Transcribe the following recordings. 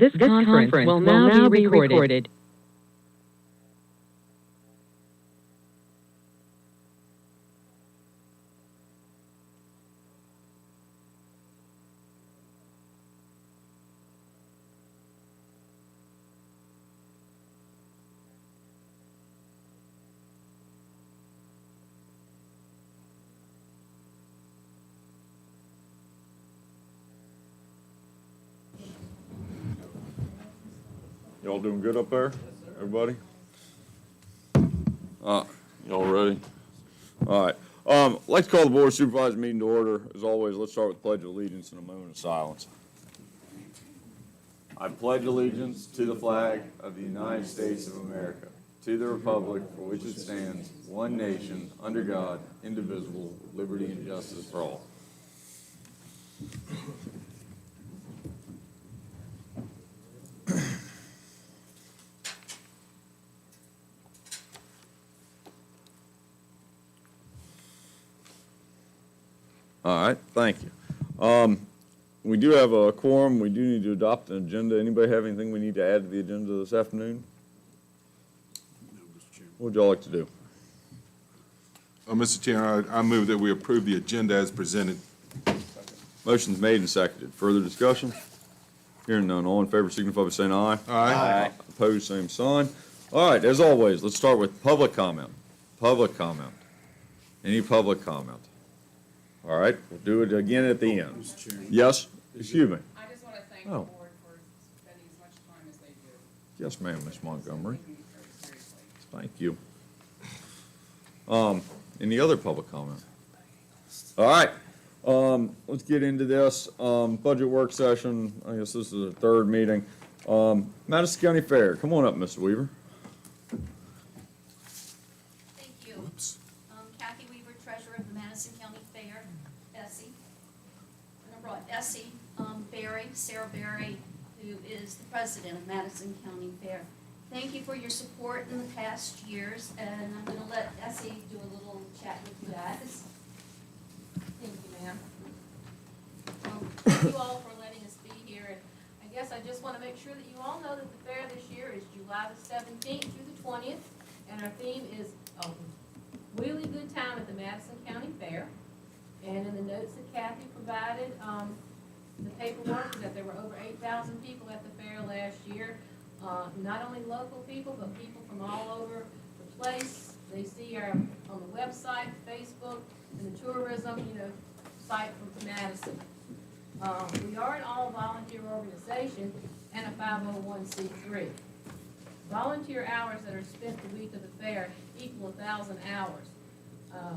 This conference will now be recorded. Y'all doing good up there? Everybody? Y'all ready? All right. I'd like to call the Board of Supervisors meeting to order. As always, let's start with the Pledge of Allegiance and a moment of silence. I pledge allegiance to the flag of the United States of America, to the republic for which it stands, one nation, under God, indivisible, with liberty and justice for all. All right, thank you. We do have a quorum. We do need to adopt an agenda. Anybody have anything we need to add to the agenda this afternoon? No, Mr. Chairman. What would y'all like to do? Mr. Chairman, I move that we approve the agenda as presented. Motion's made and seconded. Further discussion? Hearing none. All in favor signify by saying aye. Aye. Opposed, same sign. All right, as always, let's start with public comment. Public comment. Any public comment? All right, we'll do it again at the end. Mr. Chairman. Yes? Excuse me. I just want to thank the Oh. board for spending as much time as they do. Yes, ma'am, Ms. Montgomery. Taking it very seriously. Thank you. Any other public comment? All right, let's get into this. Budget work session, I guess this is the third meeting. Madison County Fair, come on up, Mr. Weaver. Thank you. Whoops. Kathy Weaver, Treasurer of the Madison County Fair, Bessie. And I brought Bessie Berry, Sarah Berry, who is the President of Madison County Fair. Thank you for your support in the past years, and I'm gonna let Bessie do a little chat with you guys. Thank you, ma'am. Thank you all for letting us be here, and I guess I just want to make sure that you all know that the fair this year is July the 17th through the 20th, and our theme is a really good time at the Madison County Fair. And in the notes that Kathy provided, the paperwork, that there were over 8,000 people at the fair last year. Not only local people, but people from all over the place. They see our, on the website, Facebook, and the tourism, site from Madison. We are an all-volunteer organization and a 501c3. Volunteer hours that are spent the week of the fair equal 1,000 hours.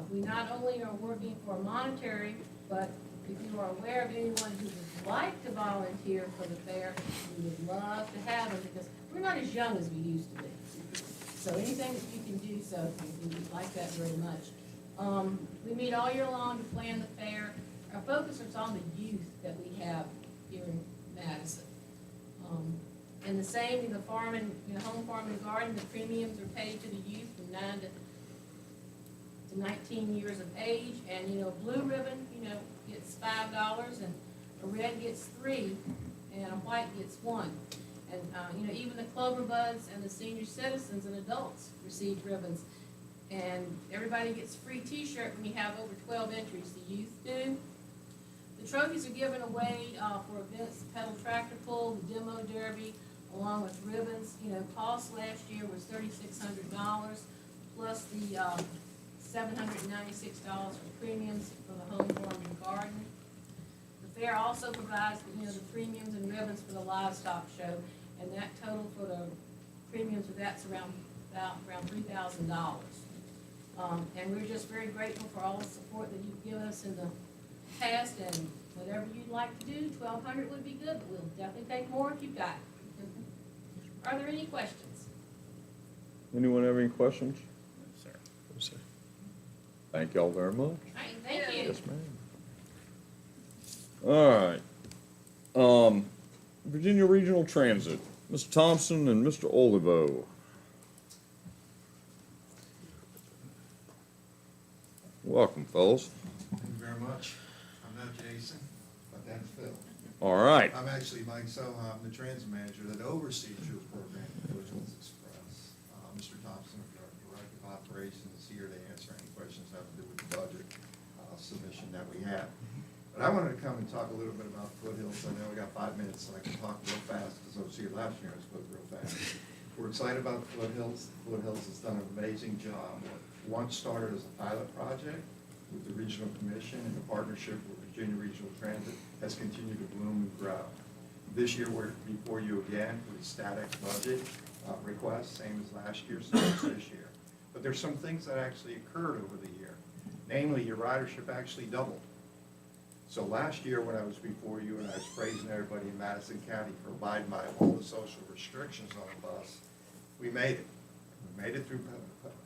We not only are working for monetary, but if you are aware of anyone who would like to volunteer for the fair, we would love to have them, because we're not as young as we used to be. So anything that you can do so, we would like that very much. We meet all year long to plan the fair. Our focus is on the youth that we have here in Madison. And the same in the farm and, home farm and garden, the premiums are paid to the youth from 9 to 19 years of age. And, blue ribbon, gets $5, and a red gets 3, and a white gets 1. And, even the clover buds and the senior citizens and adults receive ribbons. And everybody gets a free t-shirt when you have over 12 entries. The youth do. The trophies are given away for events, the pedal tractor pull, the demo derby, along with ribbons. Cost last year was $3,600, plus the $796 for premiums for the home farm and garden. The fair also provides, the premiums and ribbons for the livestock show, and that total for the premiums for that's around $3,000. And we're just very grateful for all the support that you've given us in the past, and whatever you'd like to do, 1,200 would be good, but we'll definitely take more if you've got it. Are there any questions? Anyone have any questions? No, sir. Thank y'all very much. All right, thank you. Yes, ma'am. All right. Virginia Regional Transit, Mr. Thompson and Mr. Olivo. Welcome, fellas. Thank you very much. I'm not Jason, but that's Phil. All right. I'm actually Mike Soha, I'm the transit manager that oversees your program, Worksession Express. Mr. Thompson, our Director of Operations, is here to answer any questions that have to do with the budget submission that we have. But I wanted to come and talk a little bit about Foothills. I know we got 5 minutes, so I can talk real fast, because I was here last year, I spoke real fast. We're excited about Foothills. Foothills has done an amazing job. Once started as a pilot project with the Regional Commission and the partnership with Virginia Regional Transit, has continued to bloom and grow. This year, we're before you again with a static budget request, same as last year, same as this year. But there's some things that actually occurred over the year. Namely, your ridership actually doubled. So last year, when I was before you and I was praising everybody in Madison County for abiding by all the social restrictions on the bus, we made it. We made it through,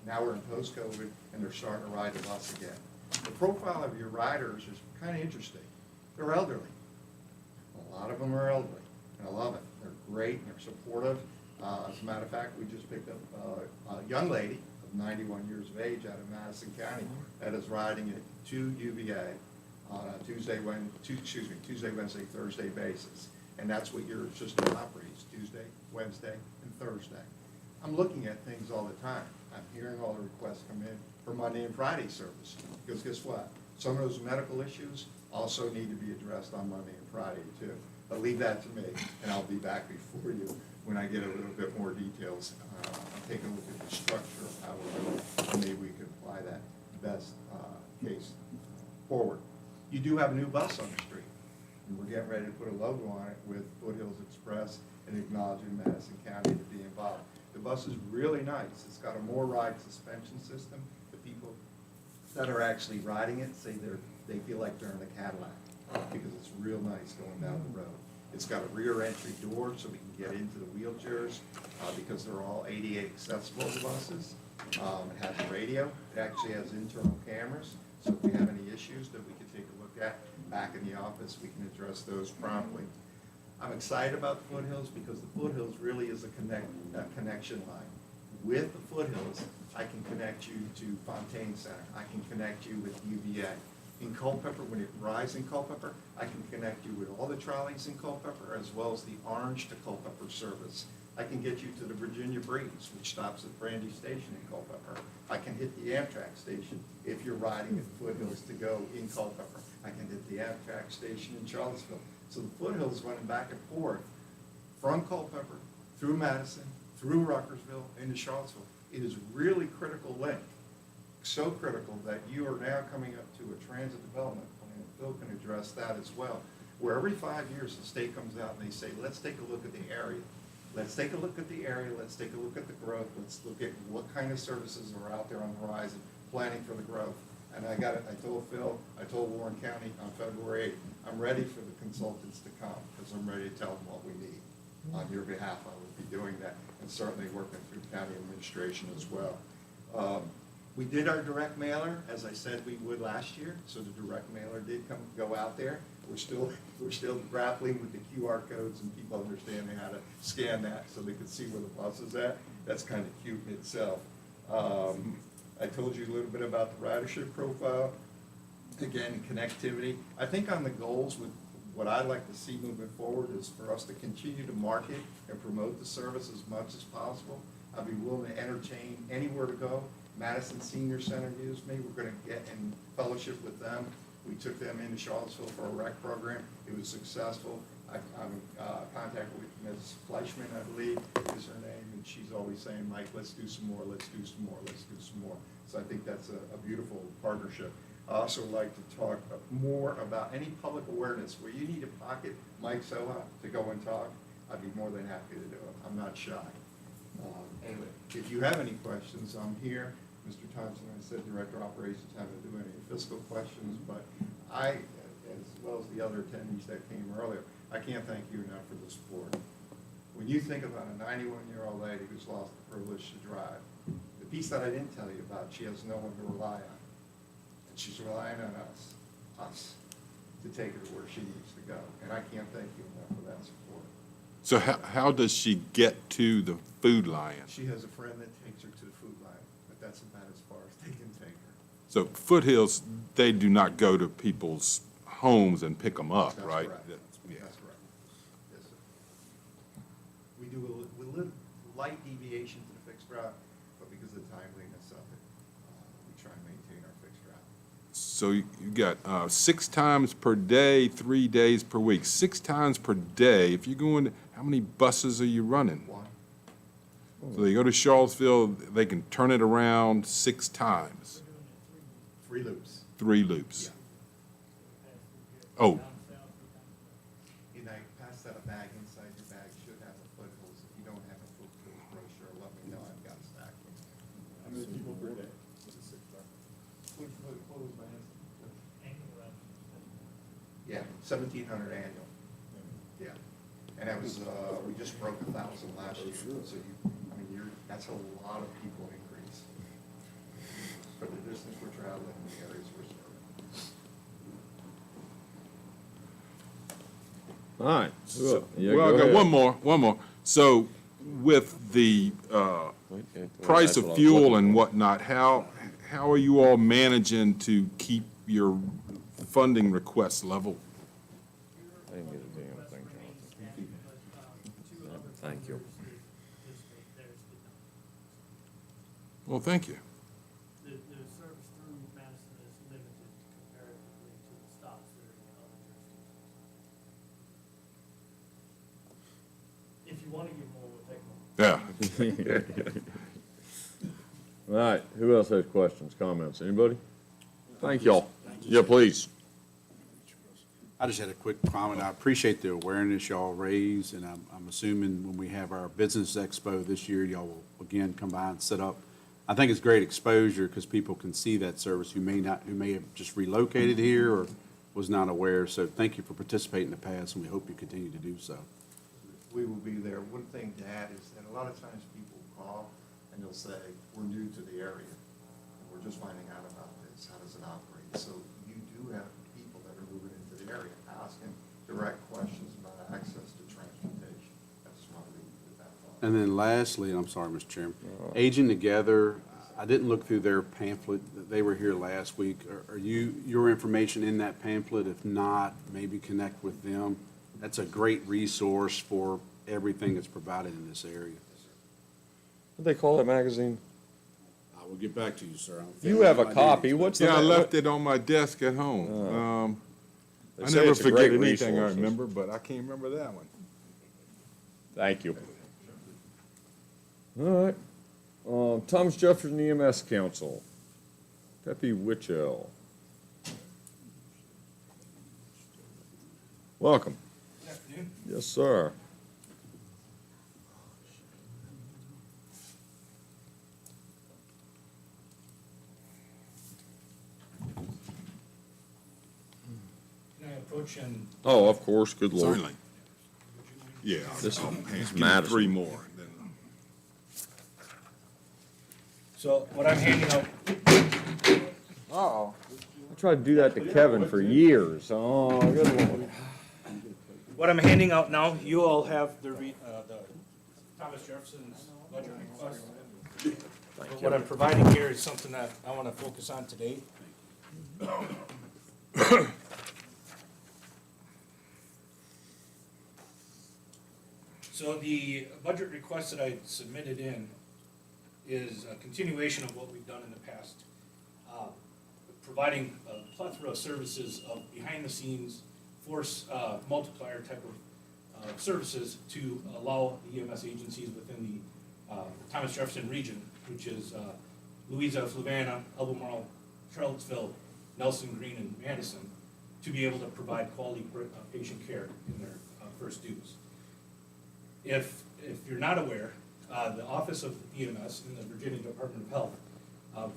now we're in post-COVID, and they're starting to ride the bus again. The profile of your riders is kind of interesting. They're elderly. A lot of them are elderly, and I love it. They're great, and they're supportive. As a matter of fact, we just picked up a young lady of 91 years of age out of Madison County that is riding it to UVA on a Tuesday, Wednesday, Thursday basis. And that's what your system operates, Tuesday, Wednesday, and Thursday. I'm looking at things all the time. I'm hearing all the requests come in for Monday and Friday service. Because guess what? Some of those medical issues also need to be addressed on Monday and Friday too. But leave that to me, and I'll be back before you when I get a little bit more details. I'll take a look at the structure of how we're doing, and maybe we can apply that best case forward. You do have a new bus on the street, and we're getting ready to put a logo on it with Foothills Express and acknowledging Madison County to be involved. The bus is really nice. It's got a more ride suspension system. The people that are actually riding it say they feel like they're in a Cadillac because it's real nice going down the road. It's got a rear entry door so we can get into the wheelchairs because they're all ADA accessible, the buses. It has a radio. It actually has internal cameras. So if we have any issues that we can take a look at back in the office, we can address those promptly. I'm excited about the Foothills because the Foothills really is a connection line. With the Foothills, I can connect you to Fontaine Center. I can connect you with UVA. In Culpeper, when it rides in Culpeper, I can connect you with all the trolleys in Culpeper as well as the Orange to Culpeper service. I can get you to the Virginia Breeze, which stops at Brandy Station in Culpeper. I can hit the Amtrak station if you're riding at Foothills to go in Culpeper. I can hit the Amtrak station in Charlottesville. So the Foothills running back and forth from Culpeper, through Madison, through Ruckersville, into Charlottesville. It is really critical link. So critical that you are now coming up to a transit development plan. Phil can address that as well. Where every 5 years the state comes out and they say, let's take a look at the area. Let's take a look at the area, let's take a look at the growth, let's look at what kind of services are out there on the horizon, planning for the growth. And I told Phil, I told Warren County on February 8th, I'm ready for the consultants to come, because I'm ready to tell them what we need. On your behalf, I will be doing that, and certainly working through county administration as well. We did our direct mailer, as I said we would last year, so the direct mailer did go out there. We're still grappling with the QR codes and people understanding how to scan that so they can see where the bus is at. That's kind of cute in itself. I told you a little bit about the ridership profile. Again, connectivity. I think on the goals with what I'd like to see moving forward is for us to continue to market and promote the service as much as possible. I'd be willing to entertain anywhere to go. Madison Senior Center used me. We're going to get in fellowship with them. We took them into Charlottesville for a rec program. It was successful. I'm in contact with Ms. Fleischman, I believe is her name, and she's always saying, Mike, let's do some more, let's do some more, let's do some more. So I think that's a beautiful partnership. I also like to talk more about any public awareness. Where you need to pocket Mike Soha to go and talk, I'd be more than happy to do it. I'm not shy. Anyway, if you have any questions, I'm here. Mr. Thompson, I said Director of Operations, haven't to do any fiscal questions, but I, as well as the other attendees that came earlier, I can't thank you enough for the support. When you think about a 91-year-old lady who's lost the privilege to drive, the piece that I didn't tell you about, she has no one to rely on. And she's relying on us, to take her to where she needs to go. And I can't thank you enough for that support. So how does she get to the Food Lion? She has a friend that takes her to the Food Lion, but that's about as far as they can take her. So Foothills, they do not go to people's homes and pick them up, That's right? correct. Yeah. That's correct. We do a little light deviation to the fixed route, but because of the timeliness of it, we try and maintain our fixed route. So you got 6 times per day, 3 days per week. 6 times per day, if you're going, how many buses are you running? One, So they go to Charlottesville, they can turn it around 6 times, 3 loops. 3 loops. Oh, And I pass that a bag inside your bag, should have a foothills. If you don't have a foothills brochure, let me know, I've got stack. How many people per day? Yeah, 1,700 annual. Yeah, and that was, we just broke 1,000 last year, so that's a lot of people increase. For the distance we're traveling, and the areas we're serving. All right. Yeah, well, I go got ahead. one more. So with the price That's of what I was fuel looking and for. whatnot, how are you all managing to keep your funding requests level? I didn't get a damn thing, Jonathan. Thank you. Well, thank you. The service through Madison is limited comparatively to the stops that are in other jurisdictions. If you want to give more, we'll take more. Yeah. All right, who else has questions, comments? Anybody? Thank y'all. Yeah, please. I just had a quick comment. I appreciate the awareness y'all raise, and I'm assuming when we have our business expo this year, y'all will again come by and set up. I think it's great exposure because people can see that service who may have just relocated here or was not aware. So thank you for participating in the past, and we hope you continue to do so. We will be there. One thing to add is that a lot of times people call and they'll say, we're new to the area, and we're just finding out about this, how does it operate? So you do have people that are moving into the area, asking direct questions about access to transportation. I just want to leave you with that thought. And then lastly, and I'm sorry, Mr. Chairman, Aging Together, I didn't look through their pamphlet. They were here last week. Are your information in that pamphlet? If not, maybe connect with them. That's a great resource for everything that's provided in this area. What they call that magazine? I will get back to you, sir. You have a copy. What's the? Yeah, I left it on my desk at home. They I say never it's a forget great anything I resource. remember, but I can't remember that one. Thank you. All right. Thomas Jefferson EMS Council. Pepe Witchell. Welcome. Good afternoon. Yes, sir. Can I approach and Oh, of course. Good Lord. Certainly. Yeah. This I'll- is give me Madison. 3 more. Then. So what I'm handing out, Uh-oh. I tried to do that to Kevin for years. Oh, good Lord. what I'm handing out now, you all have the Thomas Jefferson's budget request. But what I'm providing here is something that I want to focus on today. So the budget request that I submitted in is a continuation of what we've done in the past. Providing a plethora of services of behind-the-scenes force multiplier type of services to allow the EMS agencies within the Thomas Jefferson region, which is Louisa, Fluvanna, Albemarle, Charlottesville, Nelson Green, and Madison, to be able to provide quality patient care in their first dues. If you're not aware, the Office of EMS in the Virginia Department of Health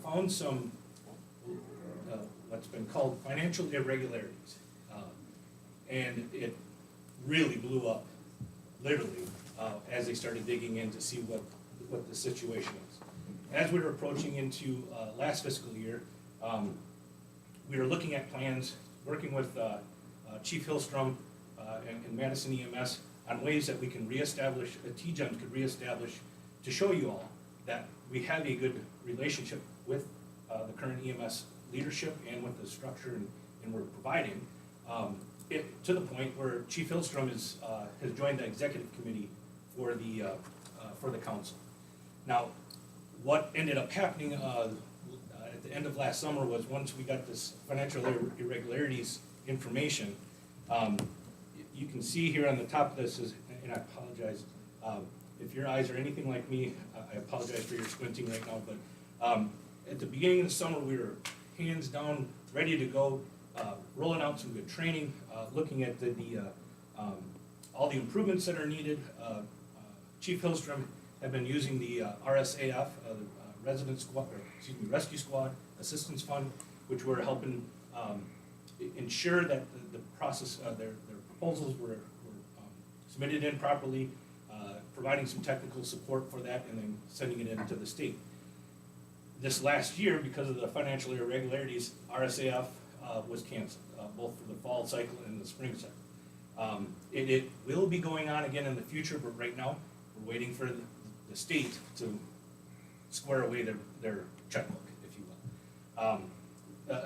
found some what's been called financial irregularities. And it really blew up, literally, as they started digging in to see what the situation is. As we were approaching into last fiscal year, we were looking at plans, working with Chief Hillstrom and Madison EMS on ways that we can reestablish, TGEMS could reestablish, to show you all that we have a good relationship with the current EMS leadership and with the structure and we're providing, to the point where Chief Hillstrom has joined the executive committee for the council. Now, what ended up happening at the end of last summer was once we got this financial irregularities information, you can see here on the top of this is, and I apologize, if your eyes are anything like me, I apologize for your squinting right now, but at the beginning of the summer, we were hands down, ready to go, rolling out some good training, looking at all the improvements that are needed. Chief Hillstrom have been using the RSAF, Rescue Squad Assistance Fund, which were helping ensure that the process, their proposals were submitted in properly, providing some technical support for that, and then sending it in to the state. This last year, because of the financial irregularities, RSAF was canceled, both for the fall cycle and the spring cycle. It will be going on again in the future, but right now, we're waiting for the state to square away their checkbook, if you will.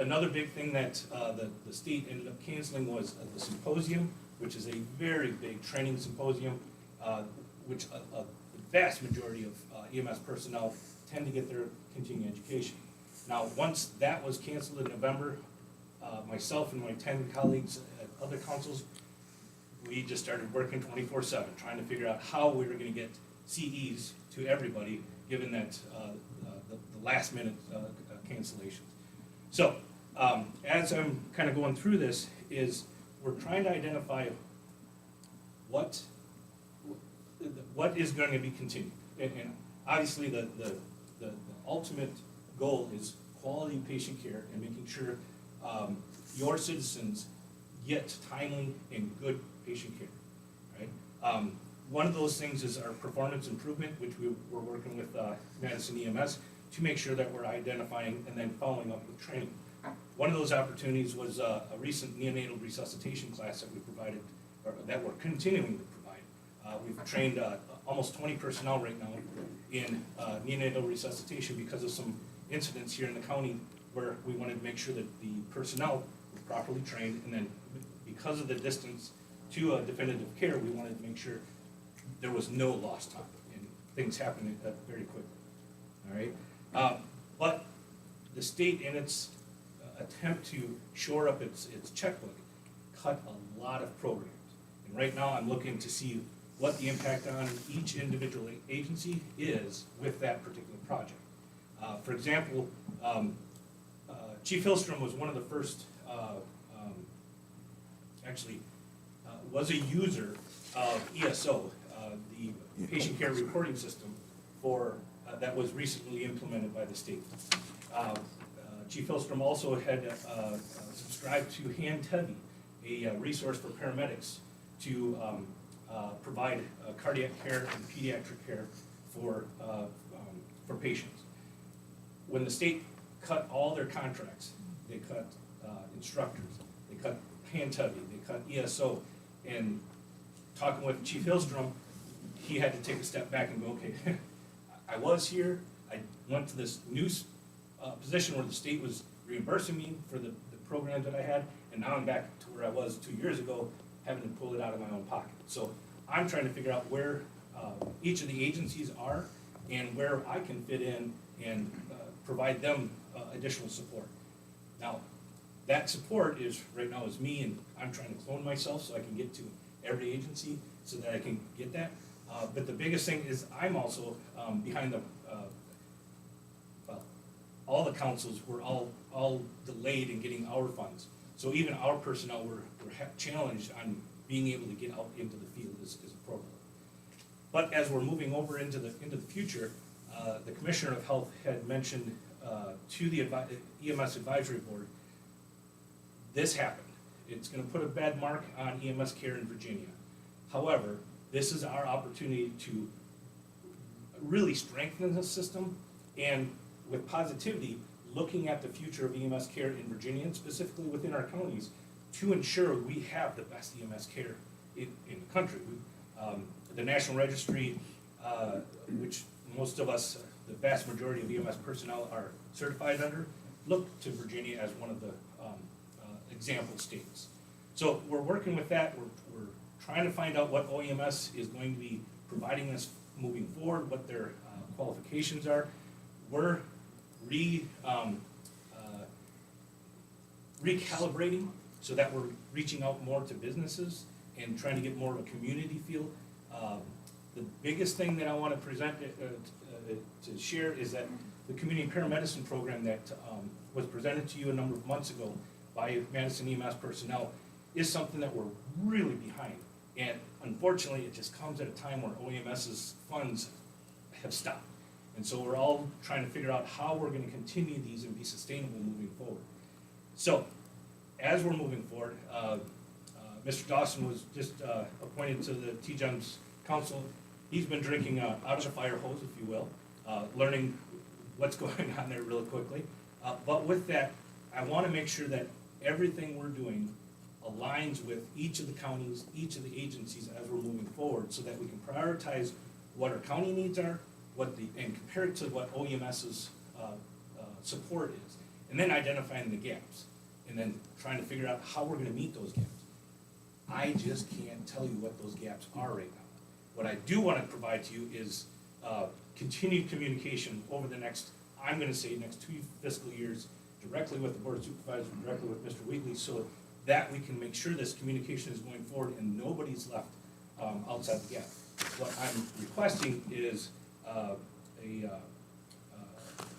Another big thing that the state ended up canceling was the symposium, which is a very big training symposium, which the vast majority of EMS personnel tend to get their continuing education. Now, once that was canceled in November, myself and my 10 colleagues at other councils, we just started working 24/7, trying to figure out how we were gonna get CEs to everybody, given that the last minute cancellations. So, as I'm kind of going through this, is we're trying to identify what is going to be continued. And obviously, the ultimate goal is quality patient care and making sure your citizens get timely and good patient care, right? One of those things is our performance improvement, which we're working with Madison EMS to make sure that we're identifying and then following up with training. One of those opportunities was a recent neonatal resuscitation class that we provided, or that we're continuing to provide. We've trained almost 20 personnel right now in neonatal resuscitation because of some incidents here in the county where we wanted to make sure that the personnel were properly trained, and then because of the distance to definitive care, we wanted to make sure there was no lost time and things happened very quickly. All right, but the state, in its attempt to shore up its checkbook, cut a lot of programs. And right now, I'm looking to see what the impact on each individual agency is with that particular project. For example, Chief Hillstrom was one of the first, was a user of ESO, the patient care reporting system that was recently implemented by the state. Chief Hillstrom also had subscribed to HandTevi, a resource for paramedics to provide cardiac care and pediatric care for patients. When the state cut all their contracts, they cut instructors, they cut HandTevi, they cut ESO, and talking with Chief Hillstrom, he had to take a step back and go, okay, I was here, I went to this new position where the state was reimbursing me for the programs that I had, and now I'm back to where I was 2 years ago, having to pull it out of my own pocket. So I'm trying to figure out where each of the agencies are and where I can fit in and provide them additional support. Now, that support is, right now, is me, and I'm trying to clone myself so I can get to every agency so that I can get that. But the biggest thing is I'm also behind the, all the councils were all delayed in getting our funds. So even our personnel were challenged on being able to get out into the field as a program. But as we're moving over into the future, the Commissioner of Health had mentioned to the EMS Advisory Board, this happened. It's gonna put a bad mark on EMS care in Virginia. However, this is our opportunity to really strengthen the system, and with positivity, looking at the future of EMS care in Virginia, and specifically within our counties, to ensure we have the best EMS care in the country. The National Registry, which most of us, the vast majority of EMS personnel are certified under, look to Virginia as one of the example states. So we're working with that. We're trying to find out what OEMS is going to be providing us moving forward, what their qualifications are. We're recalibrating so that we're reaching out more to businesses and trying to get more of a community feel. The biggest thing that I want to present, to share is that the community paramedicine program that was presented to you a number of months ago by Madison EMS personnel is something that we're really behind. And unfortunately, it just comes at a time where OEMS's funds have stopped. And so we're all trying to figure out how we're gonna continue these and be sustainable moving forward. So, as we're moving forward, Mr. Dawson was just appointed to the T-GEMS Council. He's been drinking out of the fire hose, if you will, learning what's going on there really quickly. But with that, I wanna make sure that everything we're doing aligns with each of the counties, each of the agencies as we're moving forward, so that we can prioritize what our county needs are, and compare it to what OEMS's support is, and then identifying the gaps, and then trying to figure out how we're gonna meet those gaps. I just can't tell you what those gaps are right now. What I do wanna provide to you is continued communication over the next, I'm gonna say, next 2 fiscal years, directly with the Board of Supervisors, directly with Mr. Wheatley, so that we can make sure this communication is going forward and nobody's left outside the gap. What I'm requesting is a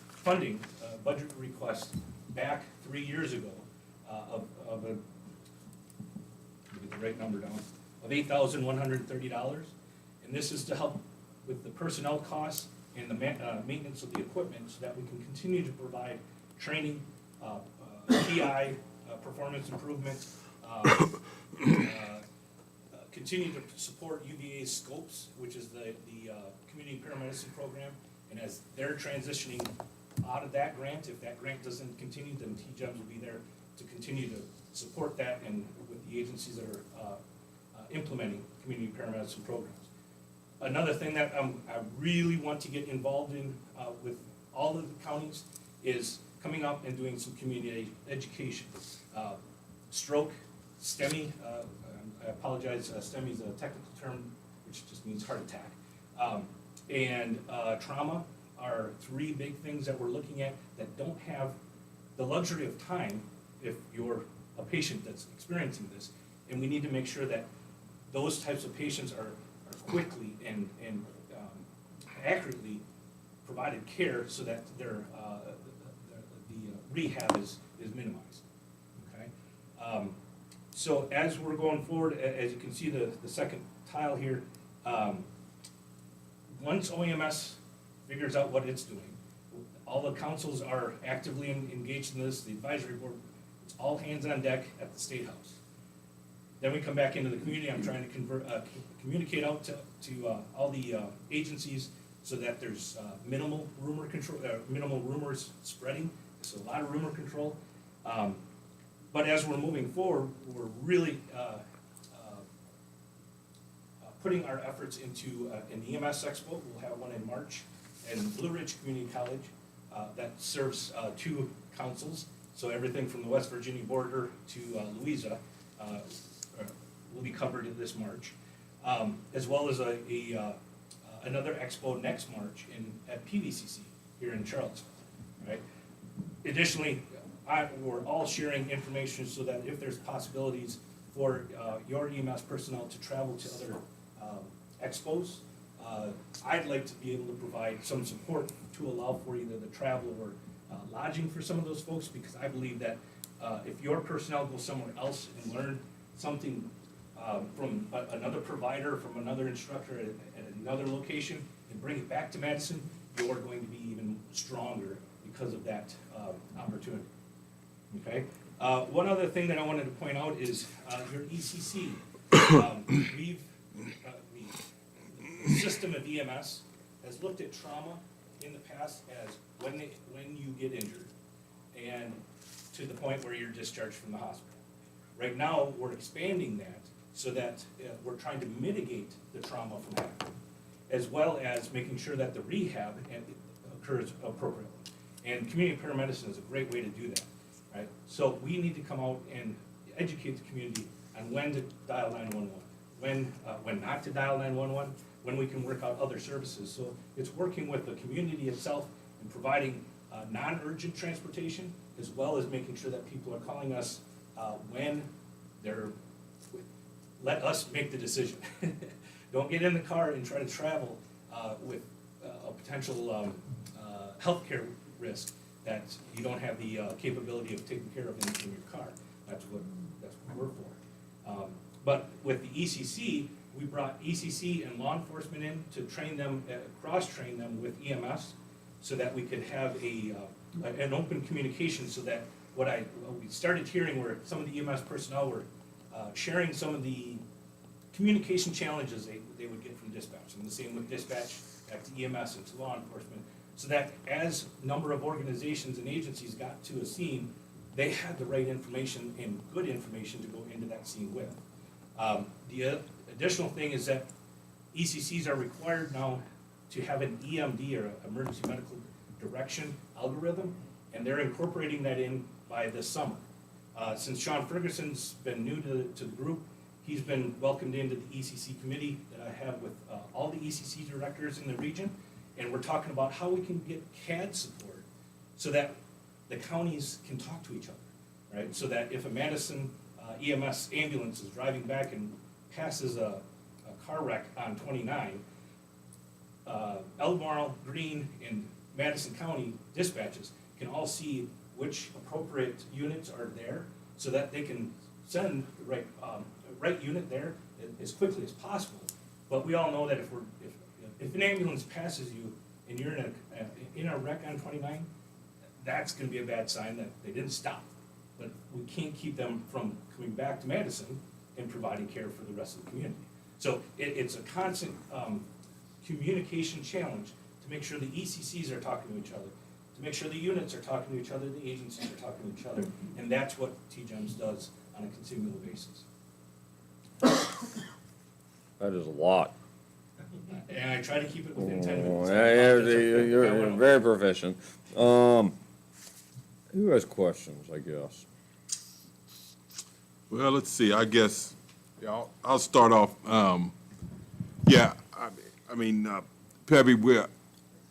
funding, budget request back 3 years ago of let me get the right number down, of $8,130. And this is to help with the personnel costs and the maintenance of the equipment so that we can continue to provide training, PI, performance improvement, continue to support UVA's scopes, which is the community paramedicine program. And as they're transitioning out of that grant, if that grant doesn't continue, then T-GEMS will be there to continue to support that and with the agencies that are implementing community paramedicine programs. Another thing that I really want to get involved in with all of the counties is coming up and doing some community education. Stroke, STEMI, I apologize, STEMI is a technical term which just means heart attack. And trauma are 3 big things that we're looking at that don't have the luxury of time if you're a patient that's experiencing this. And we need to make sure that those types of patients are quickly and accurately provided care so that their the rehab is minimized. Okay. So as we're going forward, as you can see the second tile here, once OEMS figures out what it's doing, all the councils are actively engaged in this, the advisory board, it's all hands on deck at the State House. Then we come back into the community. I'm trying to communicate out to all the agencies so that there's minimal rumor control, minimal rumors spreading. So a lot of rumor control. But as we're moving forward, we're really putting our efforts into an EMS Expo. We'll have one in March in Blue Ridge Community College that serves 2 councils. So everything from the West Virginia border to Louisa will be covered in this March, as well as another expo next March at PVCC here in Charlottesville. Right. Additionally, we're all sharing information so that if there's possibilities for your EMS personnel to travel to other expos, I'd like to be able to provide some support to allow for either the travel or lodging for some of those folks, because I believe that if your personnel go somewhere else and learn something from another provider, from another instructor at another location, and bring it back to Madison, you're going to be even stronger because of that opportunity. Okay. One other thing that I wanted to point out is your ECC. The system of EMS has looked at trauma in the past as when you get injured and to the point where you're discharged from the hospital. Right now, we're expanding that so that we're trying to mitigate the trauma from happening, as well as making sure that the rehab occurs appropriately. And community paramedicine is a great way to do that, right? So we need to come out and educate the community on when to dial 911, when not to dial 911, when we can work out other services. So it's working with the community itself and providing non-urgent transportation, as well as making sure that people are calling us when they're, let us make the decision. Don't get in the car and try to travel with a potential healthcare risk that you don't have the capability of taking care of in your car. That's what we're for. But with the ECC, we brought ECC and law enforcement in to train them, cross-train them with EMS, so that we could have an open communication, so that what we started hearing were some of the EMS personnel were sharing some of the communication challenges they would get from dispatch, and the same with dispatch back to EMS and to law enforcement, so that as a number of organizations and agencies got to a scene, they had the right information and good information to go into that scene with. The additional thing is that ECCs are required now to have an EMD, or emergency medical direction algorithm, and they're incorporating that in by this summer. Since Sean Ferguson's been new to the group, he's been welcomed into the ECC committee that I have with all the ECC directors in the region, and we're talking about how we can get CAD support so that the counties can talk to each other, right? So that if a Madison EMS ambulance is driving back and passes a car wreck on 29, Albemarle, Greene, and Madison County dispatches can all see which appropriate units are there, so that they can send the right unit there as quickly as possible. But we all know that if an ambulance passes you and you're in a wreck on 29, that's going to be a bad sign that they didn't stop. But we can't keep them from coming back to Madison and providing care for the rest of the community. So it's a constant communication challenge to make sure the ECCs are talking to each other, to make sure the units are talking to each other, the agencies are talking to each other, and that's what TGEMS does on a continual basis. That is a lot. And I try to keep it within 10 minutes. You're very proficient. Who has questions, I guess? Well, let's see, I guess, yeah, I'll start off. Pebby,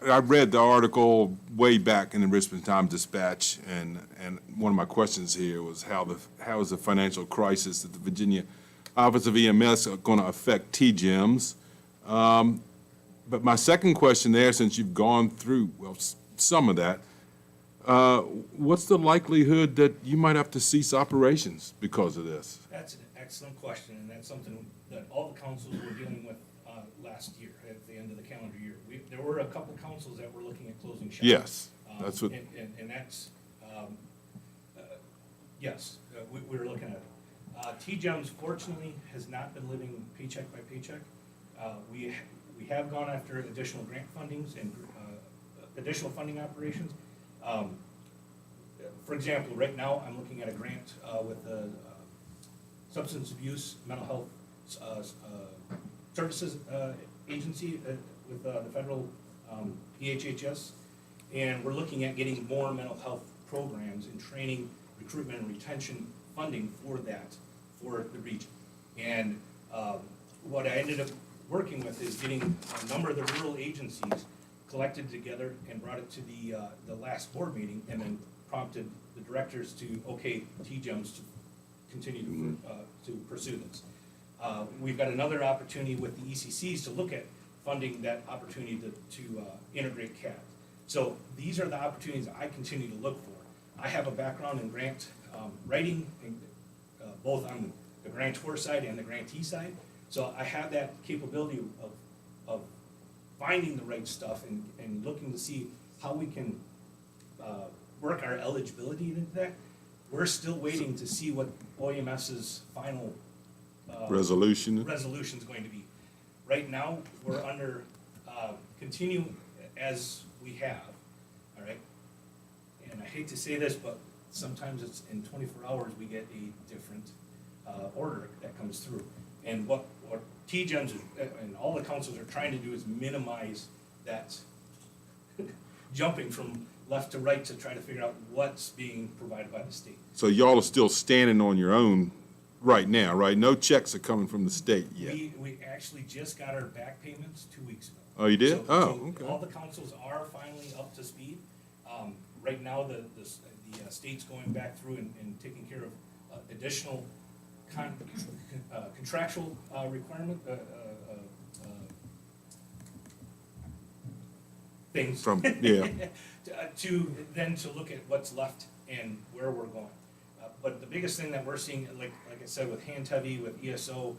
I read the article way back in the Richmond Times-Dispatch, and one of my questions here was how is the financial crisis at the Virginia Office of EMS going to affect TGEMS? But my second question there, since you've gone through, well, some of that, what's the likelihood that you might have to cease operations because of this? That's an excellent question, and that's something that all the councils were dealing with last year, at the end of the calendar year. There were a couple councils that were looking at closing shops. Yes, that's what. And that's, yes, we were looking at it. TGEMS fortunately has not been living paycheck by paycheck. We have gone after additional grant fundings and additional funding operations. For example, right now I'm looking at a grant with the Substance Abuse Mental Health Services Agency with the federal EHHS, and we're looking at getting more mental health programs and training, recruitment, and retention funding for that, for the region. And what I ended up working with is getting a number of the rural agencies collected together and brought it to the last board meeting, and then prompted the directors to TGEMS to continue to pursue this. We've got another opportunity with the ECCs to look at funding that opportunity to integrate CAD. So these are the opportunities I continue to look for. I have a background in grant writing, both on the grantor side and the grantee side. So I have that capability of finding the right stuff and looking to see how we can work our eligibility into that. We're still waiting to see what OEMS's final resolution is going to be. Right now, we're under continue as we have, all right? And I hate to say this, but sometimes it's in 24 hours we get a different order that comes through. And what TGEMS and all the councils are trying to do is minimize that jumping from left to right to try to figure out what's being provided by the state. So y'all are still standing on your own right now, right? No checks are coming from the state yet. We actually just got our back payments 2 weeks ago. Oh, you did? So- Oh, so okay. all the councils are finally up to speed. Right now, the state's going back through and taking care of additional contractual requirement, things. From, yeah. To look at what's left and where we're going. But the biggest thing that we're seeing, like I said, with hand heavy, with ESO,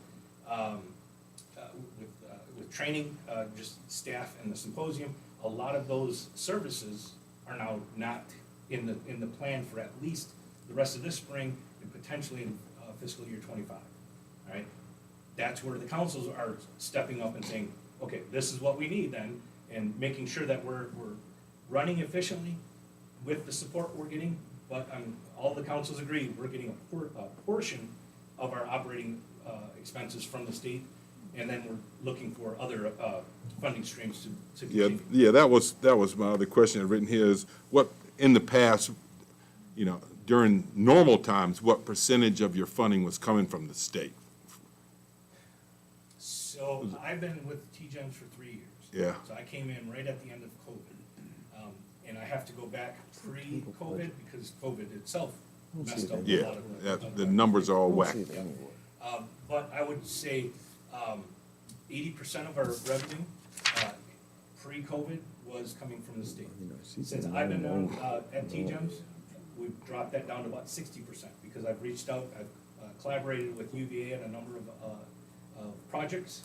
with training, just staff and the symposium, a lot of those services are now not in the plan for at least the rest of this spring and potentially in fiscal year 25, all right? That's where the councils are stepping up and saying, okay, this is what we need then, and making sure that we're running efficiently with the support we're getting, but all the councils agree, we're getting a portion of our operating expenses from the state, and then we're looking for other funding streams to Yeah, continue. yeah, that was my other question I've written here is what, in the past, you know, during normal times, what percentage of your funding was coming from the state? So I've been with T-Gems for 3 years. Yeah. So I came in right at the end of COVID. And I have to go back pre-COVID because COVID itself messed up a Yeah, lot of the numbers are all whacked. But I would say 80% of our revenue pre-COVID was coming from the state. Since I've been on at T-Gems, we've dropped that down to about 60% because I've reached out, I've collaborated with UVA on a number of projects,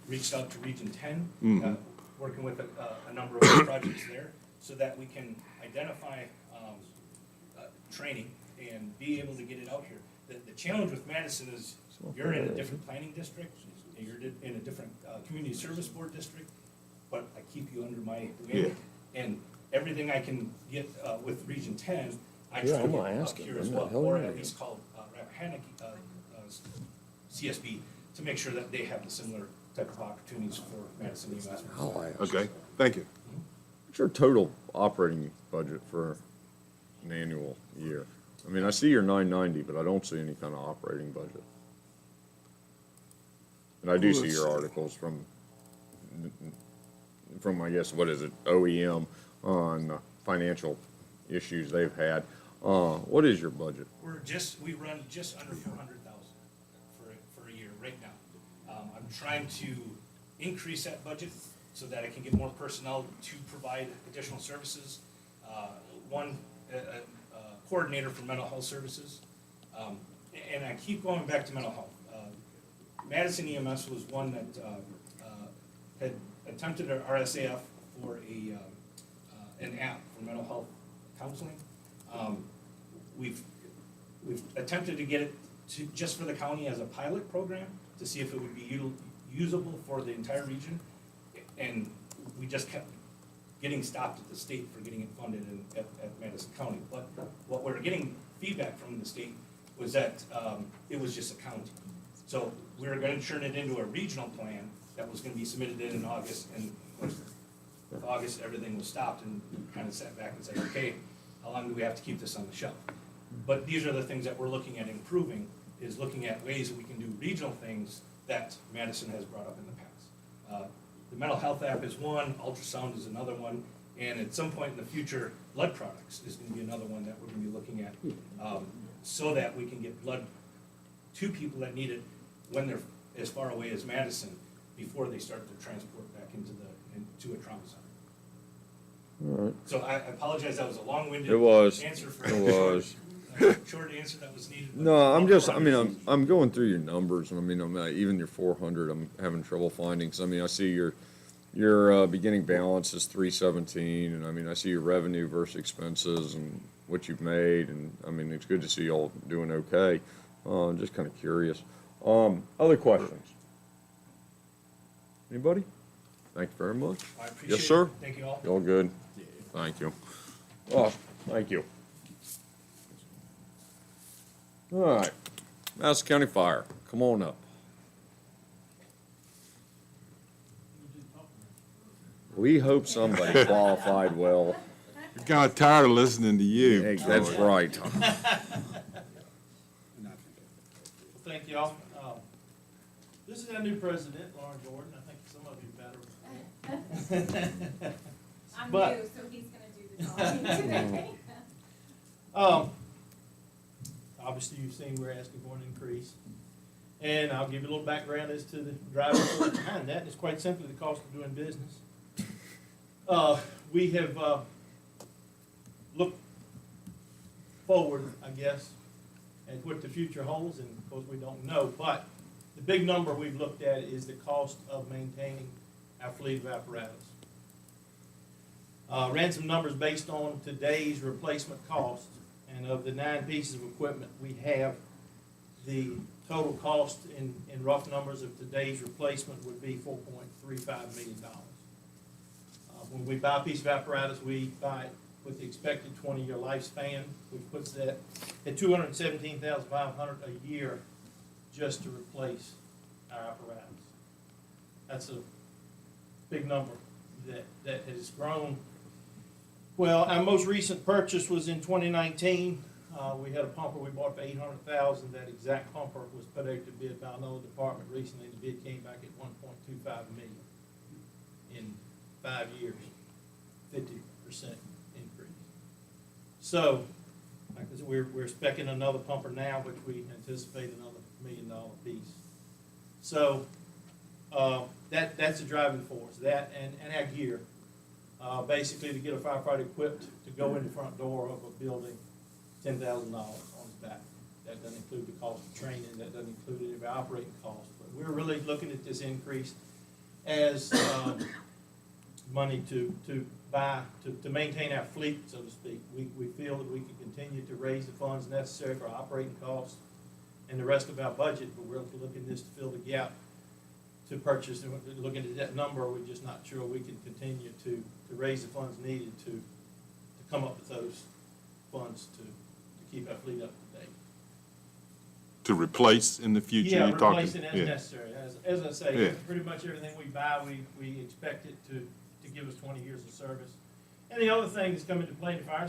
reached out to Region 10, working with a number of projects there so that we can identify training and be able to get it out here. The challenge with Madison is you're in a different planning district, and you're in a different community service board district, but I keep you under my wing. And everything I can get with Region 10, I try to get up here as well, or at least call Rappahannock CSB to make sure that they have the similar type of opportunities for Madison EMS. Okay, thank you. What's your total operating budget for an annual year? I mean, I see your 990, but I don't see any kind of operating budget. And I do see your articles from, I guess, what is it, OEM on financial issues they've had. What is your budget? We run just under 400,000 for a year right now. I'm trying to increase that budget so that I can get more personnel to provide additional services. One, coordinator for mental health services. And I keep going back to mental health. Madison EMS was one that had attempted an RSAF for an app for mental health counseling. We've attempted to get it to, just for the county as a pilot program to see if it would be usable for the entire region. And we just kept getting stopped at the state for getting it funded at Madison County. But what we're getting feedback from the state was that it was just a county. So we were going to turn it into a regional plan that was going to be submitted in August, and of course, with August, everything was stopped, and we kind of sat back and said, okay, how long do we have to keep this on the shelf? But these are the things that we're looking at improving, is looking at ways that we can do regional things that Madison has brought up in the past. The mental health app is one, ultrasound is another one, and at some point in the future, blood products is going to be another one that we're going to be looking at, so that we can get blood to people that need it when they're as far away as Madison, before they start to transport back into a trauma center. All right. So I apologize, that was a long-winded It was. answer for It was. short answer that was needed. but No, I'm just, I'll I mean, I'm going through your numbers, and I mean, even your 400, I'm having trouble finding, 'cause I mean, I see your beginning balance is 317, and I mean, I see your revenue versus expenses and what you've made, and I mean, it's good to see y'all doing okay. Just kind of curious. Other questions? Anybody? Thank you very much. I appreciate it. Yes, sir. Thank you all. Y'all good? Thank you. Oh, thank you. All right, Madison County Fire, come on up. We hope somebody qualified well. We're kind of tired of listening to you. Hey, that's right. y'all. This is our new president, Lauren Jordan. I think some of you better. I'm But- new, so he's gonna do the talking today. Obviously, you've seen we're asking for an increase. And I'll give you a little background as to the driving force behind that. It's quite simply the cost of doing business. We have looked forward, I guess, at what the future holds, and of course, we don't know. But the big number we've looked at is the cost of maintaining our fleet of apparatus. Ran some numbers based on today's replacement cost, and of the 9 pieces of equipment we have, the total cost in rough numbers of today's replacement would be $4.35 million. When we buy a piece of apparatus, we buy it with the expected 20-year lifespan, which puts that at $217,500 a year just to replace our apparatus. That's a big number that has grown. Well, our most recent purchase was in 2019. We had a pumper we bought for $800,000. That exact pumper was put out to bid by another department recently. The bid came back at $1.25 million in 5 years, 50% increase. So, like I said, we're speccing another pumper now, which we anticipate another $1 million piece. So, that's a driving force. That and our gear. Basically, to get a firefighter equipped to go in the front door of a building, $10,000 on his back. That doesn't include the cost of training. That doesn't include any of our operating costs. But we're really looking at this increase as money to maintain our fleet, so to speak. We feel that we can continue to raise the funds necessary for our operating costs and the rest of our budget, but we're looking at this to fill the gap to purchase. And looking at that number, we're just not sure we can continue to raise the funds needed to come up with those funds to keep our fleet up to date. To replace in the future? Yeah, you're talking- replacing as yeah. necessary. As I say, Yeah. pretty much everything we buy, we expect it to give us 20 years of service. And the other thing that's come into play in fire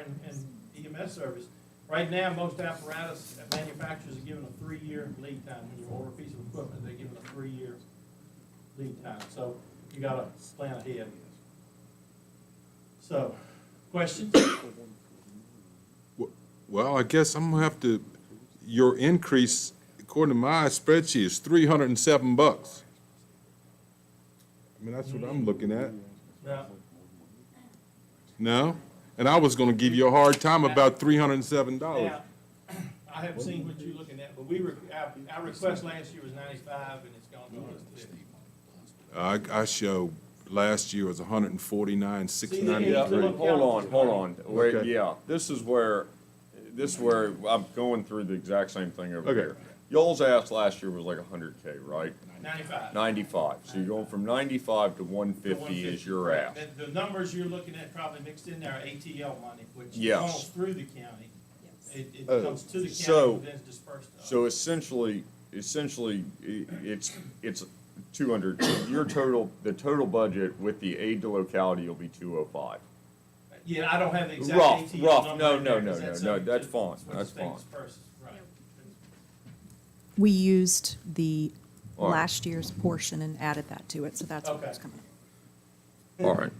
and EMS service, right now, most apparatus manufacturers are given a 3-year lead time. When you order a piece of equipment, they're given a 3-year lead time. So you gotta plan ahead. So, questions? Well, I guess I'm gonna have to, your increase, according to my spreadsheet, is $307. I mean, that's what I'm looking at. Now, No? And I was gonna give you a hard time about $307. now, I haven't seen what you're looking at, but our request last year was 95, and it's gone to 150. I show last year was 149,693. Yeah, look- Hold on. Wait, Okay. yeah, this is where I'm going through the exact same thing over Okay. here. Y'all's ask last year was like 100K, right? 95. 95. So you're going from 95 to 150 is your ask. The numbers you're looking at probably mixed in there are ATL money, which Yes. goes through the county. It Oh, comes to the so- county and then is dispersed to us. So essentially, it's 200, the total budget with the aid to locality will be 205. Yeah, I don't have the exact Rough, ATL rough, number no, in no, there, no, 'cause no, that's no, subject that's to fine, what the that's state fine. disperses, right. We used the All right. last year's portion and added that to it, so that's what Okay. was coming. All right.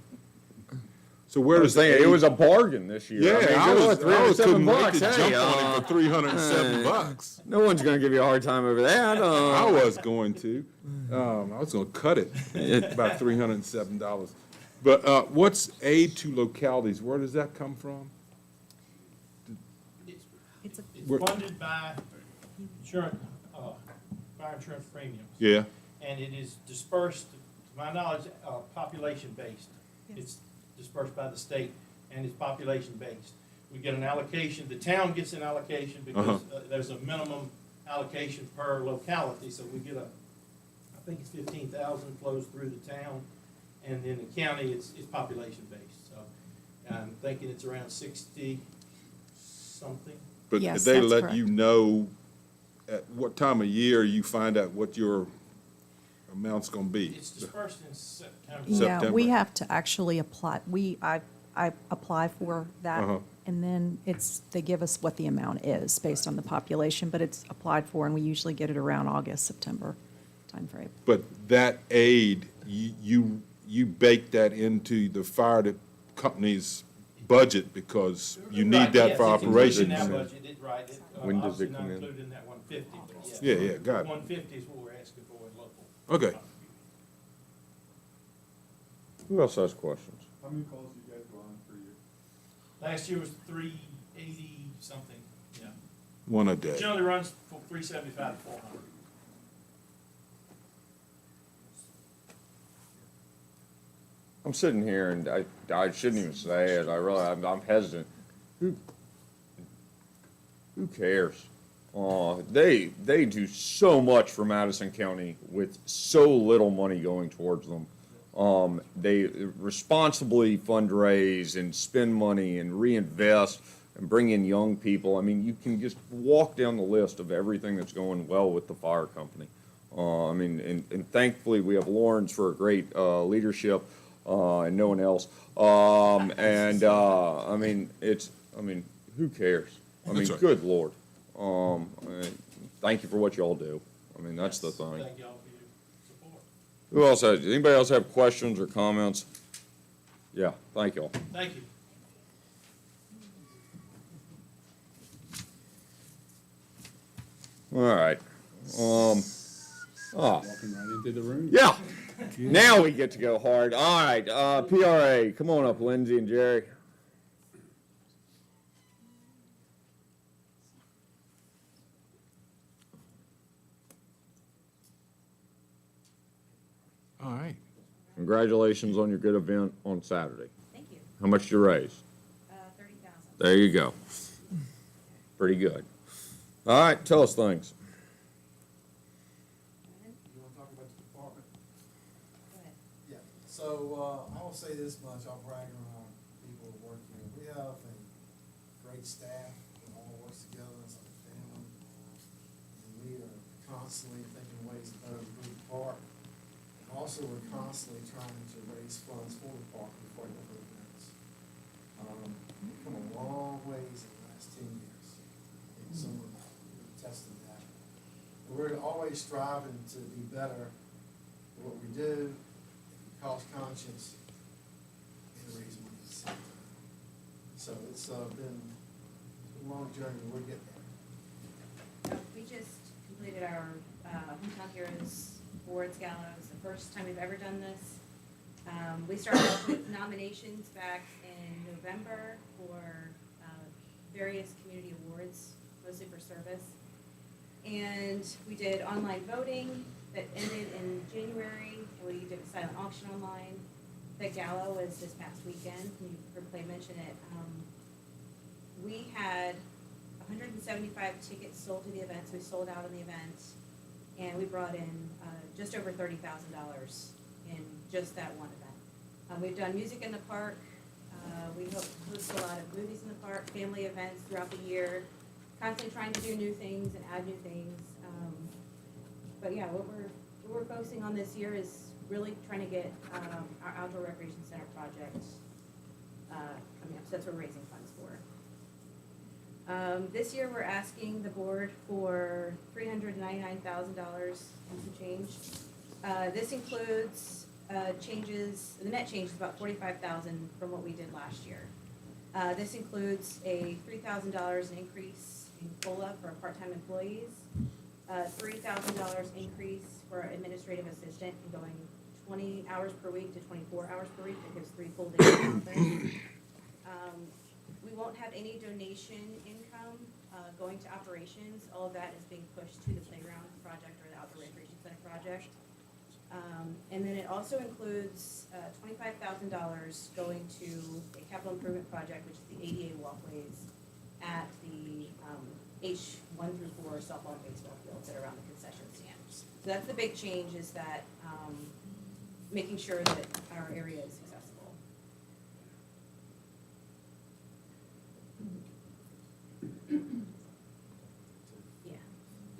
So where I does was thinking, it aid- was a bargain this year. Yeah, mean, I good was luck, couldn't make $307. the Hey, jump on it for $307. no one's gonna give you a hard time over that. I was going to. I was gonna cut it, about $307. But what's aid to localities? Where does that come from? It's a, It's funded by insurance, fire insurance premiums. Yeah. And it is dispersed, to my knowledge, population-based. Yes. It's dispersed by the state, and it's population-based. We get an allocation, the town gets an allocation because there's a minimum allocation per locality, so we get I think it's 15,000 flows through the town, and then the county, it's population-based. So I'm thinking it's around 60-something. But Yes, they that's let correct. you know at what time of year you find out what your amount's gonna be? It's dispersed in September. yeah, we September. have to actually apply, I I apply for that, Uh-huh. and then they give us what the amount is based on the population, but it's applied for, and we usually get it around August, September timeframe. But that aid, you bake that into the company's budget because you need Right, that yes, for it's included operations. in that budget, right, When does obviously it not come in? included in that 150, but yes. Yeah, got it. 150 is what we're asking for in local. Okay. Who else has questions? How many calls do you guys go on per year? Last year was 380 something, yeah. One a day. Generally runs for 375 to 400. I'm sitting here and I shouldn't even say it. I'm hesitant. Who cares? They do so much for Madison County with so little money going towards them. They responsibly fundraise and spend money and reinvest and bring in young people. I mean, you can just walk down the list of everything that's going well with the fire company. I mean, and thankfully we have Lawrence for a great leadership. And no one else. I mean, who cares? I mean, That's right. good Lord. Thank you for what y'all do. I mean, that's the Yes, thing. Thank y'all for your support. Who else anybody else have questions or comments? Yeah, thank y'all. Thank you. All right. Walking right into the room. Yeah. Now we get to go hard. All right, PRA, come on up, Lindsay and Jerry. All right. Congratulations on your good event on Saturday. Thank you. How much did you raise? 30,000. There you go. Pretty good. All right, tell us things. You want to talk about the department? Go ahead. Yeah, so, I will say this much, I'll brag around people who work here. We have a great staff that all works together as a family. And we are constantly thinking ways to better improve the park. And also, we're constantly trying to raise funds for the park before the events. We've come a long ways in the last 10 years. And someone attested to that. And we're always striving to be better at what we do, be cost conscious, and raise money at the same time. So it's been a long journey, we're getting there. We just completed our Hometown Heroes Awards Gala. It was the first time we've ever done this. We started off with nominations back in November for various community awards, mostly for service. And we did online voting that ended in January, and we did a silent auction online. The gala was this past weekend, you heard Clay mention it. We had 175 tickets sold to the event, so we sold out on the event, and we brought in just over $30,000 in just that one event. We've done music in the park, we host a lot of movies in the park, family events throughout the year, constantly trying to do new things and add new things. But yeah, what we're focusing on this year is really trying to get our outdoor recreation center project coming up, so that's what we're raising funds for. This year, we're asking the board for $399,000 and some change. This includes changes, the net change is about $45,000 from what we did last year. This includes a $3,000 increase in COLA for part-time employees, $3,000 increase for our administrative assistant, going 20 hours per week to 24 hours per week. That gives 3 full days in office. We won't have any donation income going to operations. All of that is being pushed to the playground project or the outdoor recreation center project. And then it also includes $25,000 going to a capital improvement project, which is the ADA walkways at the H1 through 4 softball and baseball fields that are around the concession stands. So that's the big change, is that making sure that our area is accessible. Yeah.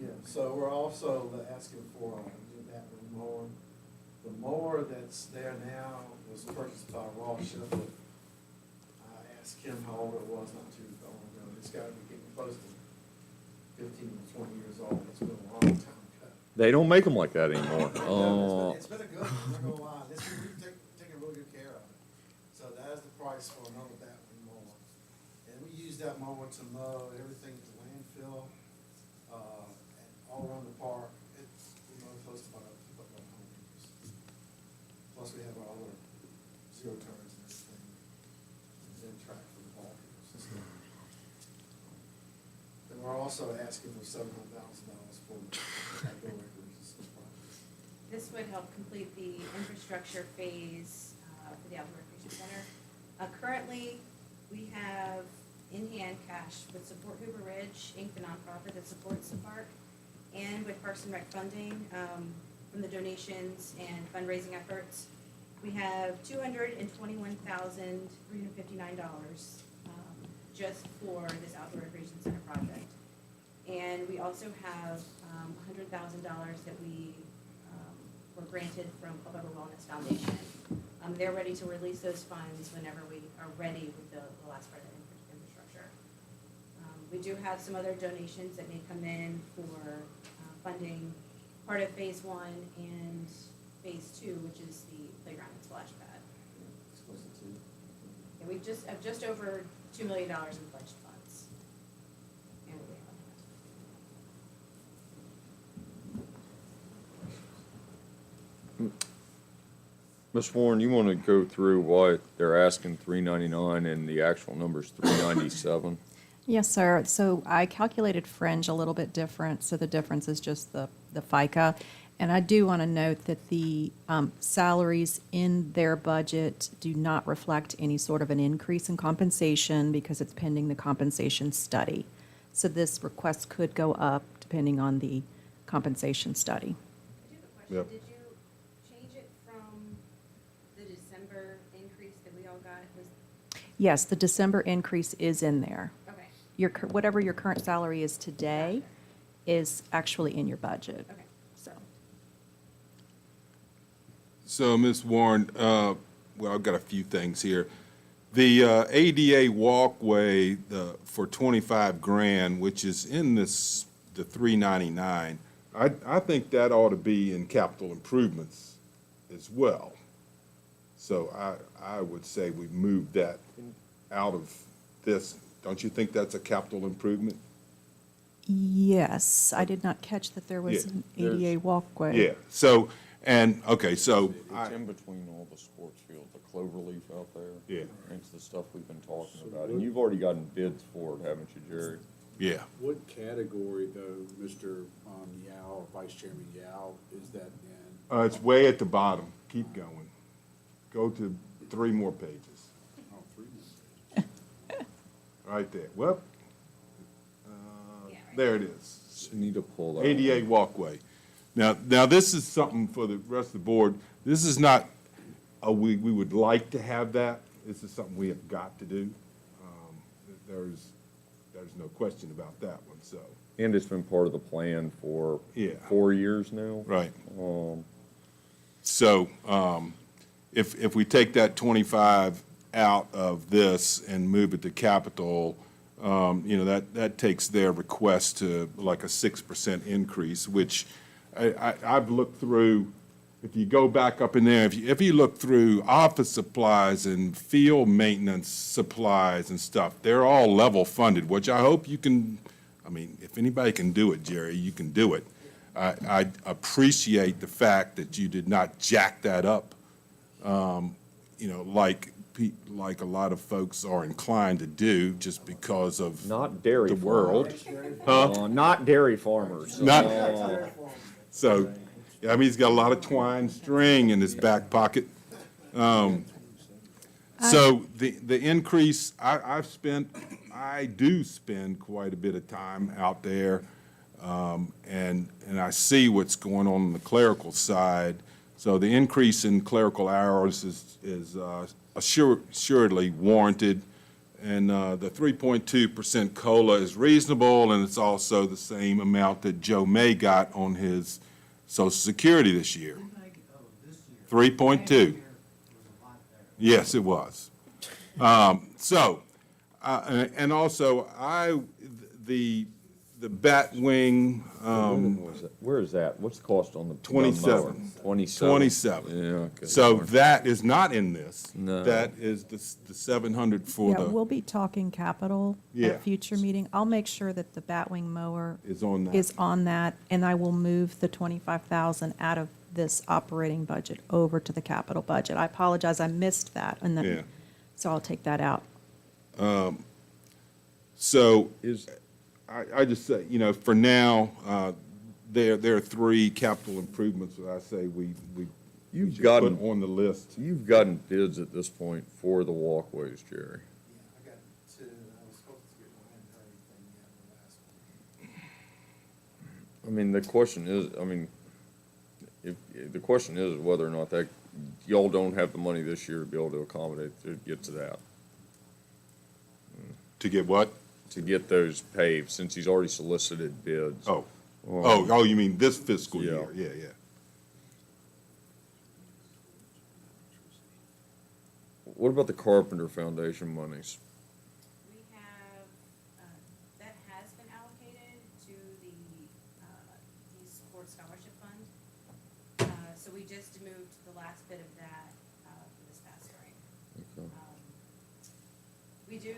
Yeah, so we're also asking for a new bathroom mower. The mower that's there now was purchased by Ross Sheffield. ask Kim how old it was not too long ago. It's gotta be getting close to 15 to 20 years old. It's been a long time cut. They don't make them like that anymore. It's been a good one, I'm not gonna lie. We've taken really good care of it. So that is the price for another Batwing mower. And we use that mower to mow everything to landfill, and all around the park. We mow close to about 100 acres. Plus we have our other zero turns and everything. And then track for the ball fields and stuff. And we're also asking for $700,000 for outdoor recreation projects. This would help complete the infrastructure phase for the outdoor recreation center. Currently, we have in-hand cash with Support Hoover Ridge, Inc., the nonprofit that supports the park, and with Parks and Rec funding from the donations and fundraising efforts. We have $221,359 just for this outdoor recreation center project. And we also have $100,000 that we were granted from Culpeper Wellness Foundation. They're ready to release those funds whenever we are ready with the last part of the infrastructure. We do have some other donations that may come in for funding part of phase 1 and phase 2, which is the playground and splash pad. And we just have just over $2 million in pledged funds. And we have Ms. Warren, you want to go through why they're asking $399 and the actual number's $397? Yes, sir. So I calculated fringe a little bit different, so the difference is just the FICA. And I do want to note that the salaries in their budget do not reflect any sort of an increase in compensation because it's pending the compensation study. So this request could go up depending on the compensation study. I do have a question. Yep. Did you change it from the December increase that we all got? Yes, the December increase is in there. Okay, Whatever your current salary is today is actually in your budget. okay. So, Ms. Warren, well, I've got a few things here. The ADA walkway for 25 grand, which is in the 399, I think that ought to be in capital improvements as well. So I would say we move that out of this. Don't you think that's a capital improvement? Yes, I did not catch that there was Yeah, an ADA walkway. Yeah, so, okay, so. It's in between all the sports fields, the cloverleaf out there. Yeah. It's the stuff we've been talking about, and you've already gotten bids for it, haven't you, Jerry? Yeah. What category, though, Mr. Yao, or Vice Chairman Yao, is that in? It's way at the bottom. Keep going. Go to 3 more pages. Oh, 3 minutes. Right there. Well, Yeah, right. there it is. You need to pull that. ADA walkway. Now this is something for the rest of the board. This is not, we would like to have that. This is something we have got to do. There's no question about that one, so. And it's been part of the plan for Yeah. 4 years now. Right. So, if we take that 25 out of this and move it to capital, that takes their request to like a 6% increase, which I've looked through. If you go back up in there, if you look through office supplies and field maintenance supplies and stuff, they're all level funded, which I hope you can, if anybody can do it, Jerry, you can do it. I appreciate the fact that you did not jack that up, like a lot of folks are inclined to do just because of Not dairy the world. farmers. Not dairy farmers. Not, so, he's got a lot of twine string in his back pocket. So the increase, I do spend quite a bit of time out there, and I see what's going on the clerical side. So the increase in clerical hours is assuredly warranted, and the 3.2% COLA is reasonable, and it's also the same amount that Joe May got on his Social Security this year. 3.2. Yes, it was. So And also, the bat wing, Where is that? What's the cost on the? 27. 27. 27. Yeah, okay. So that is not in this. No. That is the 700 for Yeah, we'll the, be talking capital at Yeah. a future meeting. I'll make sure that the batwing mower is on that. is on that, and I will move the 25,000 out of this operating budget over to the capital budget. I apologize, I missed that, and Yeah. then, so I'll take that out. So I just say, for now, there are 3 capital improvements that I say we You've should gotten- put on the list. You've gotten bids at this point for the walkways, Jerry. Yeah, I got 2, and I was supposed to get one, I hadn't heard anything yet, the last one. I mean, the question is, if the question is whether or not that, y'all don't have the money this year to be able to accommodate, to get to that, To get what? to get those paved, since he's already solicited bids. Oh, you mean this fiscal Yeah. year? Yeah. What about the Carpenter Foundation monies? We have, that has been allocated to the sports scholarship fund. So we just moved the last bit of that, for this past spring. Okay. We do,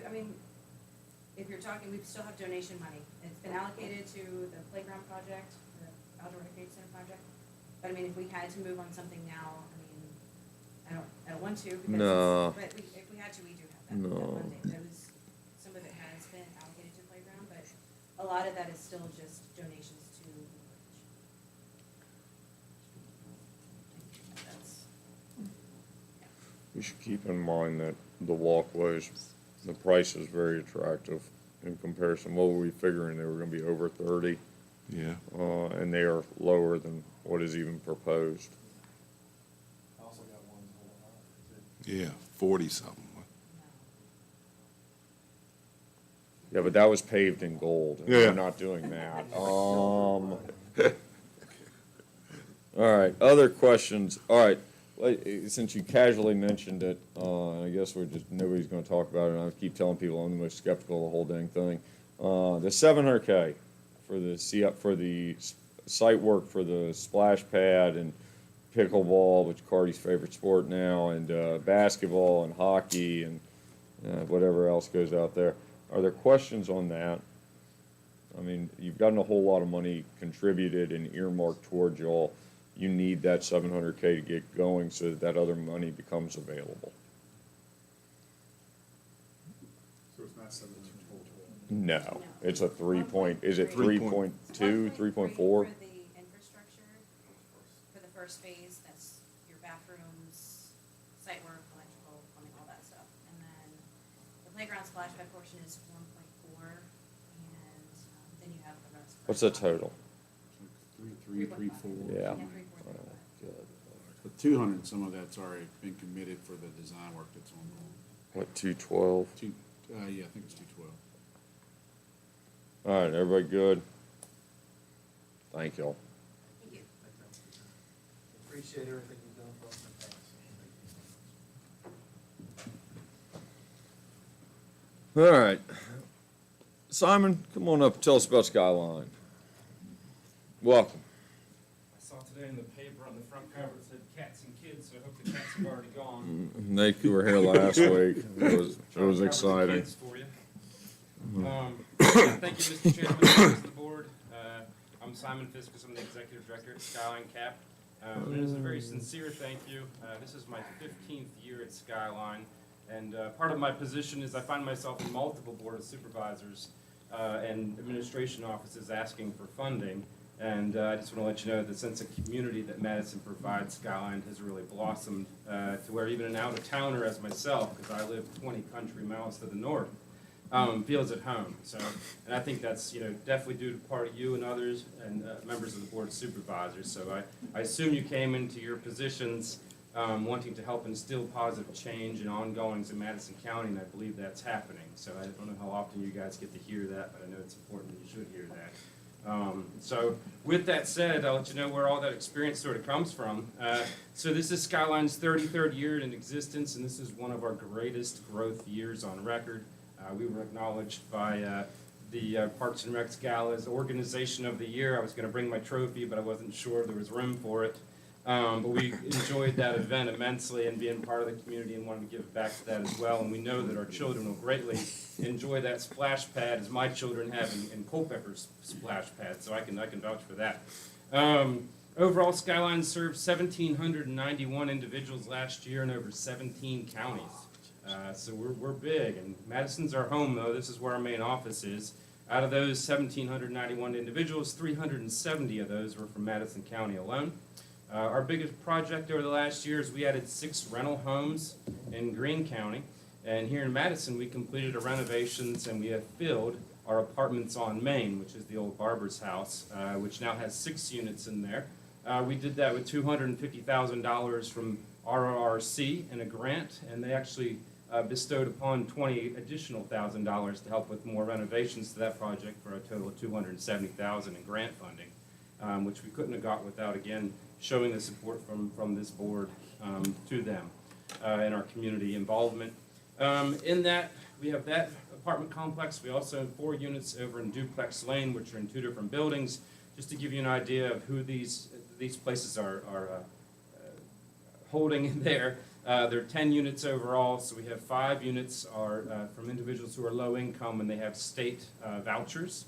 if you're talking, we still have donation money. It's been allocated to the playground project, the outdoor recreation center project. But if we had to move on something now, I don't want to, because No. but if we had to, we do have that No. funding. Some of it has been allocated to playground, but a lot of that is still just donations to the village. That's, We should keep in mind that the walkways, the price is very attractive in comparison. What were we figuring? They were gonna be over 30, Yeah. and they are lower than what is even proposed. I also got one a little higher, too. Yeah, 40-something. Yeah, but that was paved in gold, and Yeah. we're not doing that. All right, other questions? All right, since you casually mentioned it, I guess nobody's gonna talk about it, and I keep telling people I'm the most skeptical of the whole dang thing. The 700K for the site work for the splash pad and pickleball, which Cardi's favorite sport now, and basketball and hockey and whatever else goes out there. Are there questions on that? You've gotten a whole lot of money contributed and earmarked towards y'all. You need that 700K to get going so that other money becomes available. So it's not 700 total. No, it's a 3 is it 1.3. 3.2, 3.4? For the infrastructure, for the first phase, that's your bathrooms, site work, electrical, plumbing, all that stuff. And then the playground splash pad portion is 1.4, and then you have the rest. for- What's the total? 3, 3, 4. Yeah. 3.4. Good. But 200, some of that's already been committed for the design work that's ongoing. What, 212? Yeah, I think it's 212. All right, everybody good? Thank y'all. Thank you. Appreciate everything you've done for us in the past. All right. Simon, come on up, tell us about Skyline. Welcome. I saw today in the paper on the front cover, it said cats and kids, so I hope the cats have already gone. They were here last week. It was Cover the exciting. kids for you. Thank you, Mr. Chairman, members of the board. I'm Simon Fiskus, I'm the executive director at Skyline Cap. And it is a very sincere thank you. This is my 15th year at Skyline, and part of my position is I find myself in multiple board of supervisors and administration offices asking for funding. And I just want to let you know the sense of community that Madison provides Skyline has really blossomed to where even an out-of-towner as myself, because I live 20 country miles to the north, feels at home. So, and I think that's definitely due to part of you and others and members of the board of supervisors. So I assume you came into your positions wanting to help instill positive change and ongoings in Madison County, and I believe that's happening. So I don't know how often you guys get to hear that, but I know it's important that you should hear that. So with that said, I'll let you know where all that experience sort of comes from. So this is Skyline's 33rd year in existence, and this is one of our greatest growth years on record. We were acknowledged by the Parks and Recs Gala as Organization of the Year. I was going to bring my trophy, but I wasn't sure there was room for it. But we enjoyed that event immensely and being part of the community and wanted to give back to that as well. And we know that our children will greatly enjoy that splash pad as my children have in Culpeper's splash pad. So I can vouch for that. Overall, Skyline served 1,791 individuals last year in over 17 counties. So we're big, and Madison's our home, though. This is where our main office is. Out of those 1,791 individuals, 370 of those were from Madison County alone. Our biggest project over the last year is we added 6 rental homes in Greene County. And here in Madison, we completed a renovations and we have filled our apartments on Main, which is the old barber's house, which now has 6 units in there. We did that with $250,000 from RRC and a grant, and they actually bestowed upon $20,000 additional to help with more renovations to that project for a total of $270,000 in grant funding, which we couldn't have got without, again, showing the support from this board to them and our community involvement. In that, we have that apartment complex. We also have 4 units over in Duplex Lane, which are in 2 different buildings. Just to give you an idea of who these places are holding in there. There are 10 units overall, so we have 5 units are from individuals who are low income and they have state vouchers,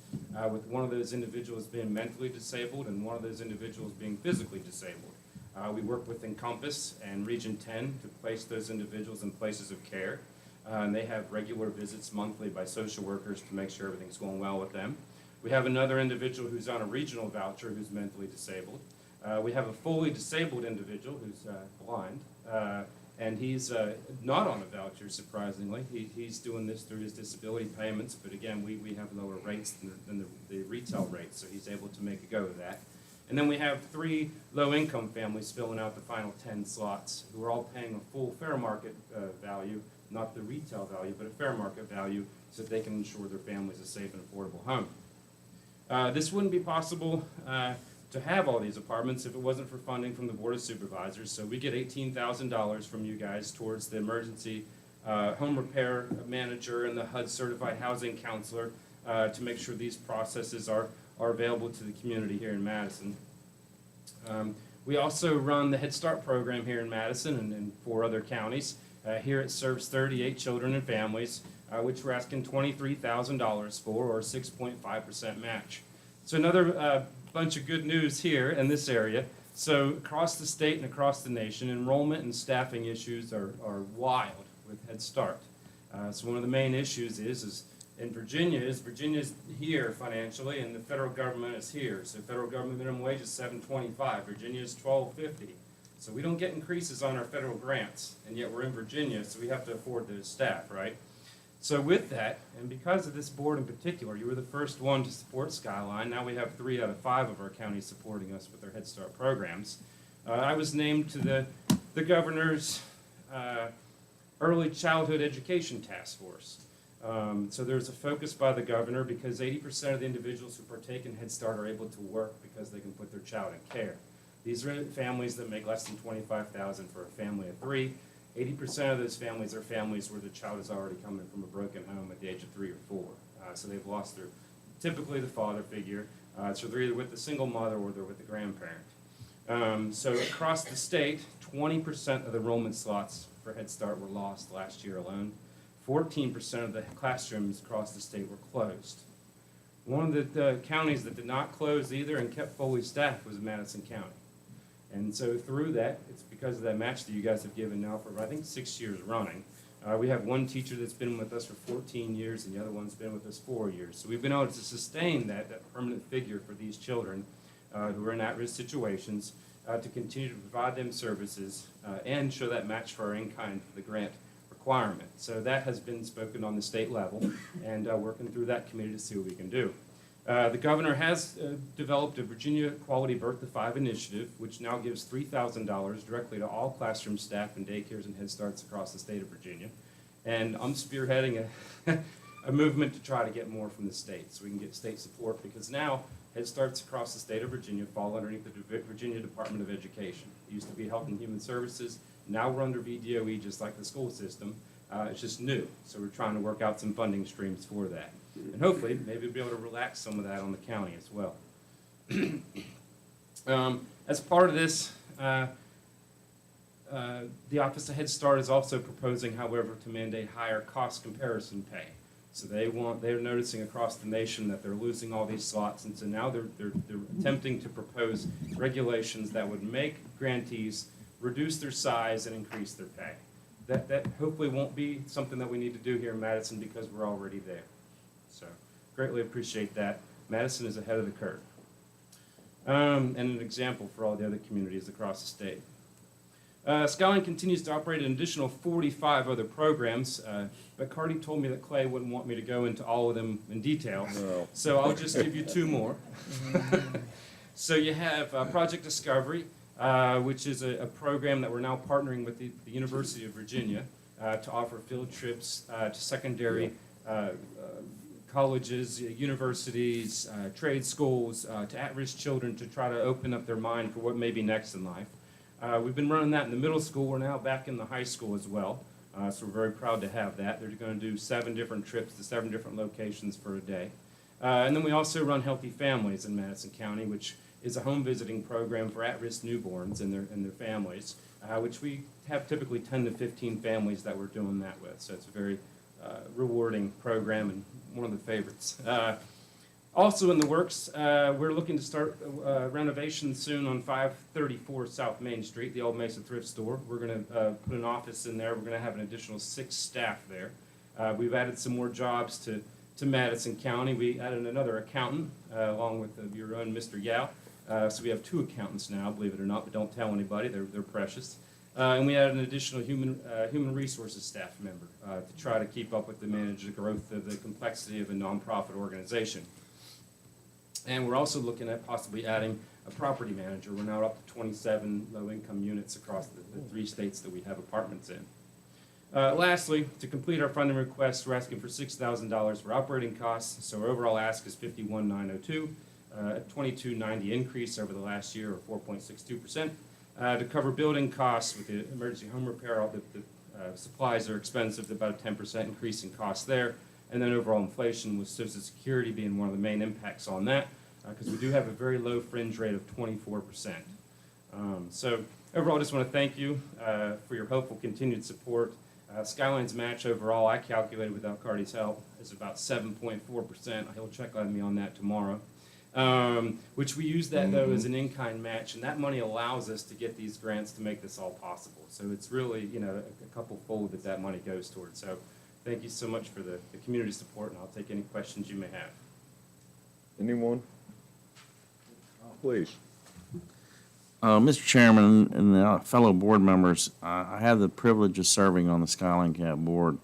with one of those individuals being mentally disabled and one of those individuals being physically disabled. We work with Encompass and Region 10 to place those individuals in places of care. And they have regular visits monthly by social workers to make sure everything's going well with them. We have another individual who's on a regional voucher who's mentally disabled. We have a fully disabled individual who's blind, and he's not on a voucher, surprisingly. He's doing this through his disability payments, but again, we have lower rates than the retail rates, so he's able to make a go of that. And then we have 3 low-income families filling out the final 10 slots who are all paying a full fair market value, not the retail value, but a fair market value, so that they can ensure their families a safe and affordable home. This wouldn't be possible to have all these apartments if it wasn't for funding from the Board of Supervisors. So we get $18,000 from you guys towards the emergency home repair manager and the HUD certified housing counselor to make sure these processes are available to the community here in Madison. We also run the Head Start program here in Madison and in 4 other counties. Here it serves 38 children and families, which we're asking $23,000 for, or a 6.5% match. So another bunch of good news here in this area. So across the state and across the nation, enrollment and staffing issues are wild with Head Start. So one of the main issues is in Virginia's here financially, and the federal government is here. So federal government minimum wage is $7.25. Virginia is $12.50. So we don't get increases on our federal grants, and yet we're in Virginia, so we have to afford those staff, right? So with that, and because of this board in particular, you were the first one to support Skyline. Now we have 3 out of 5 of our counties supporting us with their Head Start programs. I was named to the governor's Early Childhood Education Task Force. So there's a focus by the governor because 80% of the individuals who partake in Head Start are able to work because they can put their child in care. These are families that make less than $25,000 for a family of 3. 80% of those families are families where the child is already coming from a broken home at the age of 3 or 4. So they've lost typically the father figure. So they're either with the single mother or they're with the grandparent. So across the state, 20% of the enrollment slots for Head Start were lost last year alone. 14% of the classrooms across the state were closed. One of the counties that did not close either and kept fully staffed was Madison County. And so through that, it's because of that match that you guys have given now for, I think, 6 years running. We have one teacher that's been with us for 14 years, and the other one's been with us 4 years. So we've been able to sustain that permanent figure for these children who are in at-risk situations to continue to provide them services and show that match for our in-kind for the grant requirement. So that has been spoken on the state level, and working through that committee to see what we can do. The governor has developed a Virginia Quality Birth to 5 initiative, which now gives $3,000 directly to all classroom staff and daycares and Head Starts across the state of Virginia. And I'm spearheading a movement to try to get more from the state so we can get state support, because now Head Starts across the state of Virginia fall underneath the Virginia Department of Education. It used to be Health and Human Services. Now we're under VDOE, just like the school system. It's just new, so we're trying to work out some funding streams for that. And hopefully, maybe we'll be able to relax some of that on the county as well. As part of this, the Office of Head Start is also proposing, however, to mandate higher cost comparison pay. So they're noticing across the nation that they're losing all these slots, and so now they're attempting to propose regulations that would make grantees reduce their size and increase their pay. That hopefully won't be something that we need to do here in Madison because we're already there. So greatly appreciate that. Madison is ahead of the curve. And an example for all the other communities across the state. Skyline continues to operate an additional 45 other programs, but Cardi told me that Clay wouldn't want me to go into all of them in detail, No. so I'll just give you two more. So you have Project Discovery, which is a program that we're now partnering with the University of Virginia to offer field trips to secondary colleges, universities, trade schools, to at-risk children to try to open up their mind for what may be next in life. We've been running that in the middle school. We're now back in the high school as well. So we're very proud to have that. They're going to do 7 different trips to 7 different locations for a day. And then we also run Healthy Families in Madison County, which is a home visiting program for at-risk newborns and their families, which we have typically 10 to 15 families that we're doing that with. So it's a very rewarding program and one of the favorites. Also in the works, we're looking to start renovation soon on 534 South Main Street, the old Mesa thrift store. We're going to put an office in there. We're going to have an additional 6 staff there. We've added some more jobs to Madison County. We added another accountant along with your own Mr. Yao. So we have 2 accountants now, believe it or not, but don't tell anybody. They're precious. And we added an additional human resources staff member to try to keep up with the managed growth of the complexity of a nonprofit organization. And we're also looking at possibly adding a property manager. We're now up to 27 low-income units across the 3 states that we have apartments in. Lastly, to complete our funding request, we're asking for $6,000 for operating costs. So our overall ask is $51,902, a $22,90 increase over the last year, or 4.62%. To cover building costs with the emergency home repair, all the supplies are expensive, about a 10% increase in cost there. And then overall inflation, with Social Security being one of the main impacts on that, because we do have a very low fringe rate of 24%. So overall, I just want to thank you for your hopeful continued support. Skyline's match overall, I calculated without Cardi's help, is about 7.4%. He'll check on me on that tomorrow. Which we use that, though, as an in-kind match, and that money allows us to get these grants to make this all possible. So it's really, a couple-fold that money goes towards. So thank you so much for the community support, and I'll take any questions you may have. Anyone? Please. Mr. Chairman and fellow board members, I have the privilege of serving on the Skyline Cap board.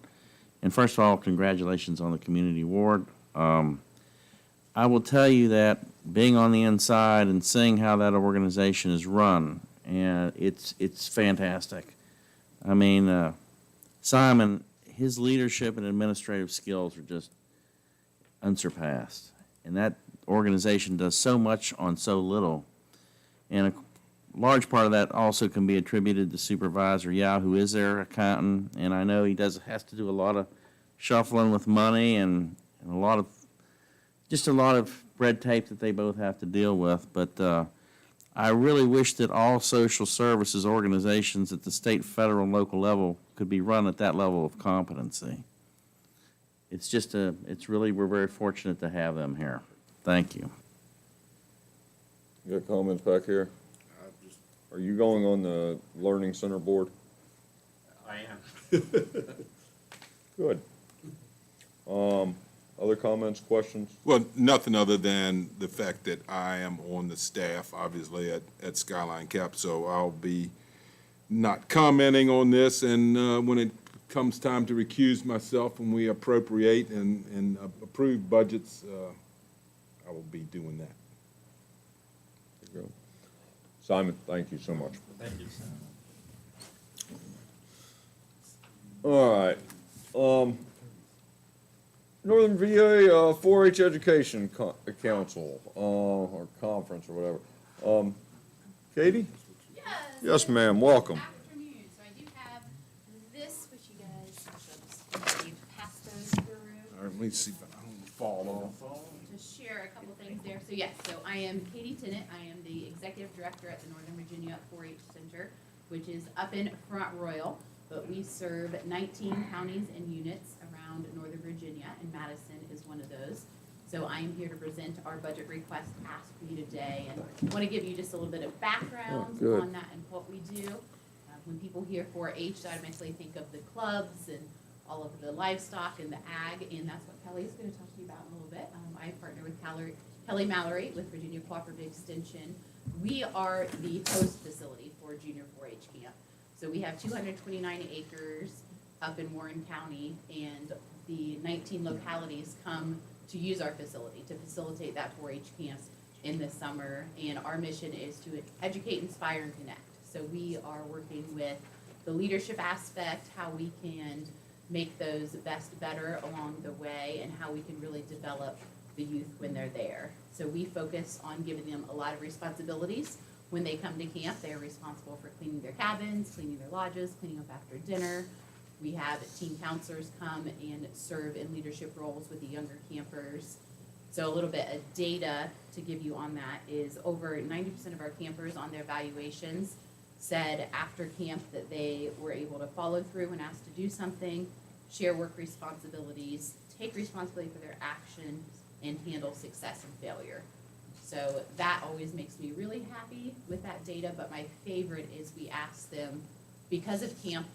And first of all, congratulations on the community award. I will tell you that being on the inside and seeing how that organization is run, and it's fantastic. I mean, Simon, his leadership and administrative skills are just unsurpassed. And that organization does so much on so little. And a large part of that also can be attributed to Supervisor Yao, who is their accountant. And I know he has to do a lot of shuffling with money and a lot of red tape that they both have to deal with. But I really wish that all social services organizations at the state, federal, and local level could be run at that level of competency. We're very fortunate to have them here. Thank you. You got comments back here? Are you going on the Learning Center board? I am. Good. Other comments, questions? Well, nothing other than the fact that I am on the staff, obviously, at Skyline Cap, so I'll be not commenting on this, and when it comes time to recuse myself when we appropriate and approve budgets, I will be doing that. There you go. Simon, thank you so much. Thank you. All right. Northern VA 4-H Education Council or conference or whatever. Katie? Yes. Yes, ma'am. Welcome. Afternoon. So I do have this, which you guys Let me see if I don't fall off. Just share a couple things there. So yes, so I am Katie Tennant. I am the Executive Director at the Northern Virginia 4-H Center, which is up in Front Royal, but we serve 19 counties and units around Northern Virginia, and Madison is one of those. So I am here to present our budget request ask for you today, and want to give you just a little bit of background good. on that and what we do. When people hear 4-H, they automatically think of the clubs and all of the livestock and the ag, and that's what Kelly's going to talk to you about in a little bit. I partner with Kelly Mallory with Virginia Cooperative Extension. We are the host facility for Junior 4-H Camp. So we have 229 acres up in Warren County, and the 19 localities come to use our facility to facilitate that 4-H camp in the summer. And our mission is to educate, inspire, and connect. So we are working with the leadership aspect, how we can make those best better along the way, and how we can really develop the youth when they're there. So we focus on giving them a lot of responsibilities. When they come to camp, they are responsible for cleaning their cabins, cleaning their lodges, cleaning up after dinner. We have teen counselors come and serve in leadership roles with the younger campers. So a little bit of data to give you on that is over 90% of our campers on their evaluations said after camp that they were able to follow through when asked to do something, share work responsibilities, take responsibility for their actions, and handle success and failure. So that always makes me really happy with that data, but my favorite is we ask them, because of camp, ...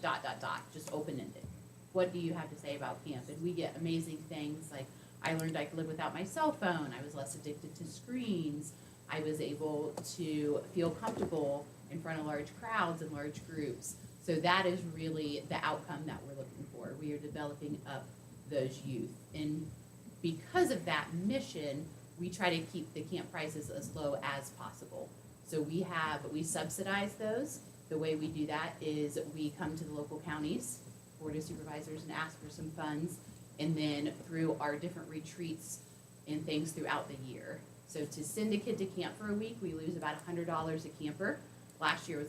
just open-ended. What do you have to say about camp? And we get amazing things like, I learned I could live without my cell phone, I was less addicted to screens, I was able to feel comfortable in front of large crowds and large groups. So that is really the outcome that we're looking for. We are developing up those youth. And because of that mission, we try to keep the camp prices as low as possible. So we subsidize those. The way we do that is we come to the local counties, Board of Supervisors, and ask for some funds, and then through our different retreats and things throughout the year. So to send a kid to camp for a week, we lose about $100 a camper. Last year was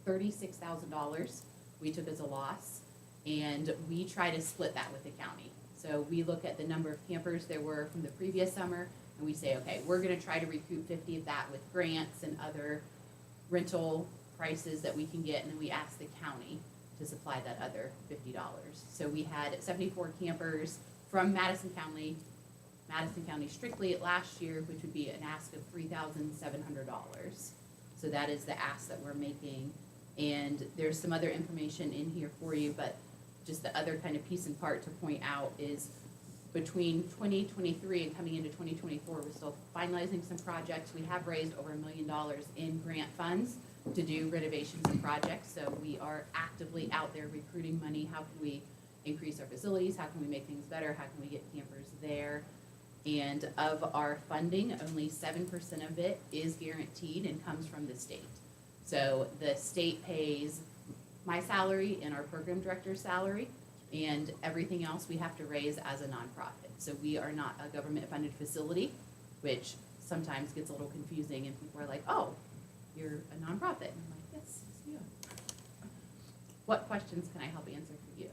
$136,000 we took as a loss, and we try to split that with the county. So we look at the number of campers there were from the previous summer, and we say, okay, we're gonna try to recoup 50 of that with grants and other rental prices that we can get, and then we ask the county to supply that other $50. So we had 74 campers from Madison County strictly last year, which would be an ask of $3,700. So that is the ask that we're making. And there's some other information in here for you, but just the other kind of piece and part to point out is between 2023 and coming into 2024, we're still finalizing some projects. We have raised over $1 million in grant funds to do renovations and projects. So we are actively out there recruiting money. How can we increase our facilities? How can we make things better? How can we get campers there? And of our funding, only 7% of it is guaranteed and comes from the state. So the state pays my salary and our program director's salary, and everything else we have to raise as a nonprofit. So we are not a government-funded facility, which sometimes gets a little confusing, and people are like, oh, you're a nonprofit. And I'm like, yes, you are. What questions can I help answer for you?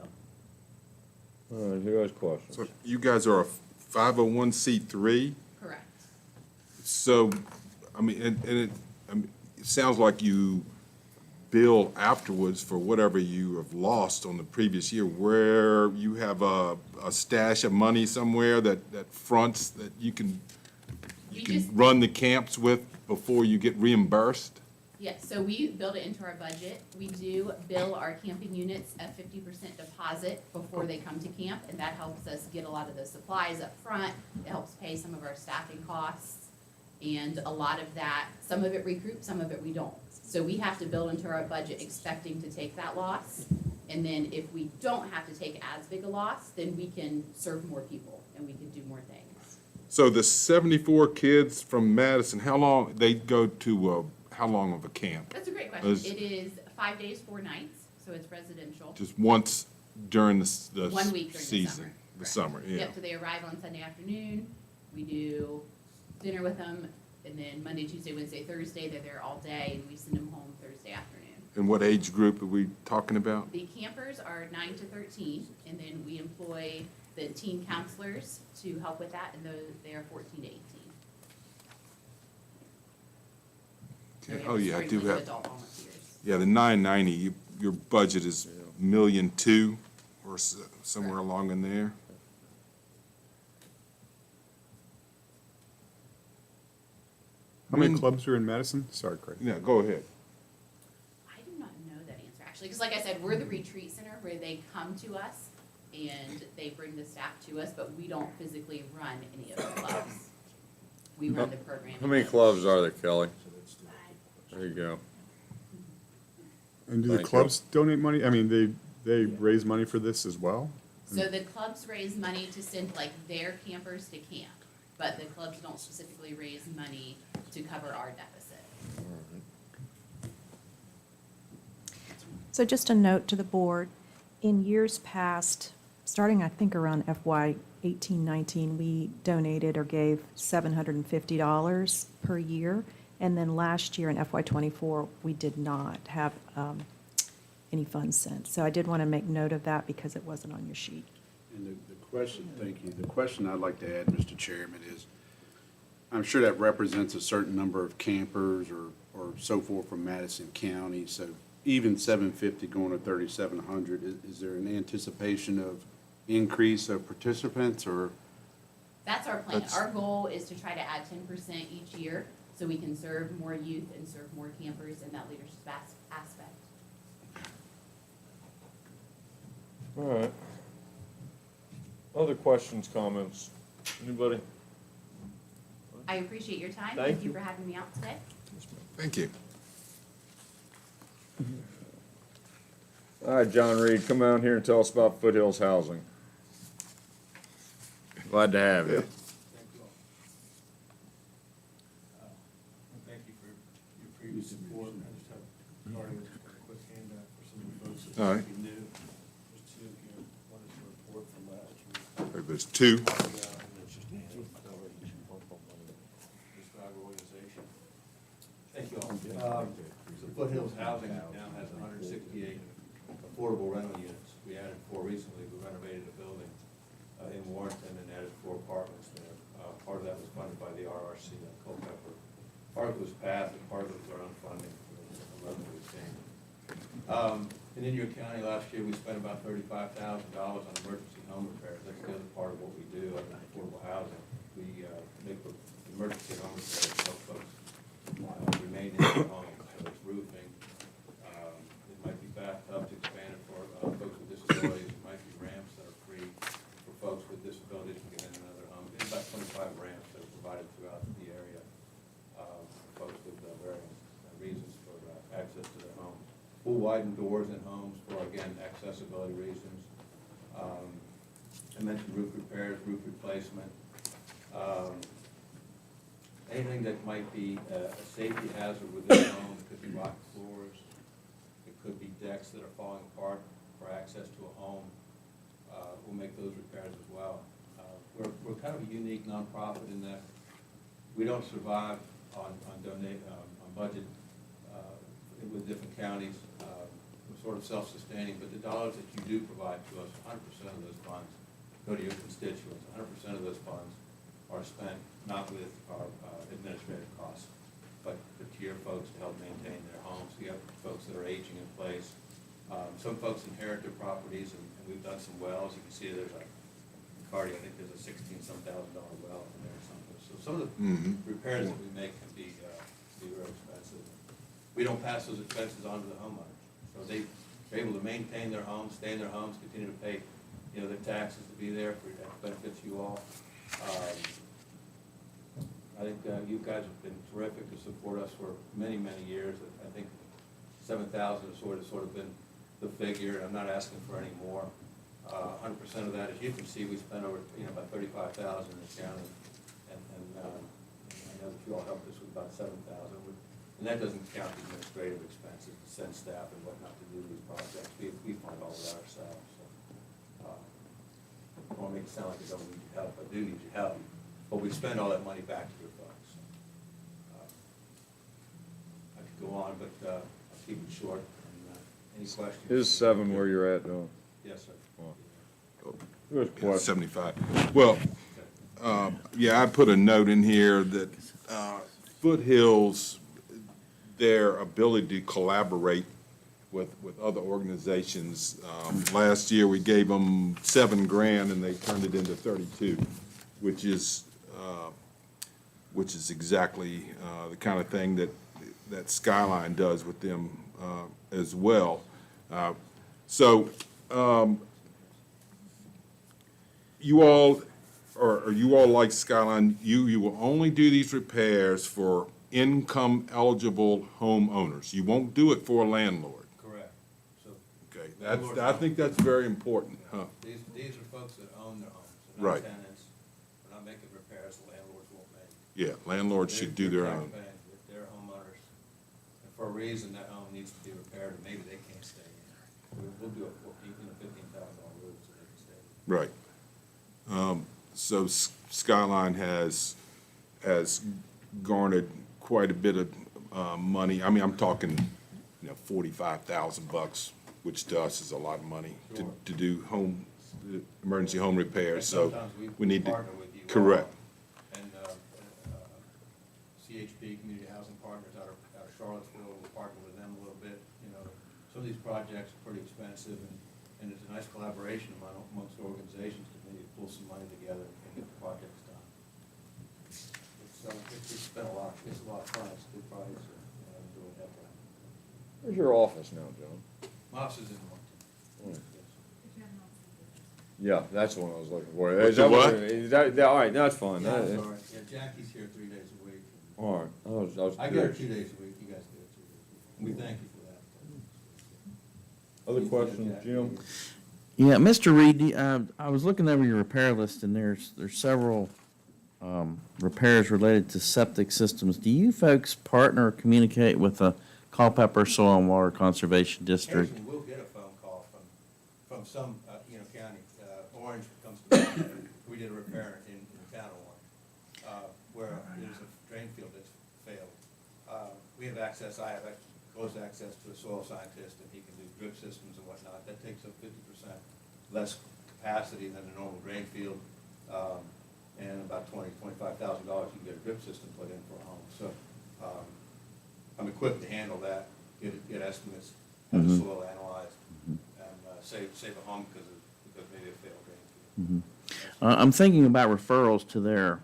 All right, who has questions? So you guys are a 501c3? Correct. So, I mean, it sounds like you bill afterwards for whatever you have lost on the previous year, where you have a stash of money somewhere that fronts that you can run the camps with before you get reimbursed? Yes, so we build it into our budget. We do bill our camping units a 50% deposit before they come to camp, and that helps us get a lot of the supplies up front. It helps pay some of our staffing costs, and a lot of that, some of it recruits, some of it we don't. So we have to build into our budget expecting to take that loss, and then if we don't have to take as big a loss, then we can serve more people and we can do more things. So the 74 kids from Madison, how long, they go to, how long of a camp? That's a great question. It is 5 days, 4 nights, so it's residential. Just once during the 1 week during season? The summer, yeah. Yep, so they arrive on Sunday afternoon, we do dinner with them, and then Monday, Tuesday, Wednesday, Thursday, they're there all day, and we send them home Thursday afternoon. And what age group are we talking about? The campers are 9 to 13, and then we employ the teen counselors to help with that, and they are 14 to 18. So we Oh, yeah, I spring do list of have, adult volunteers. yeah, the 990, your budget is $1,200,000 or somewhere Correct. along in there. How many When- clubs are in Madison? Sorry, Craig. Yeah, go ahead. I do not know that answer, actually, because like I said, we're the retreat center where they come to us and they bring the staff to us, but we don't physically run any of the clubs. We run the program. How many clubs are there, Kelly? There you go. And do the Thank you. clubs donate money? I mean, they raise money for this as well? So the clubs raise money to send like their campers to camp, but the clubs don't specifically raise money to cover our deficit. So just a note to the board, in years past, starting I think around FY 18-19, we donated or gave $750 per year. And then last year in FY '24, we did not have any funds sent. So I did want to make note of that because it wasn't on your sheet. And the question, thank you, the question I'd like to add, Mr. Chairman, is, I'm sure that represents a certain number of campers or so forth from Madison County, so even 750 going to 3,700, is there an anticipation of increase of participants, or? That's our plan. That's- Our goal is to try to add 10% each year so we can serve more youth and serve more campers in that leadership aspect. All right. Other questions, comments? Anybody? I appreciate your time. Thank Thank you you. for having me out today. Thank you. All right, John Reed, come out here and tell us about Foothills Housing. Glad to have you. Thank you all. Thank you for your previous support. I just have starting with a quick handout for some of the folks that All might right. be new. There's two here. One is a report from last year. There's two. And it's just a handle for describe organization. Thank you all. So Foothills Housing now has 168 affordable rental units. We added 4 recently. We renovated a building in Warrenton and added 4 apartments there. Part of that was funded by the RRC at Culpeper. Part of it was passed and part of it was our own funding for the revenue we obtained. In Indiana County last year, we spent about $35,000 on emergency home repairs. That's the other part of what we do under affordable housing. We make the emergency home repairs to help folks remain in their home. So it's roofing, it might be bathtubs expanded for folks with disabilities, it might be ramps that are free for folks with disabilities to get in and out of their home. There's about 25 ramps that are provided throughout the area, for folks with varying reasons for access to their homes. We'll widen doors in homes for, again, accessibility reasons. I mentioned roof repairs, roof replacement. Anything that might be a safety hazard within the home. It could be rock floors, it could be decks that are falling apart for access to a home. We'll make those repairs as well. We're kind of a unique nonprofit in that we don't survive on budget with different counties. We're sort of self-sustaining, but the dollars that you do provide to us, 100% of those funds go to your constituents. 100% of those funds are spent not with our administrative costs, but to your folks to help maintain their homes. You have folks that are aging in place. Some folks inherit their properties, and we've done some wells. You can see there's a Cardi, I think there's a $16,000 well in there or something. So some of the repairs that we make can be very expensive. We don't pass those expenses on to the homeowners. So they're able to maintain their homes, stay in their homes, continue to pay, their taxes to be there for that benefits you all. I think you guys have been terrific to support us for many, many years. I think 7,000 has sort of been the figure. I'm not asking for any more. 100% of that, as you can see, we spent over, about 35,000 in this county, and I know that you all helped us with about 7,000. And that doesn't count the administrative expenses to send staff and whatnot to do these projects. We fund all of that ourselves. So, I don't want to make it sound like I don't need your help. I do need your help. But we spend all that money back to your folks. I could go on, but I'll keep it short. And, any questions? Is 7 where you're at, Dylan? Yes, sir. Good question. 75. Well, yeah, I put a note in here that Foothills, their ability to collaborate with other organizations. Last year, we gave them $7,000 and they turned it into 32, which is exactly the kind of thing that Skyline does with them as well. So you all, or you all like Skyline, you will only do these repairs for income eligible homeowners. You won't do it for a landlord. Correct. So Okay, I think that's very important, huh? these are folks that own their homes. They're not Right. tenants. They're not making repairs the landlords won't make. Yeah, landlords should do their own. They're homeowners. And for a reason, that home needs to be repaired, and maybe they can't stay in. We'll do a $15,000 roof so they can stay in. Right. So Skyline has garnered quite a bit of money. I mean, I'm talking, $45,000, which to us is a lot of money to do emergency home repairs. So Sometimes we need to, partner with you all. correct. And CHP, Community Housing Partners out of Charlottesville, we're partnering with them a little bit. Some of these projects are pretty expensive, and it's a nice collaboration amongst organizations to maybe pull some money together and get the projects done. It's been a lot of fun, it's a good project, so, enjoy that. Where's your office now, John? My office is in Washington. Yeah, that's the one I was looking for. What's Is the that what? Is that, all right, that's fine. Yeah, I'm sorry. Yeah, Jackie's here 3 days a week. All right, I was I get her curious. 2 days a week, you guys get her 2 days a week. We thank you for that. Other questions, Jim? Yeah, Mr. Reed, I was looking over your repair list, and there's several repairs related to septic systems. Do you folks partner or communicate with the Culpeper Soil and Water Conservation District? Occasionally, we'll get a phone call from some, county. Orange comes to mind. We did a repair in the town of Orange, where there's a drain field that's failed. We have access, I have close access to a soil scientist, and he can do drip systems and whatnot. That takes up 50% less capacity than a normal drain field, and about $25,000 you can get a drip system put in for a home. So I'm equipped to handle that, get estimates, have the soil analyzed, and save a home because maybe a failed drain field. I'm thinking about referrals to their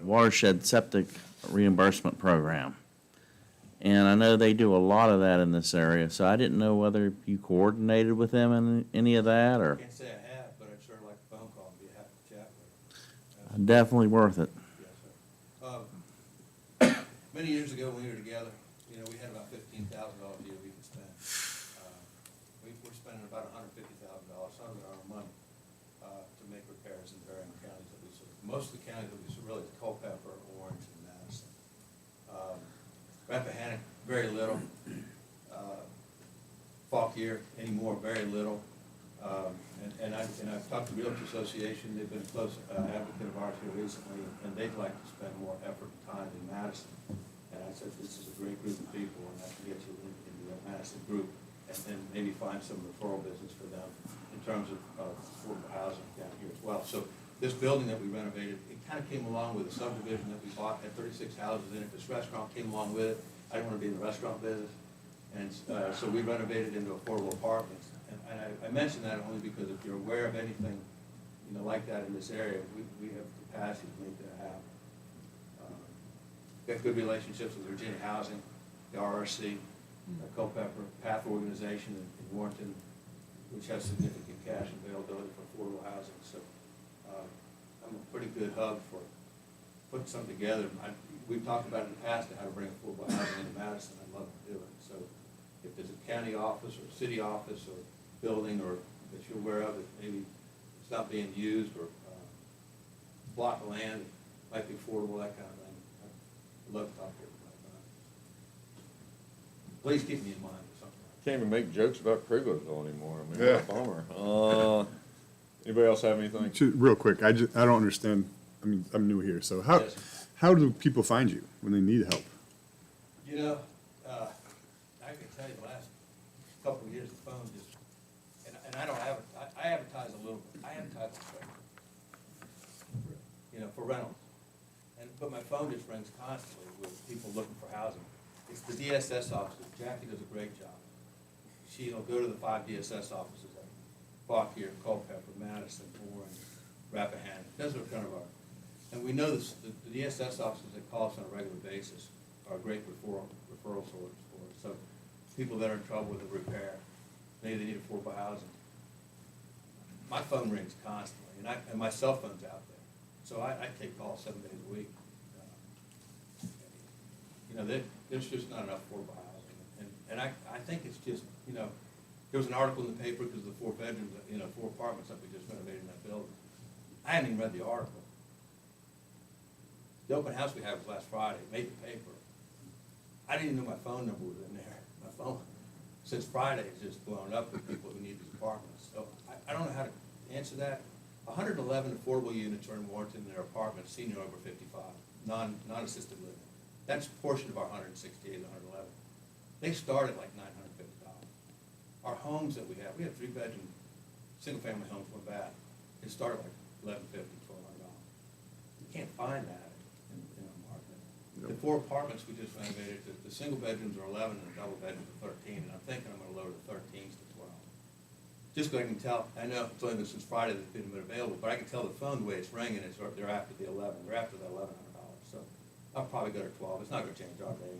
watershed septic reimbursement program. And I know they do a lot of that in this area, so I didn't know whether you coordinated with them in any of that, I or can't say I have, but I'd sure like a phone call and be happy to chat with them. definitely worth it. Yes, sir. Many years ago, when we were together, we had about $15,000 a year we could spend. We're spending about $150,000, some of it our own money, to make repairs in varying counties that we serve. Most of the counties that we serve, really, is Culpeper, Orange, and Madison. Rappahannock, very little. Fauquier, anymore, very little. And I've talked to the Realtor Association, they've been a close advocate of ours here recently, and they'd like to spend more effort and time in Madison. And I said, this is a great group of people, and I can get you into that Madison group, and maybe find some referral business for them in terms of affordable housing down here as well. So this building that we renovated, it kind of came along with a subdivision that we bought, had 36 houses in it. This restaurant came along with it. I didn't want to be in the restaurant business. And so we renovated into affordable apartments. And I mention that only because if you're aware of anything, like that in this area, we have capacity to make that happen. We have good relationships with Virginia Housing, the RRC, Culpeper, Path Organization in Warrenton, which has significant cash availability for affordable housing. So I'm a pretty good hub for putting something together. We've talked about in the past how to bring affordable housing into Madison. I'd love to do it. So if there's a county office or a city office or building or that you're aware of that maybe it's not being used or block of land, it might be affordable, that kind of thing, I'd love to talk to everybody about it. Please keep me in mind or something like that. Can't even make jokes about Kriglersville anymore. I mean, Yeah. what a bummer. Anybody else have anything? Real quick, I don't understand, I'm new here, so Yes. how do people find you when they need help? I can tell you the last couple of years, the phone just, and I don't have, I I advertise a little bit, I advertise on Facebook, you know, for rentals. But my phone just rings constantly with people looking for housing. It's the DSS offices. Jackie does a great job. She'll go to the 5 DSS offices like Fauquier, Culpeper, Madison, Warren, Rappahannock. Those are kind of our, and we know this, the DSS offices that call us on a regular basis are great referral sources for us. So people that are in trouble with a repair, maybe they need affordable housing. My phone rings constantly, and my cell phone's out there. So I take calls 7 days a week. You know, there's just not enough affordable housing. And I think it's just, you know, there was an article in the paper because of the 4 bedrooms, you know, 4 apartments that we just renovated in that building. I haven't even read the article. The open house we had was last Friday, made the paper. I didn't even know my phone number was in there. My phone, since Friday, has just blown up with people who need these apartments. So I don't know how to answer that. 111 affordable units are in Warrenton in their apartments, senior over 55, non-assisted living. That's a portion of our 168 and 111. They start at like $950. Our homes that we have 3-bedroom, single-family homes, 1 bath. They start at like $1,150, $1,200. You can't find that in our market. The 4 apartments we just renovated, the single bedrooms are 11 and the double bedrooms are 13, and I'm thinking I'm gonna lower the 13s to 12. Just so I can tell, I know it's only been since Friday that's been available, but I can tell the phone the way it's ringing, they're after the 11, they're after the $1,100. So I'll probably go to 12. It's not gonna change our day,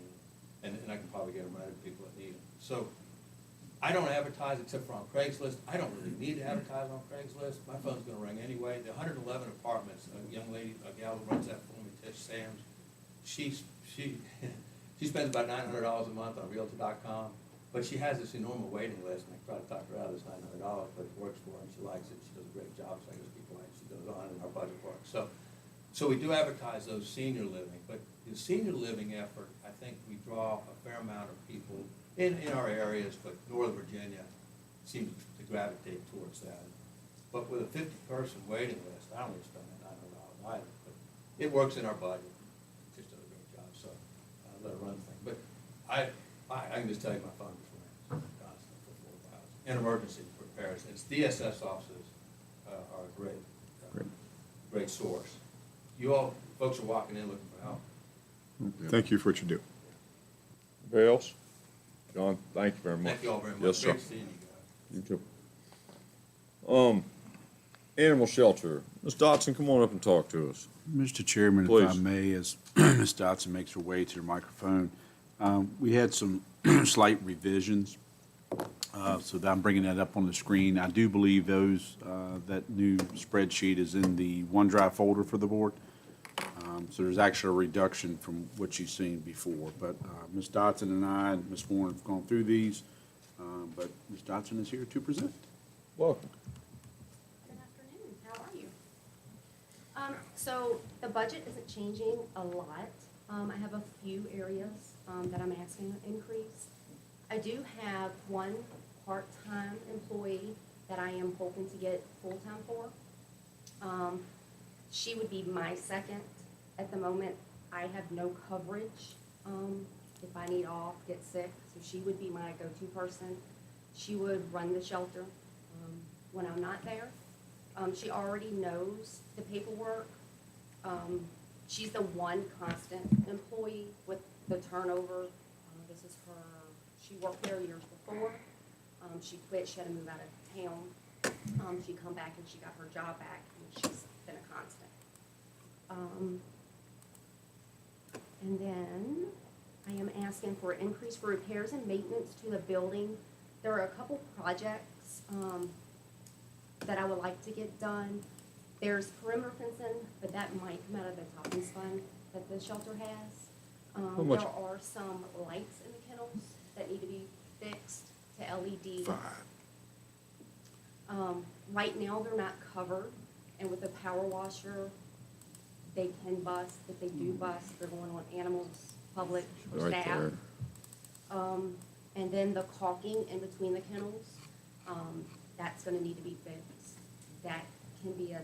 and I can probably get them rented to people that need them. So I don't advertise except for on Craigslist. I don't really need to advertise on Craigslist. My phone's gonna ring anyway. The 111 apartments, a young lady, a gal who runs that for me, Tish Sams, she spends about $900 a month on Realtor.com, but she has this enormous waiting list, and I try to talk her out of this $900, but it works for her, and she likes it. She does a great job, so I guess people like it. She goes on, and our budget works. So we do advertise those senior living, but the senior living effort, I think we draw a fair amount of people in our areas, but Northern Virginia seems to gravitate towards that. But with a 50-person waiting list, I don't need to spend that $900 either, but it works in our budget. It just does a great job, so I let it run the thing. But I can just tell you my phone is ringing constantly for 4 hours. And emergency repairs. It's DSS offices are a great source. You all folks are walking in looking for help. Thank you for what you do. Anybody else? John, thank you very much. Thank you all very much. Yes, sir. Great seeing you guys. You too. Animal shelter. Ms. Dotson, come on up and talk to us. Mr. Chairman, if I Please. may, as Ms. Dotson makes her way to the microphone, we had some slight revisions, so that I'm bringing that up on the screen. I do believe that new spreadsheet is in the OneDrive folder for the board. So there's actually a reduction from what you've seen before. But Ms. Dotson and I and Ms. Warren have gone through these, but Ms. Dotson is here to present. Welcome. Good afternoon, how are you? So the budget isn't changing a lot. I have a few areas that I'm asking to increase. I do have 1 part-time employee that I am hoping to get full-time for. She would be my second. At the moment, I have no coverage if I need off, get sick, so she would be my go-to person. She would run the shelter when I'm not there. She already knows the paperwork. She's the one constant employee with the turnover. This is her, she worked there years before. She quit, she had to move out of town. She come back and she got her job back, and she's been a constant. And then I am asking for an increase for repairs and maintenance to the building. There are a couple projects that I would like to get done. There's perimeter fencing, but that might come out of the Toppings Fund that the shelter has. much? There are some lights in the kennels that need to be fixed to LED. 5. Right now, they're not covered, and with the power washer, they can bust. If they do bust, they're going on animals, public, or Right staff. there. And then the caulking in between the kennels, that's gonna need to be fixed. That can be a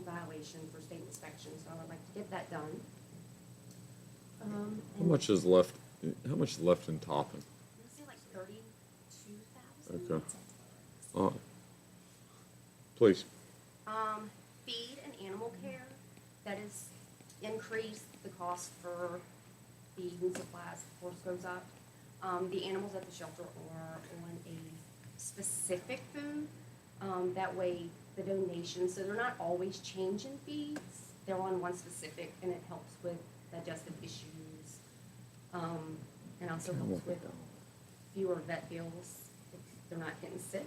violation for state inspection, so I would like to get that done. How much is left? How much is left in topping? I'm gonna say like 32,000. Okay. Please. Feed and animal care, that is increased, the cost for feed and supplies, of course, goes up. The animals at the shelter are on a specific food, that way the donations, so they're not always changing feeds, they're on one specific, and it helps with digestive issues, and also helps with fewer vet bills if they're not getting sick.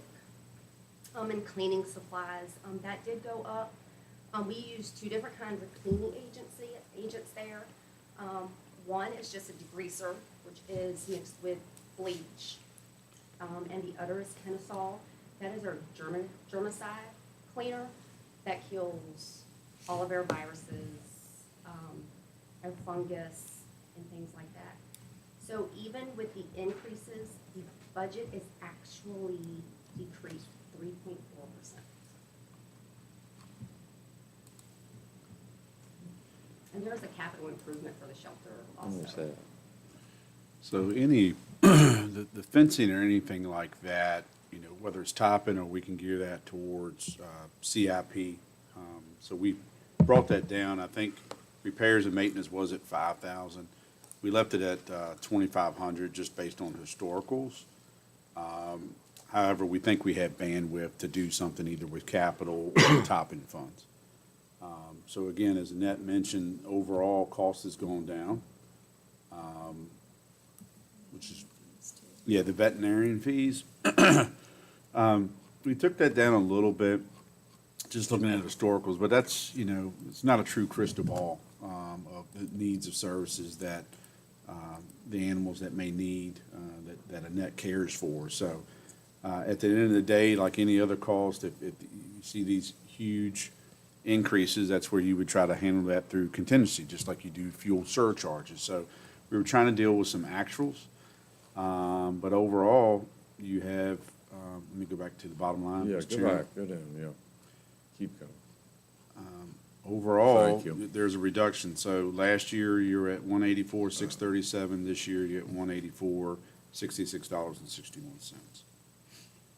And cleaning supplies, that did go up. We use two different kinds of cleaning agents there. One is just a degreaser, which is mixed with bleach, and the other is Kennesaw. That is our germicide cleaner that kills all of our viruses, our fungus, and things like that. So even with the increases, the budget is actually decreased 3.4%. And there's a capital improvement for the shelter also. So any, the fencing or anything like that, you know, whether it's topping or we can gear that towards CIP. So we brought that down. I think repairs and maintenance was at 5,000. We left it at 2,500 just based on historicals. However, we think we have bandwidth to do something either with capital or topping funds. So again, as Annette mentioned, overall cost has gone down, which is, yeah, the veterinarian fees. We took that down a little bit, just looking at historicals, but that's, you know, it's not a true crystal ball of the needs of services that the animals that may need, that Annette cares for. So at the end of the day, like any other cost, if you see these huge increases, that's where you would try to handle that through contingency, just like you do fuel surcharges. So we were trying to deal with some actuals, but overall, you have, let me go back to the bottom line. Yeah, Mr. go Chairman. back, go down, yeah. Keep going. Overall, Thank you. there's a reduction. So last year, you're at 184,637. This year, you're at 184,66.61.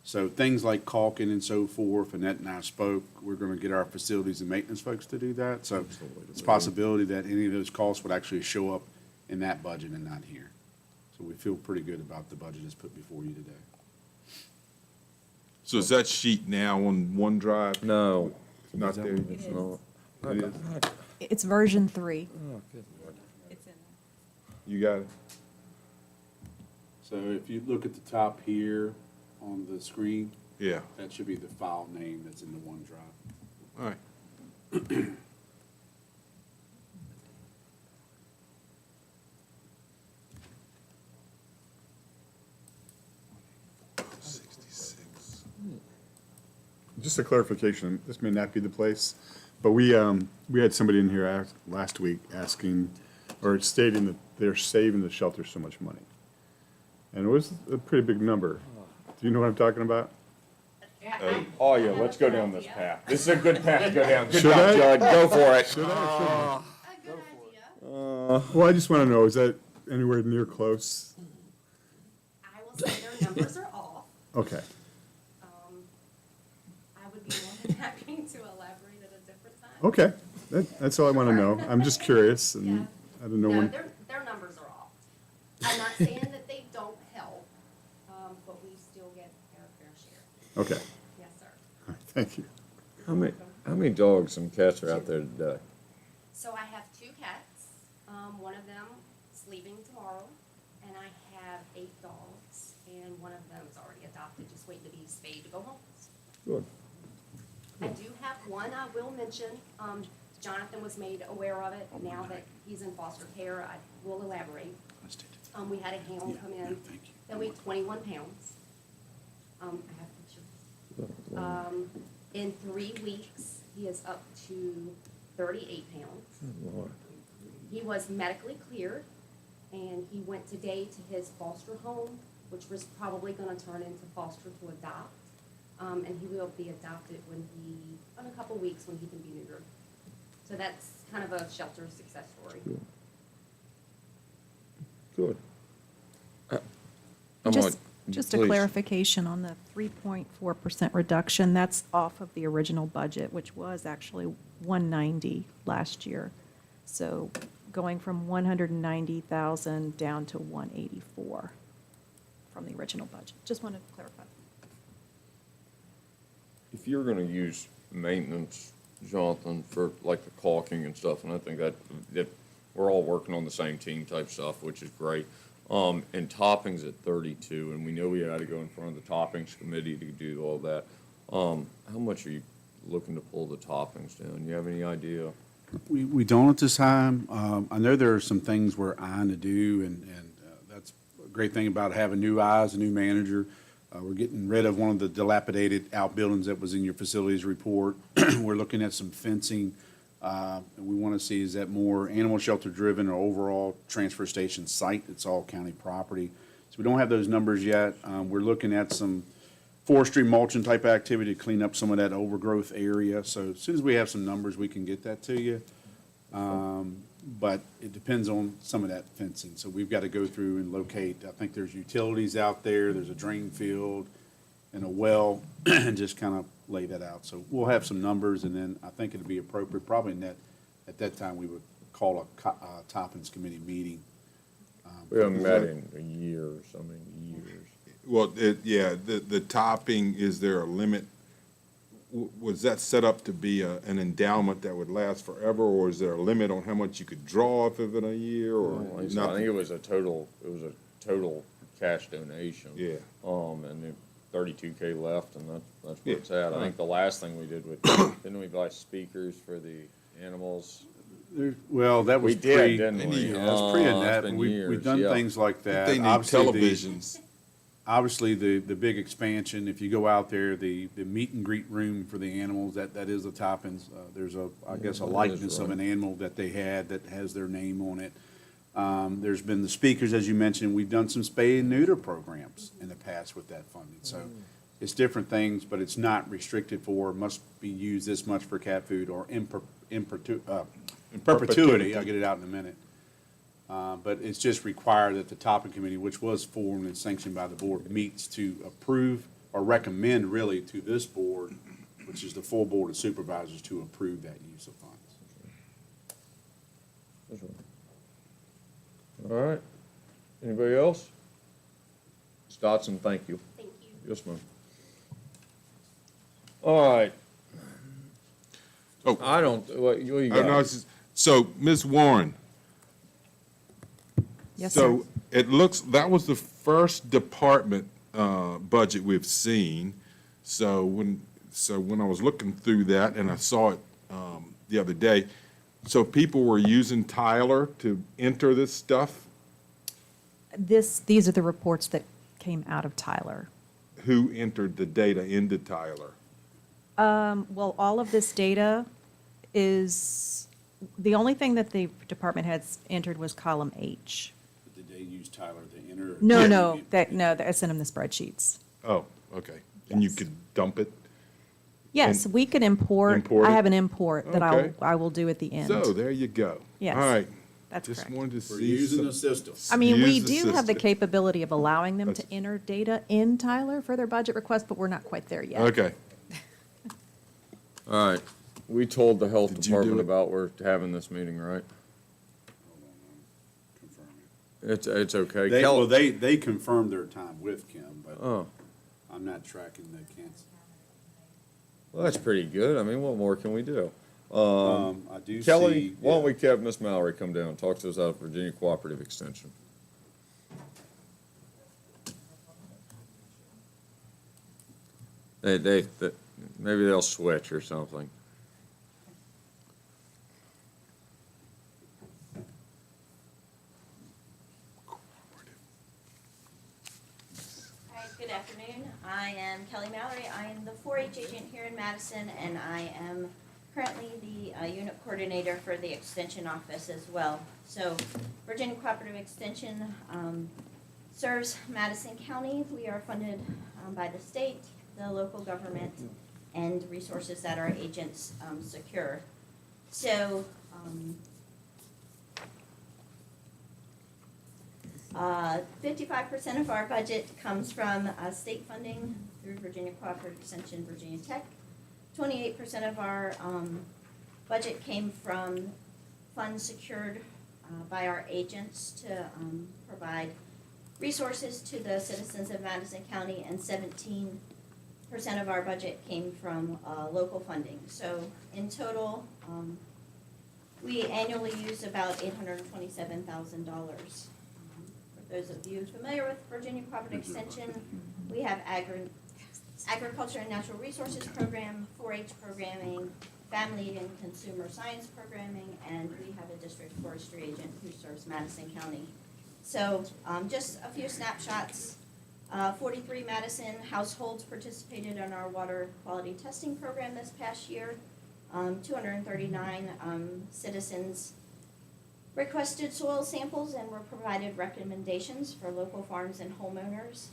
So things like caulking and so forth, Annette and I spoke, we're going to get our facilities and maintenance folks to do that. So it's a possibility that any of those costs would actually show up in that budget and not here. So we feel pretty good about the budget that's put before you today. So is that sheet now on OneDrive? No. Not there? It's not. It is? It's version 3. Oh, good Lord. It's in there. You got it? So if you look at the top here on the screen, Yeah. that should be the file name that's in the OneDrive. All right. Just a clarification, this may not be the place, but we had somebody in here last week asking, or stating that they're saving the shelter so much money. And it was a pretty big number. Do you know what I'm talking about? Oh, yeah, let's go down this path. This is a good path to go down. Good Should job, I? Judd, go for it. Should I? A good idea. Well, I just want to know, is that anywhere near close? I will say their numbers are off. Okay. I would be more than happy to elaborate at a different time. Okay, that's all I want to know. I'm just curious, and Yeah. I don't know No, when. their numbers are off. I'm not saying that they don't help, but we still get our fair share. Okay, Yes, sir. all right, thank you. How many dogs and cats are out there today? So I have 2 cats. One of them is leaving tomorrow, and I have 8 dogs, and one of them is already adopted, just waiting to be spayed to go home. Good. I do have one I will mention. Jonathan was made aware of it. Now that he's in foster care, I will elaborate. We had a hound come in that weighed 21 pounds. I have pictures. In 3 weeks, he is up to 38 pounds. Good Lord. He was medically cleared, and he went today to his foster home, which was probably going to turn into foster to adopt. And he will be adopted in a couple weeks when he can be neutered. So that's kind of a shelter success story. Good. I'm Just- Just a Please. clarification on the 3.4% reduction, that's off of the original budget, which was actually 190 last year. So going from 190,000 down to 184 from the original budget. Just wanted to clarify. If you're gonna use maintenance, Jonathan, for like the caulking and stuff, and I think that we're all working on the same team type stuff, which is great. And toppings at 32, and we know we had to go in front of the toppings committee to do all that. How much are you looking to pull the toppings down? You have any idea? We don't at this time. I know there are some things we're eyeing to do, and that's a great thing about having new eyes, a new manager. We're getting rid of one of the dilapidated outbuildings that was in your facilities report. We're looking at some fencing. And we want to see, is that more animal shelter driven or overall transfer station site? It's all county property. So we don't have those numbers yet. We're looking at some forestry mulching type activity to clean up some of that overgrowth area. So as soon as we have some numbers, we can get that to you. But it depends on some of that fencing. So we've got to go through and locate, I think there's utilities out there, there's a drain field and a well, and just kind of lay that out. So we'll have some numbers, and then I think it'd be appropriate, probably at that time, we would call a Toppings Committee meeting. We haven't met in a year or so many years. Well, the topping, is there a limit? Was that set up to be an endowment that would last forever, or is there a limit on how much you could draw off of it in a year, or I think nothing? it was a total cash donation. Yeah. And then 32K left, and that's where it's at. I think the last thing we did with, didn't we buy speakers for the animals? Well, that was We did, didn't we? Yeah, that's pre and It's that. been We've years, done yeah. things like that. They need Obviously, televisions. Obviously, the big expansion, if you go out there, the meet and greet room for the animals, that is the Toppings. There's I guess, a that is likeness of right. an animal that they had that has their name on it. There's been the speakers, as you mentioned. We've done some spay and neuter programs in the past with that funding. So it's different things, but it's not restricted for, must be used this much for cat food or in perpetuity. I'll get it out in a minute. But it's just required that the topping committee, which was formed and sanctioned by the board, meets to approve or recommend really to this board, which is the full board of supervisors, to approve that use of funds. All right. Anybody else? Ms. Dotson, thank you. Thank you. Yes, ma'am. All right. Oh. I don't, what you Oh, no, got? it's just- so, Ms. Warren. Yes, sir. So it looks, that was the first department budget we've seen. So when I was looking through that, and I saw it the other day, so people were using Tyler to enter this stuff? These are the reports that came out of Tyler. Who entered the data into Tyler? Well, all of this data is, the only thing that the department heads entered was column H. Did they use Tyler to enter? No, I sent them the spreadsheets. Oh, okay. And you could dump it? Yes, we could import. Import I it? have an import that Okay. I will do at the end. So there you go. Yes, All right. that's Just correct. wanted to We're see. using some- the system. I mean, we Use the do have the system. capability of allowing them to That's- enter data in Tyler for their budget request, but we're not quite there yet. Okay. All right. We told the health Did you do department it? about we're having this meeting, right? It's okay. They confirmed their time with Kim, but Oh, I'm not tracking the cancel. well, that's pretty good. I mean, what more can we do? I do Kelly, see. why don't yeah. we have Miss Mallory come down and talk to us about Virginia Cooperative Extension? Maybe they'll switch or something. Hi, good afternoon. I am Kelly Mallory. I am the 4-H agent here in Madison, and I am currently the unit coordinator for the Extension office as well. So Virginia Cooperative Extension serves Madison County. We are funded by the state, the local government, and resources that our agents secure. So 55% of our budget comes from state funding through Virginia Cooperative Extension, Virginia Tech. 28% of our budget came from funds secured by our agents to provide resources to the citizens of Madison County, and 17% of our budget came from local funding. So in total, we annually use about $827,000. For those of you familiar with Virginia Cooperative Extension, we have agriculture and natural resources program, 4-H programming, family and consumer science programming, and we have a district forestry agent who serves Madison County. So just a few snapshots. 43 Madison households participated in our water quality testing program this past year. 239 citizens requested soil samples and were provided recommendations for local farms and homeowners.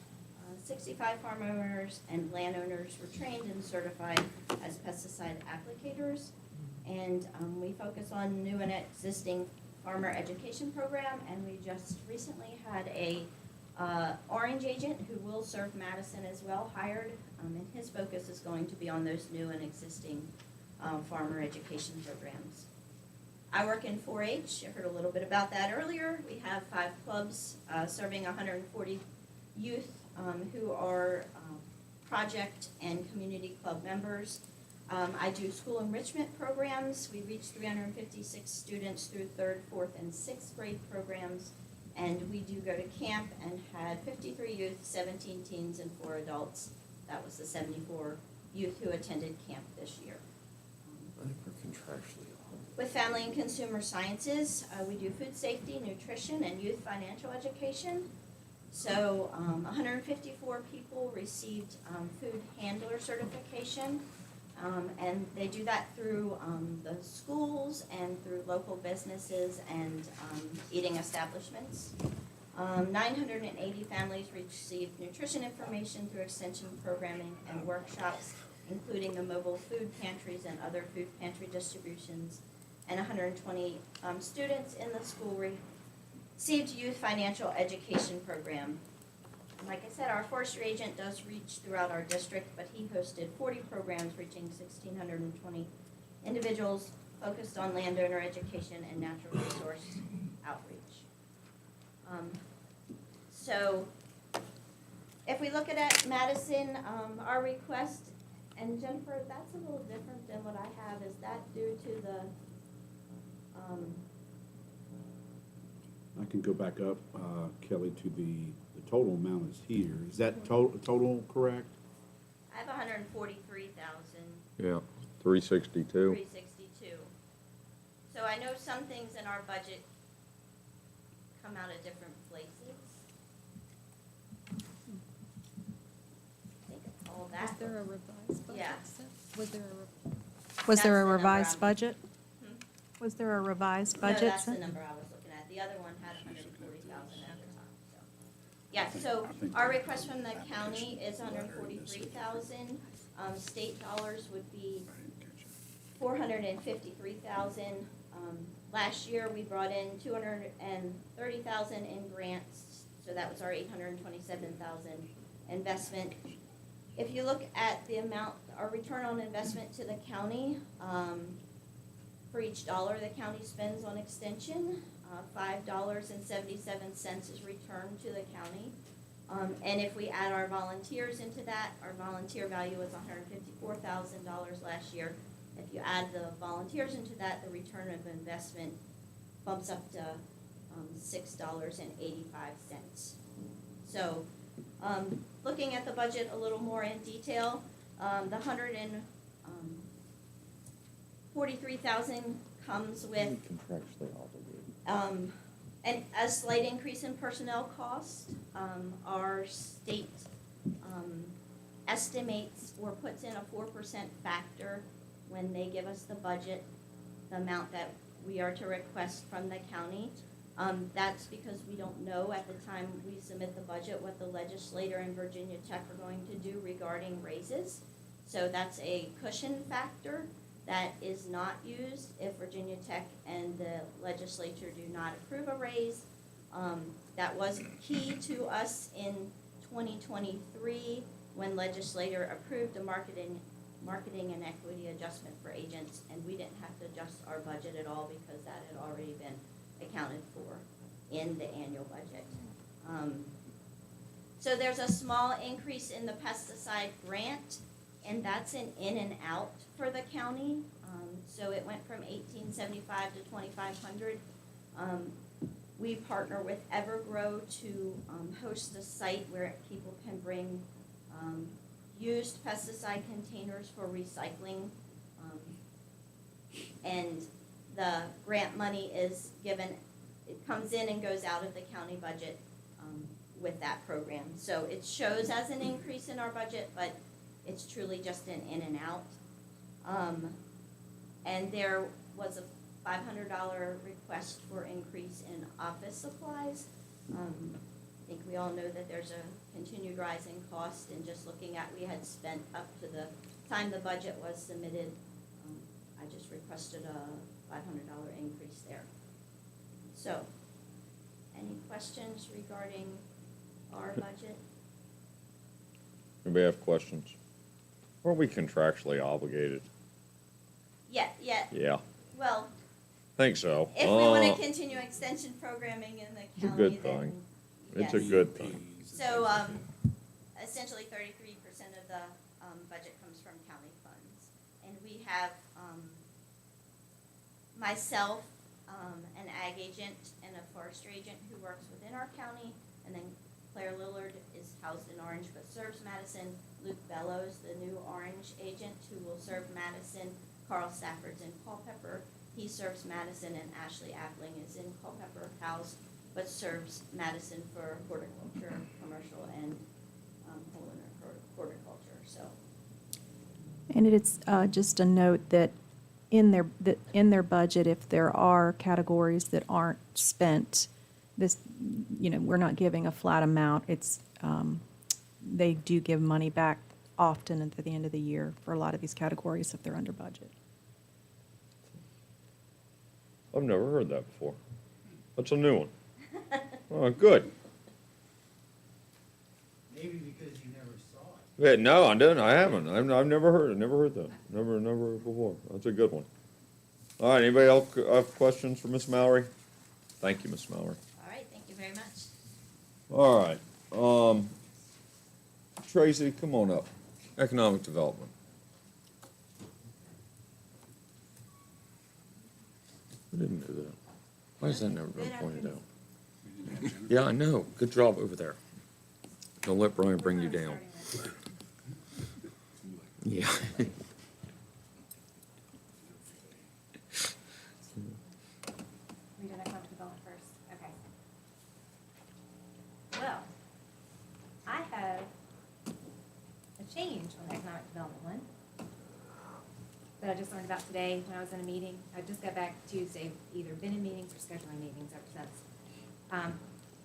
65 farm owners and landowners were trained and certified as pesticide applicators. And we focus on new and existing farmer education program, and we just recently had a orange agent who will serve Madison as well hired, and his focus is going to be on those new and existing farmer education programs. I work in 4-H. I heard a little bit about that earlier. We have 5 clubs serving 140 youth who are project and community club members. I do school enrichment programs. We reach 356 students through 3rd, 4th, and 6th grade programs. And we do go to camp and had 53 youth, 17 teens, and 4 adults. That was the 74 youth who attended camp this year. I think we're contractually on. With family and consumer sciences, we do food safety, nutrition, and youth financial education. So 154 people received food handler certification, and they do that through the schools and through local businesses and eating establishments. 980 families received nutrition information through extension programming and workshops, including the mobile food pantries and other food pantry distributions, and 120 students in the school received youth financial education program. And like I said, our forestry agent does reach throughout our district, but he hosted 40 programs reaching 1,620 individuals focused on landowner education and natural resource outreach. So if we look at Madison, our request, and Jennifer, that's a little different than what I have. Is that due to the I can go back up, Kelly, to the total amount is here. Is that total correct? I have 143,000. Yeah, 362. 362. So I know some things in our budget come out of different places. I think it's all that. Was there a revised budget? Yeah. Was there a That's the number revised I'm- budget? Hmm? Was there a revised No, budget? that's the sent? number I was looking at. The other one had 140,000 at the time, so. Yeah, so our request from the county is 143,000. State dollars would be 453,000. Last year, we brought in 230,000 in grants, so that was our 827,000 investment. If you look at the amount, our return on investment to the county, for each dollar the county spends on extension, $5.77 is returned to the county. And if we add our volunteers into that, our volunteer value was $154,000 last year. If you add the volunteers into that, the return of investment bumps up to $6.85. So looking at the budget a little more in detail, the 143,000 comes with Contractually obligated. and a slight increase in personnel cost. Our state estimates or puts in a 4% factor when they give us the budget, the amount that we are to request from the county. That's because we don't know at the time we submit the budget what the legislator in Virginia Tech are going to do regarding raises. So that's a cushion factor that is not used if Virginia Tech and the legislature do not approve a raise. That was key to us in 2023 when legislator approved a marketing and equity adjustment for agents, and we didn't have to adjust our budget at all because that had already been accounted for in the annual budget. So there's a small increase in the pesticide grant, and that's an in and out for the county. So it went from $1,875 to $2,500. We partner with Evergrow to host a site where people can bring used pesticide containers for recycling. And the grant money is given, it comes in and goes out of the county budget with that program. So it shows as an increase in our budget, but it's truly just an in and out. And there was a $500 request for increase in office supplies. I think we all know that there's a continued rise in cost, and just looking at, we had spent up to the time the budget was submitted, I just requested a $500 increase there. So, any questions regarding our budget? Anybody have questions? Are we contractually obligated? Yeah. Yeah, Well, think so. if we want to continue extension programming in the It's a county, good then thing. It's a yes. good thing. So, essentially 33% of the budget comes from county funds. And we have myself, an ag agent and a forestry agent who works within our county, and then Claire Lillard is housed in Orange but serves Madison. Luke Bellows, the new Orange agent who will serve Madison. Carl Stafford's in Culpeper. He serves Madison, and Ashley Appling is in Culpeper housed, but serves Madison for horticulture, commercial, and horticulture. So, And it's just a note that in their budget, if there are categories that aren't spent, this, we're not giving a flat amount. It's they do give money back often at the end of the year for a lot of these categories if they're under budget. I've never heard that before. That's a new one. Oh, good. Maybe because you never saw it. Yeah, no, I didn't. I haven't. I've never heard that. Never before. That's a good one. All right, anybody else have questions for Miss Mallory? Thank you, Miss Mallory. all right, thank you very much. All right. Tracy, come on up. Economic development. I didn't do that. Why has that never been pointed out? Yeah, I know. Good job over there. Don't let Brian bring you down. Yeah. We did economic development first, okay. Well, I have a change on the economic development one that I just learned about today when I was in a meeting. I just got back Tuesday, either been in meetings or scheduling meetings ever since.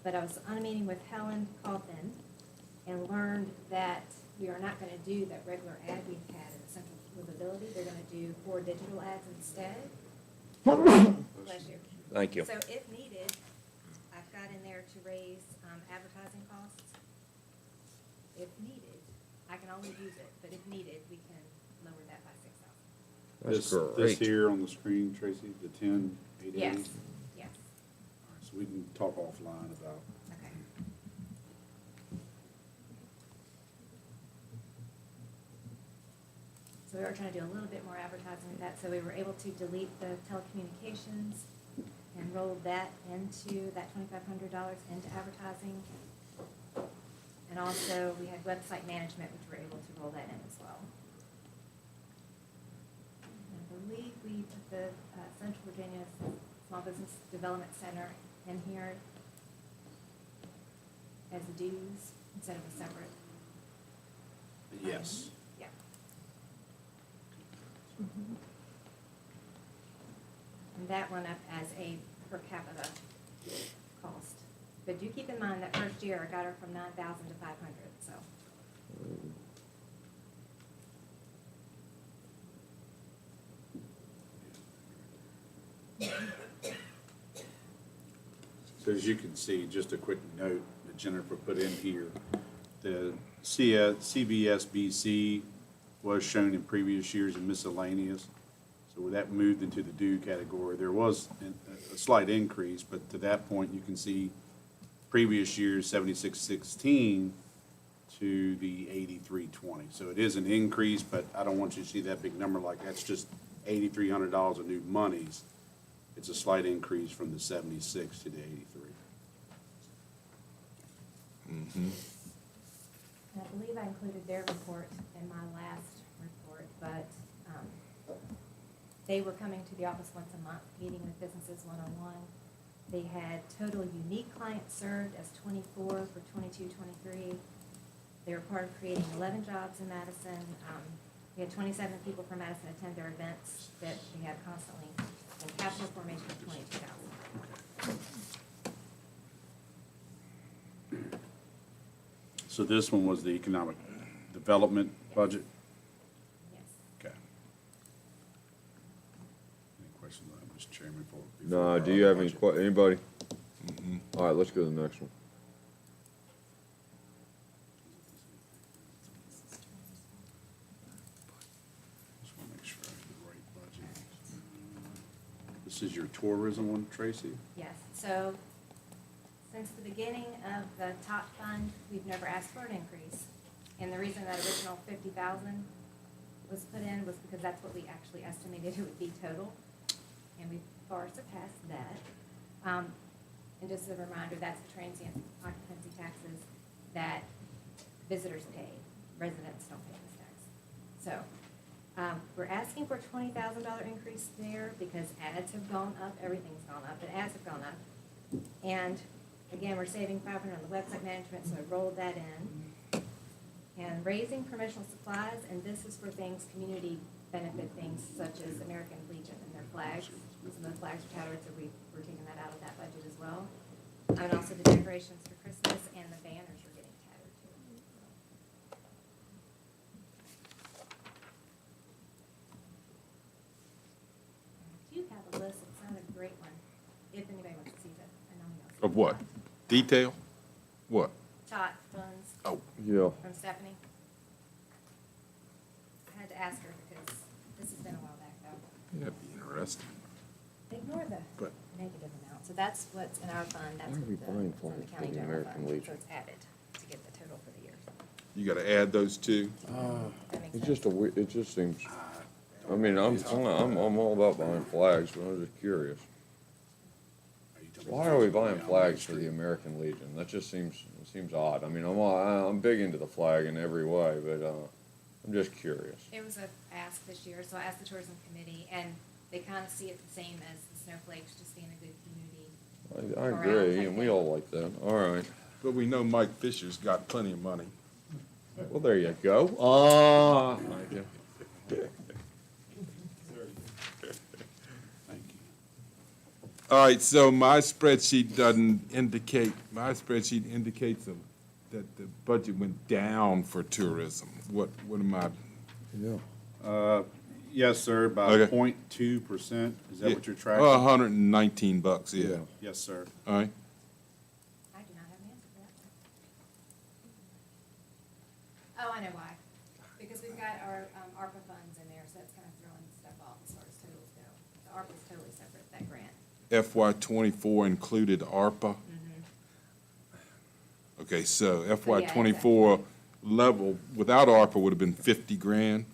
But I was on a meeting with Helen Calton and learned that we are not gonna do that regular ad we've had in the Central Livability. They're gonna do 4 digital ads instead. Bless you. Thank you. So if needed, I've got in there to raise advertising costs. If needed, I can always use it, but if needed, we can lower that by $6,000. That's This great. here on the screen, Tracy, the 10,880? Yes, yes, All right, so we can talk offline about. okay. So we were trying to do a little bit more advertising with that, so we were able to delete the telecommunications and roll that into, that $2,500 into advertising. And also, we had website management, which we're able to roll that in as well. I believe we put the Central Virginia Small Business Development Center in here as dues instead of a separate. Yes. Yeah. And that went up as a per capita cost. But do keep in mind that first year I got her from 9,000 to 500, so. So as you can see, just a quick note that Jennifer put in here, the CVSBC was shown in previous years in miscellaneous. So with that moved into the due category, there was a slight increase, but to that point, you can see previous years 7616 to the 8320. So it is an increase, but I don't want you to see that big number like that's just $8,300 of new monies. It's a slight increase from the 76 to the 83. I believe I included their report in my last report, but they were coming to the office once a month, meeting with businesses one-on-one. They had total unique clients served as 24 for 22-23. They were part of creating 11 jobs in Madison. We had 27 people from Madison attend their events that we had constantly, and capital formation of 22,000. So this one was the economic development budget? Yes. Okay. Any questions on that, Mr. Chairman? before No, do you our have any, budget? anybody? All right, let's go to the next one. Just want to make sure I have the right budget. This is your tourism one, Tracy? Yes, so since the beginning of the top fund, we've never asked for an increase. And the reason that original 50,000 was put in was because that's what we actually estimated it would be total. And we've far surpassed that. And just as a reminder, that's the transient occupancy taxes that visitors pay. Residents don't pay this tax. So we're asking for a $20,000 increase there because ads have gone up, everything's gone up, but ads have gone up. And again, we're saving $500 on the website management, so I rolled that in. And raising promotional supplies, and this is for things, community benefit things such as American Legion and their flags. Some of the flags are tattered, so we're taking that out of that budget as well. And also the decorations for Christmas and the banners are getting tattered too. I do have a list, it's not a great one, if anybody wants to see that. I know you don't see Of what? Detail? What? Tot funds Oh, Yeah. from Stephanie. I had to ask her because this has been a while back though. that'd be interesting. Ignore the But- negative amount. So that's what's in our fund, that's Why are we what buying the, in the flags county for the general American fund. Legion? So it's added to get the total for the year. You gotta add those two? That makes It's sense. just it just seems, I mean, I'm all about buying flags, but I'm just curious. Why are we buying flags for the American Legion? That just seems odd. I mean, I'm big into the flag in every way, but I'm just curious. It was a ask this year, so I asked the tourism committee, and they kind of see it the same as the snowflakes, just being a good community. I Around agree, type and we thing. all like that. All right. But we know Mike Fisher's got plenty of money. Well, there you go. Thank you. Thank you. All right, so my spreadsheet indicates that the budget went down for tourism. What am I? Yeah. Yes, sir, by Okay. 0.2%. Is that what you're tracking? $119, yeah. Yes, sir. All right. I do not have an answer for that. Oh, I know why. Because we've got our ARPA funds in there, so that's kind of throwing stuff off as far as totals go. The ARPA's totally separate, that grant. FY '24 included ARPA? Okay, so FY yeah, '24 level without ARPA would have been 50 grand?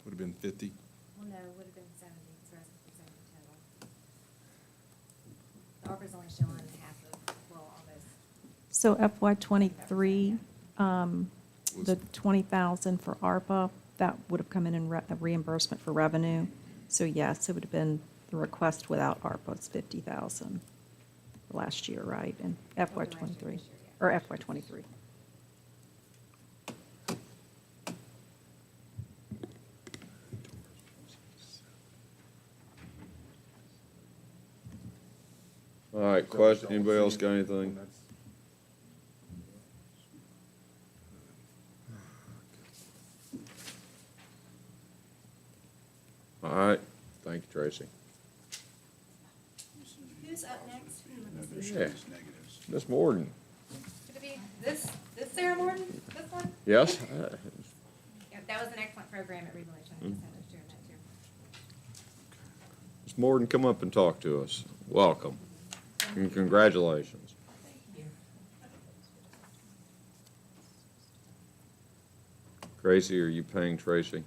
Would have been 50? Well, no, it would have been 70, because the rest was 70 total. The ARPA's only showing half of, well, almost. So FY '23, the 20,000 for ARPA, that would have come in a reimbursement for revenue. So yes, it would have been, the request without ARPA is 50,000 last year, right? And FY '23, or FY '23. All right, question, anybody else got anything? All right, thank you, Tracy. Who's up next? show Yeah. these negatives. Ms. Morgan? Should it be this Sarah Morton? This one? Yes? Yeah, that was an excellent program at Revelation. I just had to share that too. Ms. Morgan, come up and talk to us. Welcome. And congratulations. Tracy, are you paying Tracy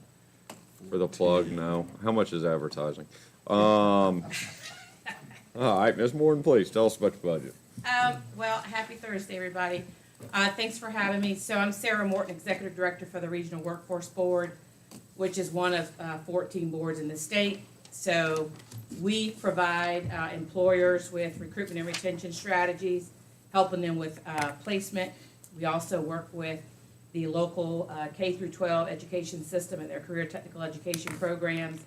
for the plug? No. How much is advertising? All right, Ms. Morgan, please, tell us about your budget. Well, happy Thursday, everybody. Thanks for having me. So I'm Sarah Morton, Executive Director for the Regional Workforce Board, which is one of 14 boards in the state. So we provide employers with recruitment and retention strategies, helping them with placement. We also work with the local K through 12 education system and their career technical education programs,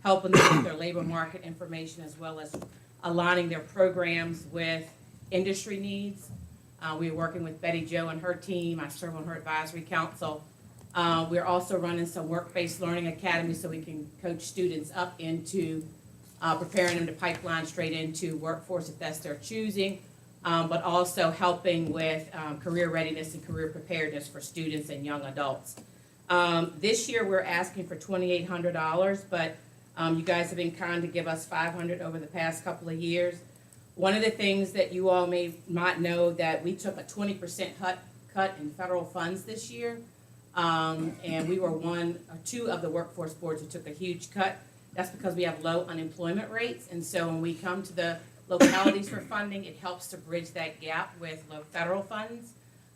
helping them with their labor market information as well as aligning their programs with industry needs. We're working with Betty Jo and her team. I serve on her advisory council. We're also running some work-based learning academies so we can coach students up into preparing them to pipeline straight into workforce if that's their choosing, but also helping with career readiness and career preparedness for students and young adults. This year we're asking for $2,800, but you guys have been kind to give us $500 over the past couple of years. One of the things that you all may not know that we took a 20% cut in federal funds this year. And we were one or two of the workforce boards who took a huge cut. That's because we have low unemployment rates. And so when we come to the localities for funding, it helps to bridge that gap with low federal funds.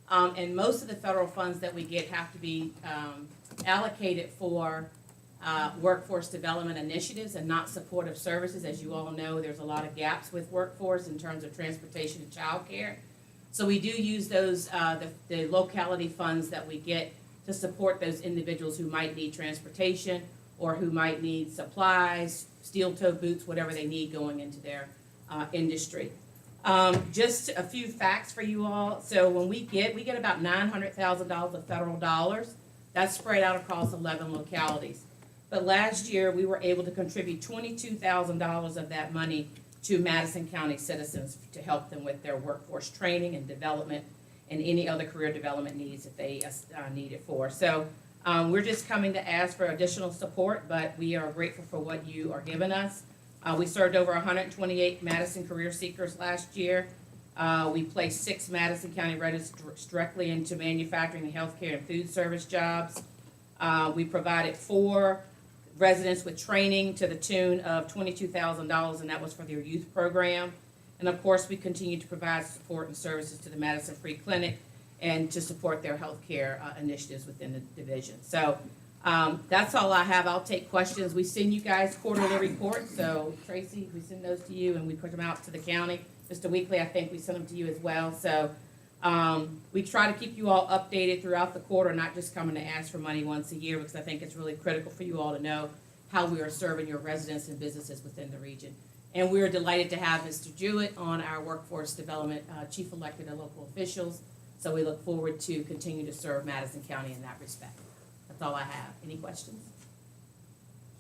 And most of the federal funds that we get have to be allocated for workforce development initiatives and not supportive services. As you all know, there's a lot of gaps with workforce in terms of transportation and childcare. So we do use those, the locality funds that we get to support those individuals who might need transportation or who might need supplies, steel-toe boots, whatever they need going into their industry. Just a few facts for you all. So when we get about $900,000 of federal dollars. That's spread out across 11 localities. But last year, we were able to contribute $22,000 of that money to Madison County citizens to help them with their workforce training and development and any other career development needs that they need it for. So we're just coming to ask for additional support, but we are grateful for what you are giving us. We served over 128 Madison career seekers last year. We placed 6 Madison County residents directly into manufacturing and healthcare and food service jobs. We provided 4 residents with training to the tune of $22,000, and that was for their youth program. And of course, we continue to provide support and services to the Madison Free Clinic and to support their healthcare initiatives within the division. So that's all I have. I'll take questions. We send you guys quarterly reports. So Tracy, we send those to you and we put them out to the county. Mr. Weekly, I think we send them to you as well. So we try to keep you all updated throughout the quarter, not just coming to ask for money once a year, because I think it's really critical for you all to know how we are serving your residents and businesses within the region. And we're delighted to have Mr. Jewett on our workforce development chief elected and local officials. So we look forward to continue to serve Madison County in that respect. That's all I have. Any questions?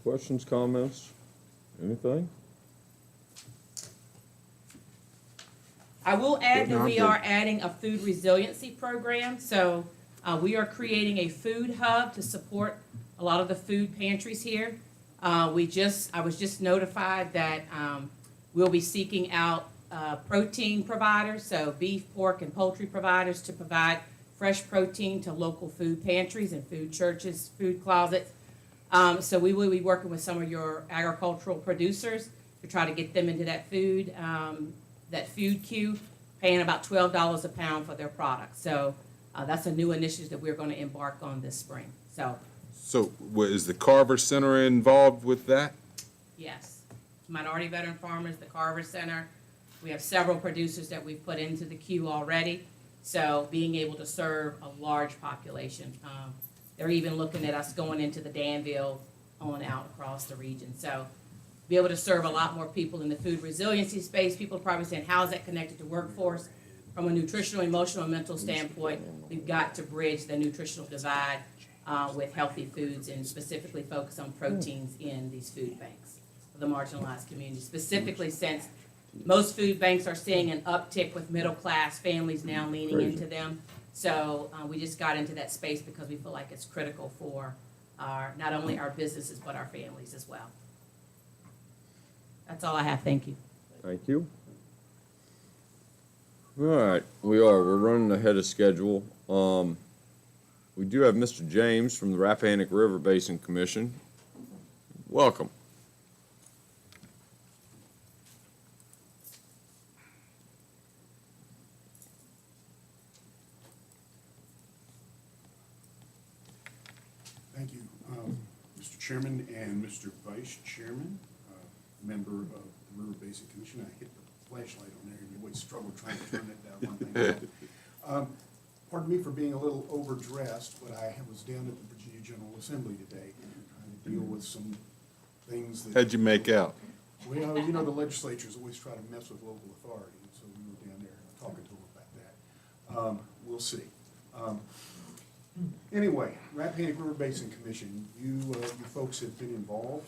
Questions, comments, anything? I will add that Not we good. are adding a food resiliency program. So we are creating a food hub to support a lot of the food pantries here. I was just notified that we'll be seeking out protein providers, so beef, pork, and poultry providers to provide fresh protein to local food pantries and food churches, food closets. So we will be working with some of your agricultural producers to try to get them into that food queue, paying about $12 a pound for their products. So that's a new initiative that we're going to embark on this spring. So is the Carver Center involved with that? Yes, Minority Veteran Farmers, the Carver Center. We have several producers that we've put into the queue already. So being able to serve a large population. They're even looking at us going into the Danville on out across the region. So be able to serve a lot more people in the food resiliency space. People are probably saying, how is that connected to workforce? From a nutritional, emotional, and mental standpoint, we've got to bridge the nutritional divide with healthy foods and specifically focus on proteins in these food banks for the marginalized community, specifically since Most food banks are seeing an uptick with middle-class families now leaning Crazy. into them. So we just got into that space because we feel like it's critical for not only our businesses, but our families as well. That's all I have. Thank you. Thank you. All right, we're running ahead of schedule. We do have Mr. James from the Rappahannock River Basin Commission. Welcome. Thank you, Mr. Chairman and Mr. Vice Chairman, member of the River Basin Commission. I hit the flashlight on there, and you always struggle trying to turn it down one thing. Pardon me for being a little overdressed, but I was down at the Virginia General Assembly today, trying to deal with some things that. How'd you make out? Well, you know, the legislatures always try to mess with local authority, and so we were down there talking to them about that. We'll see. Anyway, Rappahannock River Basin Commission, you folks have been involved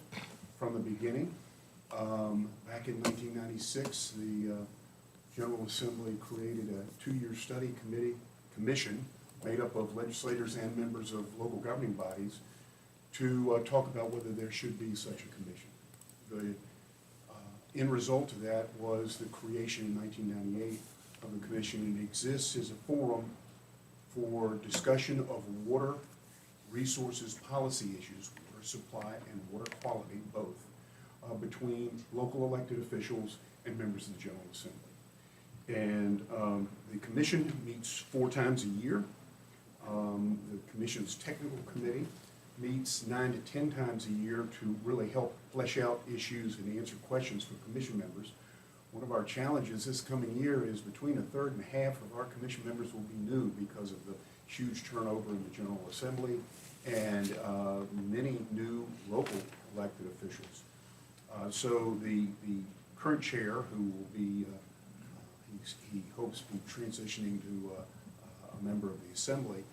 from the beginning. Back in 1996, the General Assembly created a 2-year study commission made up of legislators and members of local governing bodies to talk about whether there should be such a commission. The end result of that was the creation in 1998 of the commission, and it exists as a forum for discussion of water resources policy issues, water supply and water quality, both, between local elected officials and members of the General Assembly. And the commission meets 4 times a year. The commission's technical committee meets 9 to 10 times a year to really help flesh out issues and answer questions for commission members. One of our challenges this coming year is between a third and half of our commission members will be new because of the huge turnover in the General Assembly and many new local elected officials. So the current chair, who will be, he hopes to be transitioning to a member of the Assembly,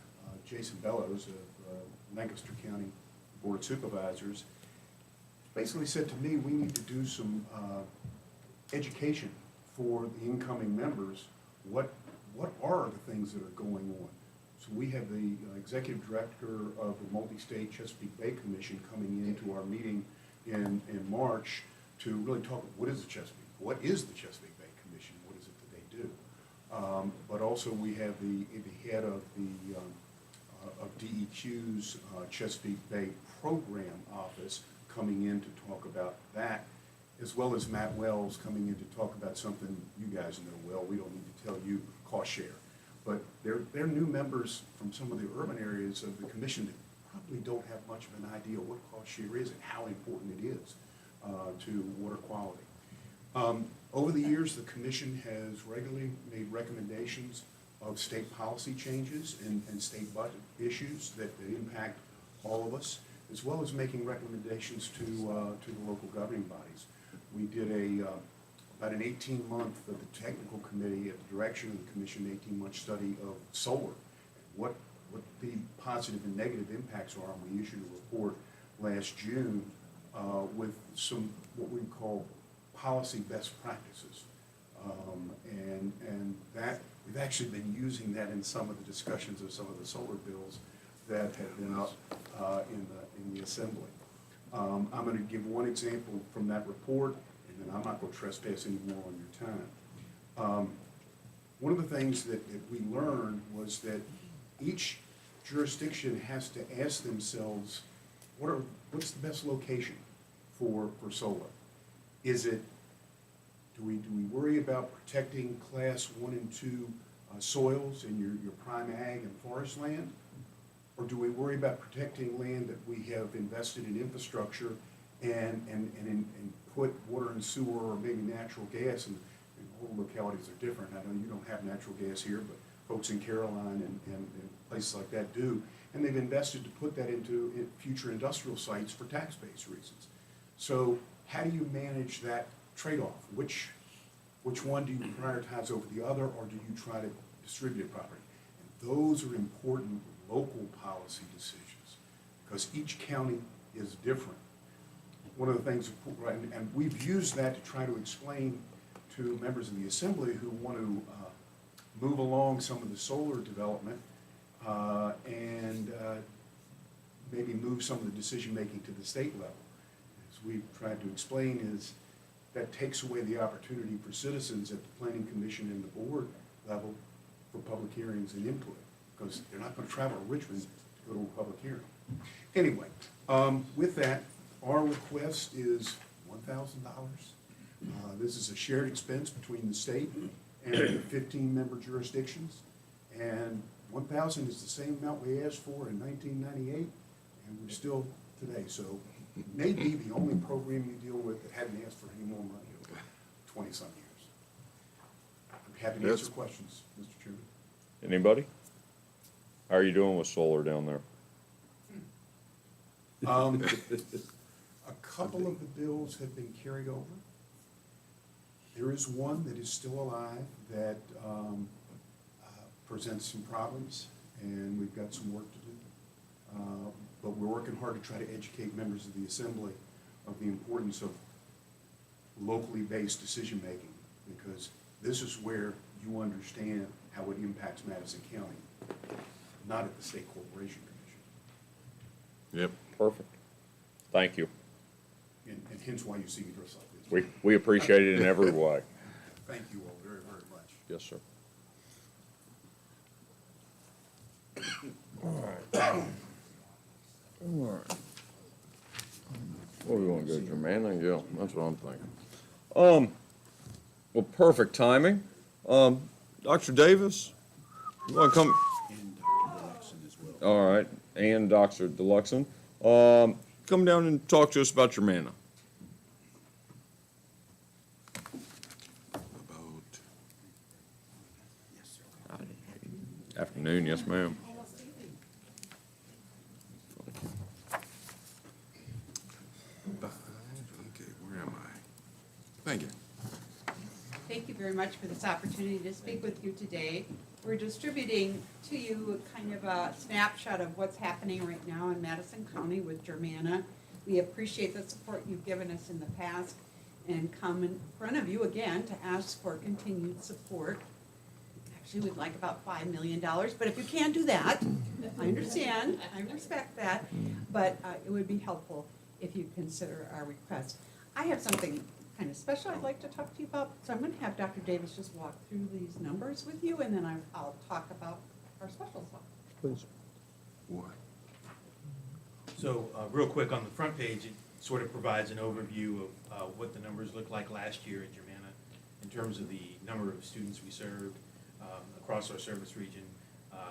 Jason Bellows of Lancaster County Board of Supervisors, basically said to me, we need to do some education for the incoming members. What are the things that are going on? So we have the executive director of the Multi-State Chesapeake Bay Commission coming into our meeting in March to really talk about what is the Chesapeake Bay Commission, what is it that they do? But also we have the head of the of DEQ's Chesapeake Bay Program Office coming in to talk about that, as well as Matt Wells coming in to talk about something you guys know well. We don't need to tell you, cost share. But they're new members from some of the urban areas of the commission that probably don't have much of an idea what cost share is and how important it is to water quality. Over the years, the commission has regularly made recommendations of state policy changes and state budget issues that impact all of us, as well as making recommendations to the local governing bodies. We did about an 18-month, the technical committee at the direction of the commission, 18-month study of solar, what the positive and negative impacts are, and we issued a report last June with some what we call policy best practices. And that we've actually been using that in some of the discussions of some of the solar bills that have been up in the Assembly. I'm going to give one example from that report, and then I'm not going to trespass any more on your time. One of the things that we learned was that each jurisdiction has to ask themselves, what's the best location for solar? Is it, do we worry about protecting class 1 and 2 soils in your prime ag and forest land? Or do we worry about protecting land that we have invested in infrastructure and put water and sewer or maybe natural gas, and all localities are different. I know you don't have natural gas here, but folks in Caroline and places like that do. And they've invested to put that into future industrial sites for tax-based reasons. So how do you manage that trade-off? Which one do you prioritize over the other, or do you try to distribute it properly? And those are important local policy decisions, because each county is different. One of the things, and we've used that to try to explain to members of the assembly who want to move along some of the solar development and maybe move some of the decision-making to the state level. As we've tried to explain, is that takes away the opportunity for citizens at the planning commission and the board level for public hearings and input, because they're not going to travel to Richmond to go to a public hearing. Anyway, with that, our request is $1,000. This is a shared expense between the state and the 15-member jurisdictions, and $1,000 is the same amount we asked for in 1998, and we're still today. So it may be the only program you deal with that hadn't asked for any more money over 20-some years. I'm happy to answer questions, Mr. Chairman. Anybody? How are you doing with solar down there? A couple of the bills have been carried over. There is one that is still alive that presents some problems, and we've got some work to do. But we're working hard to try to educate members of the assembly of the importance of locally based decision-making, because this is where you understand how it impacts Madison County, not at the State Corporation Commission. Yep. Perfect. Thank you. And hence why you see me dressed like this. We appreciate it in every way. Thank you all very, very much. Yes, sir. All right. What do we want to go, Jermaine? Yeah, that's what I'm thinking. Well, perfect timing. Dr. Davis, you want to come? And Dr. Deluxon as well. All right, and Dr. Deluxon. Come down and talk to us about your mana. Afternoon, yes, ma'am. Okay, where am I? Thank you. Thank you very much for this opportunity to speak with you today. We're distributing to you kind of a snapshot of what's happening right now in Madison County with Germanna. We appreciate the support you've given us in the past and come in front of you again to ask for continued support. Actually, we'd like about $5 million, but if you can't do that, I understand, I respect that, but it would be helpful if you consider our request. I have something kind of special I'd like to talk to you about, so I'm going to have Dr. Davis just walk through these numbers with you, and then I'll talk about our special stuff. Please. What? So, real quick, on the front page, it sort of provides an overview of what the numbers looked like last year at Germanna in terms of the number of students we served across our service region,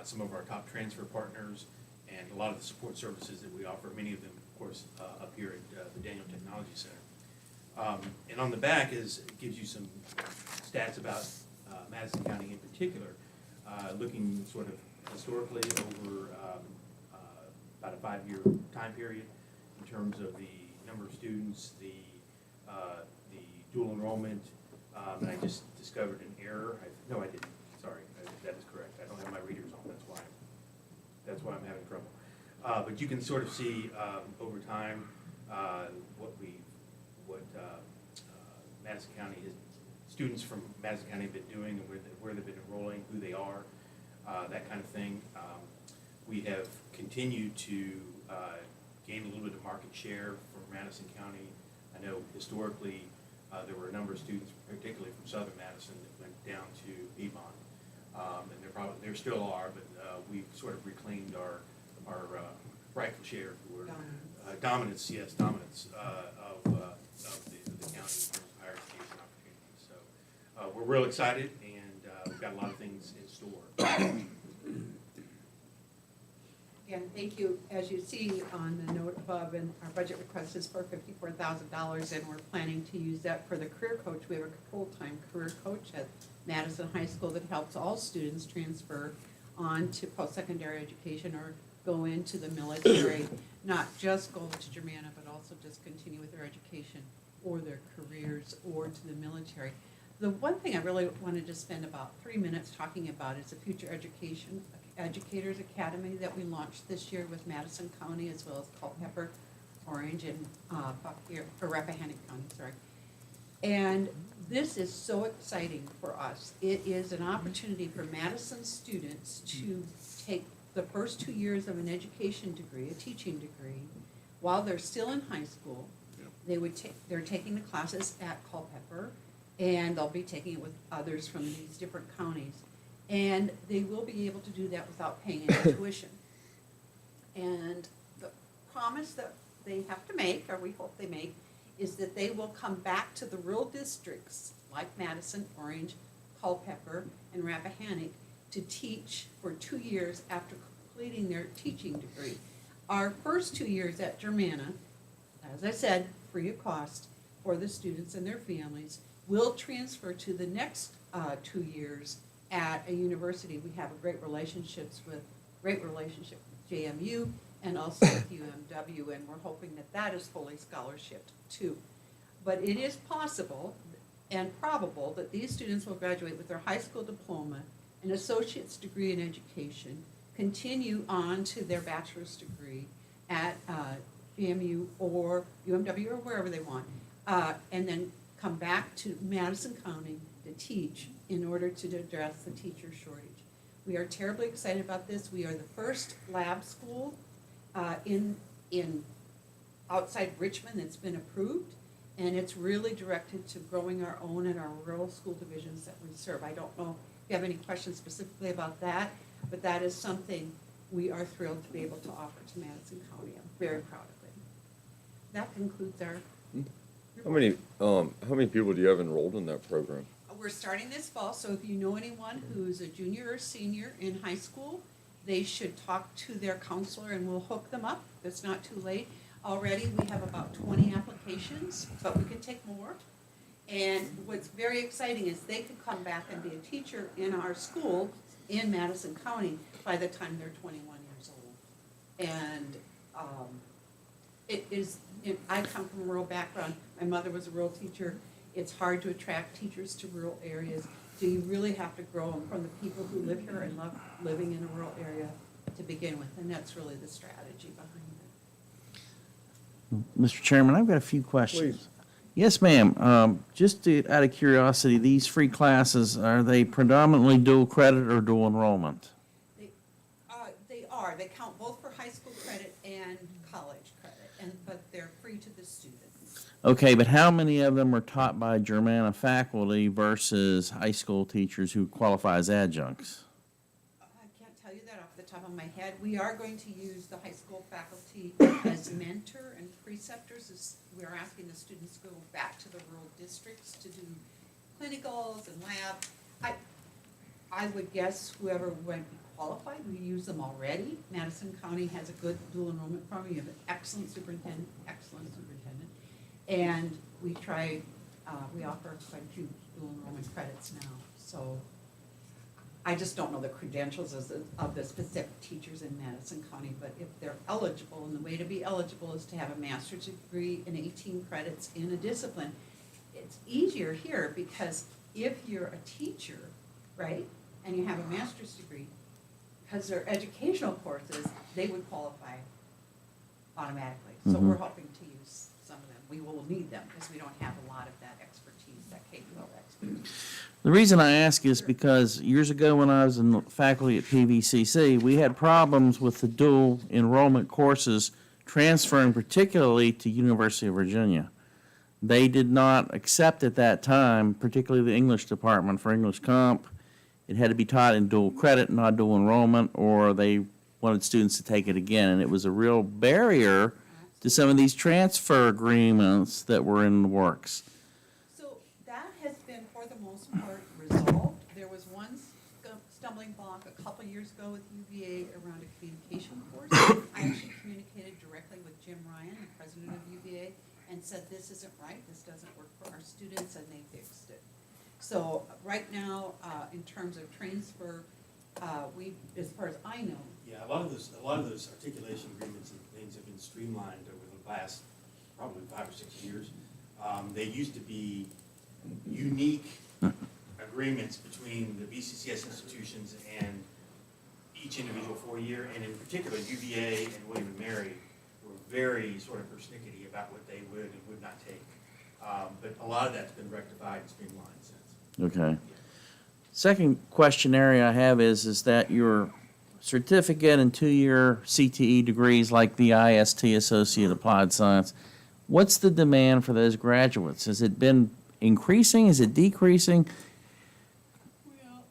some of our top transfer partners, and a lot of the support services that we offer, many of them, of course, up here at the Daniel Technology Center. And on the back gives you some stats about Madison County in particular, looking sort of historically over about a 5-year time period in terms of the number of students, the dual enrollment, and I just discovered an error. No, I didn't. Sorry, that is correct. I don't have my readers on. That's why I'm having trouble. But you can sort of see over time what Madison County students from Madison County have been doing and where they've been enrolling, who they are, that kind of thing. We have continued to gain a little bit of market share from Madison County. I know historically there were a number of students, particularly from Southern Madison, that went down to Piedmont, and there still are, but we've sort of reclaimed our rightful share for dominance of the county in terms of higher education opportunities. So we're real excited, and we've got a lot of things in store. Again, thank you. As you see on the note above, and our budget request is for $54,000, and we're planning to use that for the career coach. We have a full-time career coach at Madison High School that helps all students transfer on to post-secondary education or go into the military, not just go to Germanna, but also just continue with their education or their careers or to the military. The one thing I really wanted to spend about 3 minutes talking about is the Future Educators Academy that we launched this year with Madison County as well as Culpeper, Orange, and Rappahannock County, sorry. And this is so exciting for us. It is an opportunity for Madison students to take the first 2 years of an education degree, a teaching degree, while they're still in high school. They're taking the classes at Culpeper, and they'll be taking it with others from these different counties. And they will be able to do that without paying any tuition. And the promise that they have to make, or we hope they make, is that they will come back to the rural districts like Madison, Orange, Culpeper, and Rappahannock to teach for 2 years after completing their teaching degree. Our first 2 years at Germanna, as I said, free of cost for the students and their families, will transfer to the next 2 years at a university. We have a great relationship with JMU and also with UMW, and we're hoping that that is fully scholarshiped too. But it is possible and probable that these students will graduate with their high school diploma, an associate's degree in education, continue on to their bachelor's degree at JMU or UMW or wherever they want, and then come back to Madison County to teach in order to address the teacher shortage. We are terribly excited about this. We are the first lab school in outside Richmond that's been approved, and it's really directed to growing our own and our rural school divisions that we serve. I don't know if you have any questions specifically about that, but that is something we are thrilled to be able to offer to Madison County. I'm very proud of it. That concludes our How many people do you have enrolled in that program? We're starting this fall, so if you know anyone who's a junior or senior in high school, they should talk to their counselor and we'll hook them up. It's not too late. Already, we have about 20 applications, but we can take more. And what's very exciting is they could come back and be a teacher in our school in Madison County by the time they're 21 years old. And I come from a rural background. My mother was a rural teacher. It's hard to attract teachers to rural areas. So you really have to grow them from the people who live here and love living in a rural area to begin with. And that's really the strategy behind it. Mr. Chairman, I've got a few questions. Please. Yes, ma'am. Just out of curiosity, these free classes, are they predominantly dual credit or dual enrollment? They are. They count both for high school credit and college credit, but they're free to the students. Okay, but how many of them are taught by Germanna faculty versus high school teachers who qualify as adjuncts? I can't tell you that off the top of my head. We are going to use the high school faculty as mentor and preceptors. We are asking the students to go back to the rural districts to do clinicals and lab. I would guess whoever would be qualified, we use them already. Madison County has a good dual enrollment program. We have an excellent superintendent. And we offer quite a few dual enrollment credits now. So I just don't know the credentials of the specific teachers in Madison County, but if they're eligible, and the way to be eligible is to have a master's degree and 18 credits in a discipline. It's easier here because if you're a teacher, right, and you have a master's degree, because they're educational courses, they would qualify automatically. So we're hoping to use some of them. We will need them because we don't have a lot of that expertise, that K-12 expertise. The reason I ask is because years ago when I was in faculty at PVCC, we had problems with the dual enrollment courses transferring particularly to University of Virginia. They did not accept at that time, particularly the English department for English Comp. It had to be taught in dual credit, not dual enrollment, or they wanted students to take it again. And it was a real barrier to some of these transfer agreements that were in the works. So that has been, for the most part, resolved. There was one stumbling block a couple years ago with UVA around a communication course. I actually communicated directly with Jim Ryan, the president of UVA, and said, this isn't right, this doesn't work for our students, and they fixed it. So right now, in terms of transfer, as far as I know. Yeah, a lot of those articulation agreements and things have been streamlined over the last probably 5 or 6 years. They used to be unique agreements between the BCCS institutions and each individual 4-year, and in particular UVA and William & Mary were very sort of persnickety about what they would and would not take. But a lot of that's been rectified and streamlined since. Okay. Second question area I have is that your certificate and 2-year CTE degrees like the IST Associate Applied Science, what's the demand for those graduates? Has it been increasing? Is it decreasing? Well,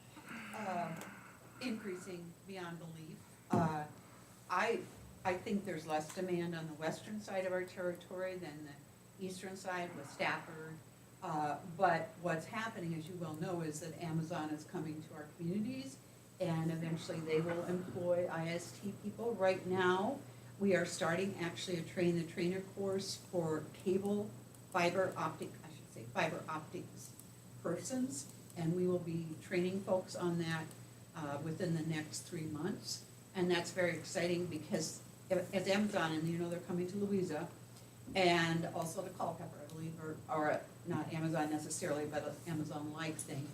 increasing beyond belief. I think there's less demand on the western side of our territory than the eastern side with Stafford. But what's happening, as you well know, is that Amazon is coming to our communities, and eventually they will employ IST people. Right now, we are starting actually a train-the-trainer course for fiber optics persons, and we will be training folks on that within the next 3 months. And that's very exciting because as Amazon, and you know they're coming to Louisa, and also to Culpeper, I believe, or not Amazon necessarily, but an Amazon-like thing.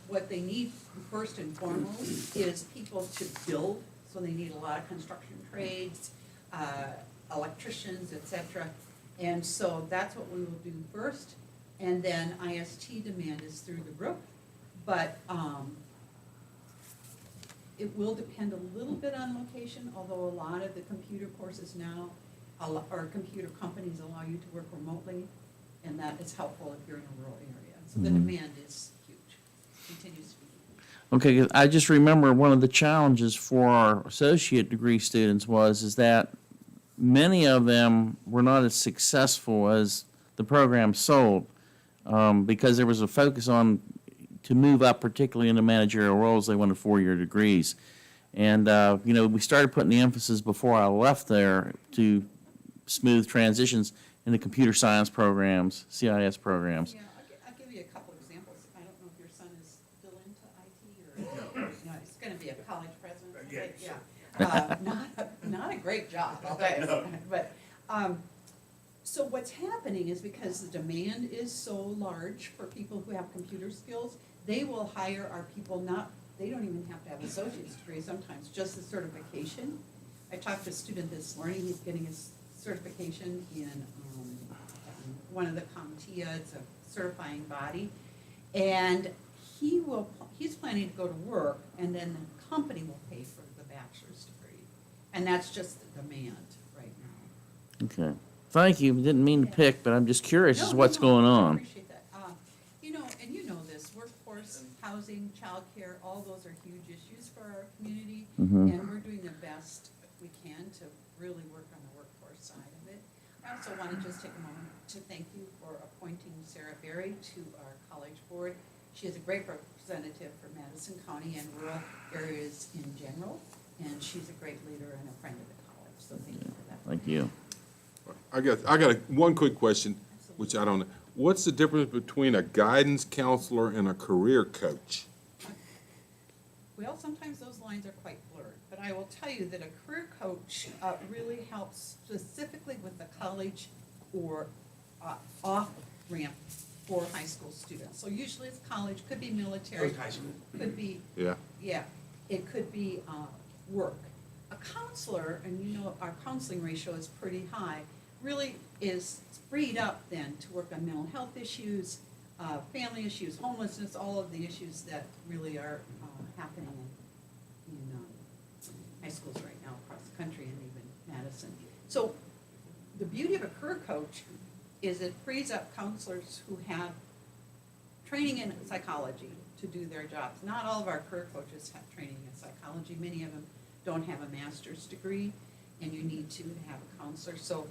What they need first and foremost is people to build, so they need a lot of construction trades, electricians, etc. And so that's what we will do first, and then IST demand is through the roof, but it will depend a little bit on location, although a lot of the computer courses now, or computer companies allow you to work remotely, and that is helpful if you're in a rural area. So the demand is huge, continues to be huge. Okay, I just remember one of the challenges for our associate degree students is that many of them were not as successful as the program sold because there was a focus on to move up, particularly into managerial roles. They wanted 4-year degrees. And, we started putting the emphasis before I left there to smooth transitions into computer science programs, CIS programs. Yeah, I'll give you a couple examples. I don't know if your son is still into IT or, no, he's gonna be a college president. Yeah. Not a great job, I'll tell you. No. But, so what's happening is because the demand is so large for people who have computer skills, they will hire our people they don't even have to have an associate's degree sometimes, just the certification. I talked to a student this morning, he's getting his certification in one of the CompTIA, it's a certifying body, and he's planning to go to work, and then the company will pay for the bachelor's degree, and that's just the demand right now. Okay. Thank you. Didn't mean to pick, but I'm just curious as to what's No, going I on. appreciate that. And you know this, workforce, housing, childcare, all those are huge issues for our community, Mhm. and we're doing the best we can to really work on the workforce side of it. I also want to just take a moment to thank you for appointing Sarah Berry to our college board. She is a great representative for Madison County and rural areas in general, and she's a great leader and a friend of the college, so thank you for that. Thank you. I got one quick question, which I don't know. What's the difference between a guidance counselor and a career coach? Well, sometimes those lines are quite blurred, but I will tell you that a career coach really helps specifically with the college or off-ramp for high school students. So usually it's college, could be military, High school. could be, Yeah. it could be work. A counselor, and you know our counseling ratio is pretty high, really is freed up then to work on mental health issues, family issues, homelessness, all of the issues that really are happening in high schools right now across the country and even Madison. So the beauty of a career coach is it frees up counselors who have training in psychology to do their jobs. Not all of our career coaches have training in psychology. Many of them don't have a master's degree, and you need to have a counselor. So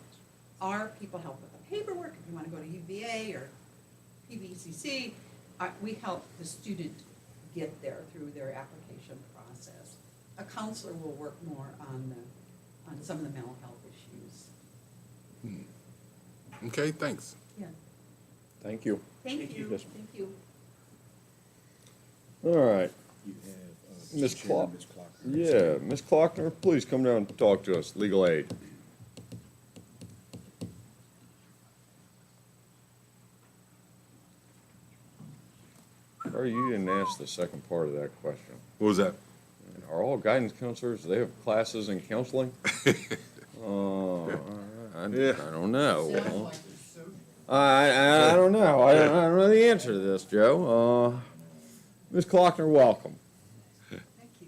our people help with the paperwork. If you want to go to UVA or PVCC, we help the student get there through their application process. A counselor will work more on some of the mental health issues. Okay, thanks. Yeah. Thank you. Thank you. Yes. Thank you. All right. You have Ms. Mr. Chairman, Clock. Ms. Clock. Yeah, Ms. Klockner, please come down and talk to us, legal aid. Sorry, you didn't ask the second part of that question. What was that? Are all guidance counselors, do they have classes in counseling? Oh, I don't know. I don't know. I don't know the answer to this, Joe. Ms. Clockner, welcome. Thank you.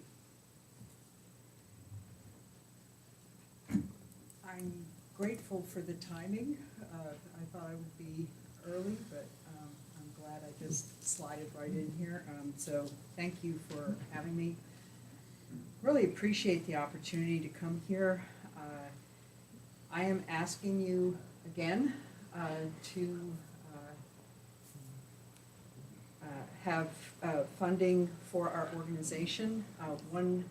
I'm grateful for the timing. I thought I would be early, but I'm glad I just slided right in here. So thank you for having me. Really appreciate the opportunity to come here. I am asking you again to have funding for our organization. One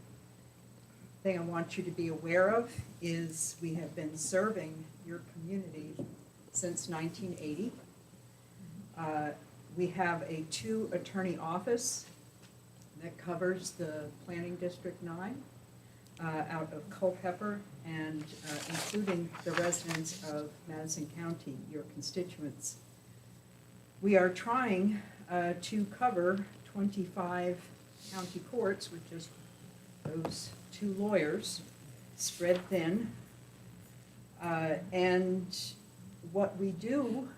thing I want you to be aware of is we have been serving your community since 1980. We have a 2-attorney office that covers the Planning District 9 out of Culpeper and including the residents of Madison County, your constituents. We are trying to cover 25 county courts with just those 2 lawyers, spread thin. And what we do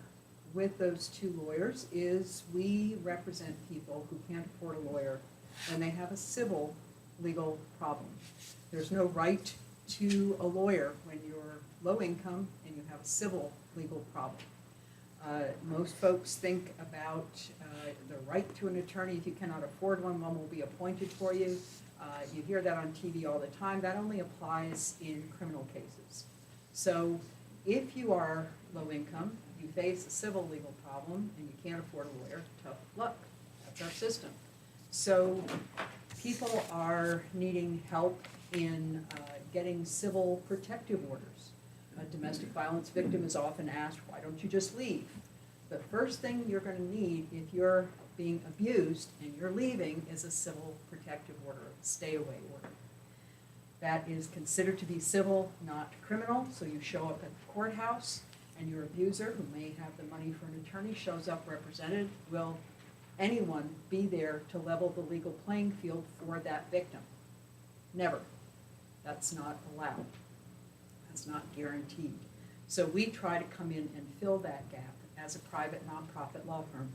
with those 2 lawyers is we represent people who can't afford a lawyer when they have a civil legal problem. There's no right to a lawyer when you're low income and you have a civil legal problem. Most folks think about the right to an attorney. If you cannot afford one, one will be appointed for you. You hear that on TV all the time. That only applies in criminal cases. So if you are low income, you face a civil legal problem, and you can't afford a lawyer, tough luck. That's our system. So people are needing help in getting civil protective orders. A domestic violence victim is often asked, why don't you just leave? The first thing you're going to need if you're being abused and you're leaving is a civil protective order, a stay-away order. That is considered to be civil, not criminal, so you show up at the courthouse and your abuser, who may have the money for an attorney, shows up represented. Will anyone be there to level the legal playing field for that victim? Never. That's not allowed. That's not guaranteed. So we try to come in and fill that gap as a private nonprofit law firm.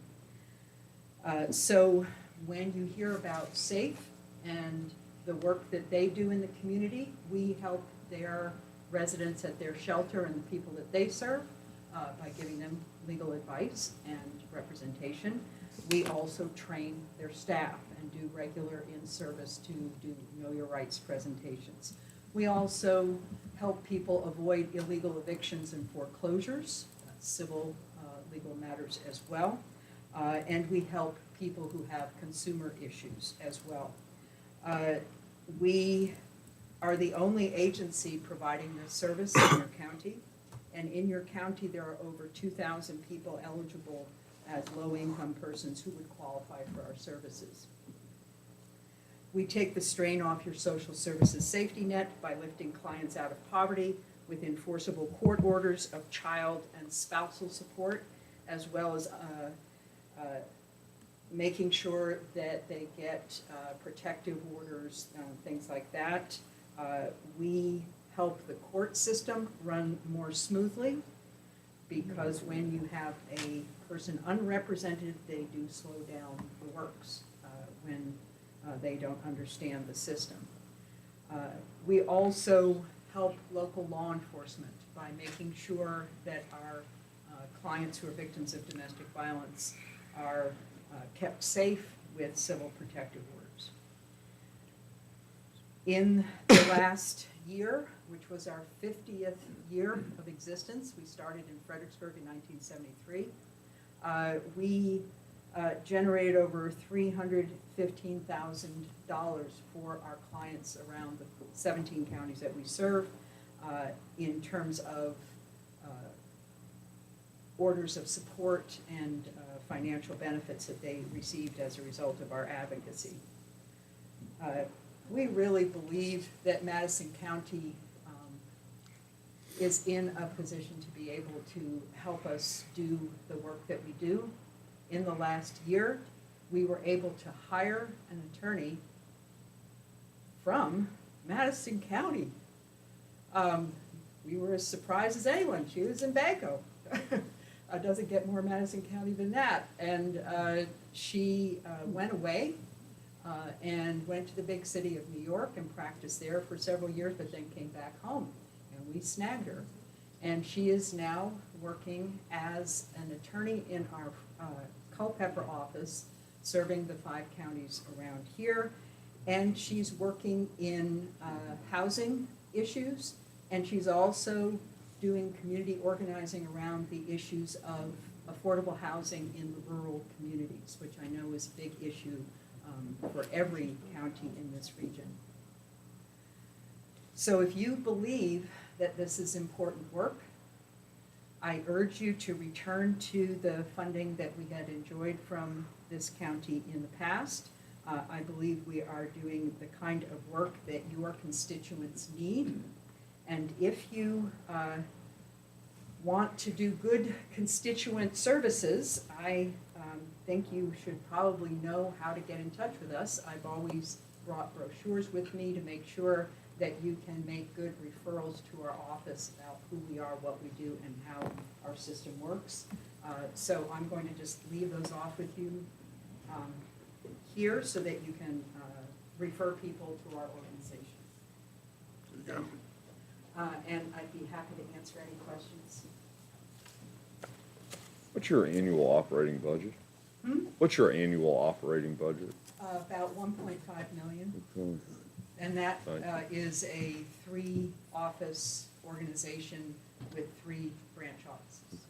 So when you hear about SAFE and the work that they do in the community, we help their residents at their shelter and the people that they serve by giving them legal advice and representation. We also train their staff and do regular in-service to do Know Your Rights presentations. We also help people avoid illegal evictions and foreclosures, civil legal matters as well. And we help people who have consumer issues as well. We are the only agency providing this service in your county. And in your county, there are over 2,000 people eligible as low-income persons who would qualify for our services. We take the strain off your social services safety net by lifting clients out of poverty with enforceable court orders of child and spousal support, as well as making sure that they get protective orders, things like that. We help the court system run more smoothly, because when you have a person unrepresented, they do slow down the works when they don't understand the system. We also help local law enforcement by making sure that our clients who are victims of domestic violence are kept safe with civil protective orders. In the last year, which was our 50th year of existence, we started in Fredericksburg in 1973. We generated over $315,000 for our clients around the 17 counties that we serve in terms of orders of support and financial benefits that they received as a result of our advocacy. We really believe that Madison County is in a position to be able to help us do the work that we do. In the last year, we were able to hire an attorney from Madison County. We were as surprised as anyone. She was in Banco. doesn't get more Madison County than that. And she went away and went to the big city of New York and practiced there for several years, but then came back home. And we snagged her. And she is now working as an attorney in our Culpeper office, serving the 5 counties around here. And she's working in housing issues, and she's also doing community organizing around the issues of affordable housing in the rural communities, which I know is a big issue for every county in this region. So if you believe that this is important work, I urge you to return to the funding that we had enjoyed from this county in the past. I believe we are doing the kind of work that your constituents need. And if you want to do good constituent services, I think you should probably know how to get in touch with us. I've always brought brochures with me to make sure that you can make good referrals to our office about who we are, what we do, and how our system works. So I'm going to just leave those off with you here so that you can refer people to our organization. There you go. And I'd be happy to answer any questions. What's your annual operating budget? What's your annual operating budget? About 1.5 million. Okay. And that Right. is a 3-office organization with 3 branch offices.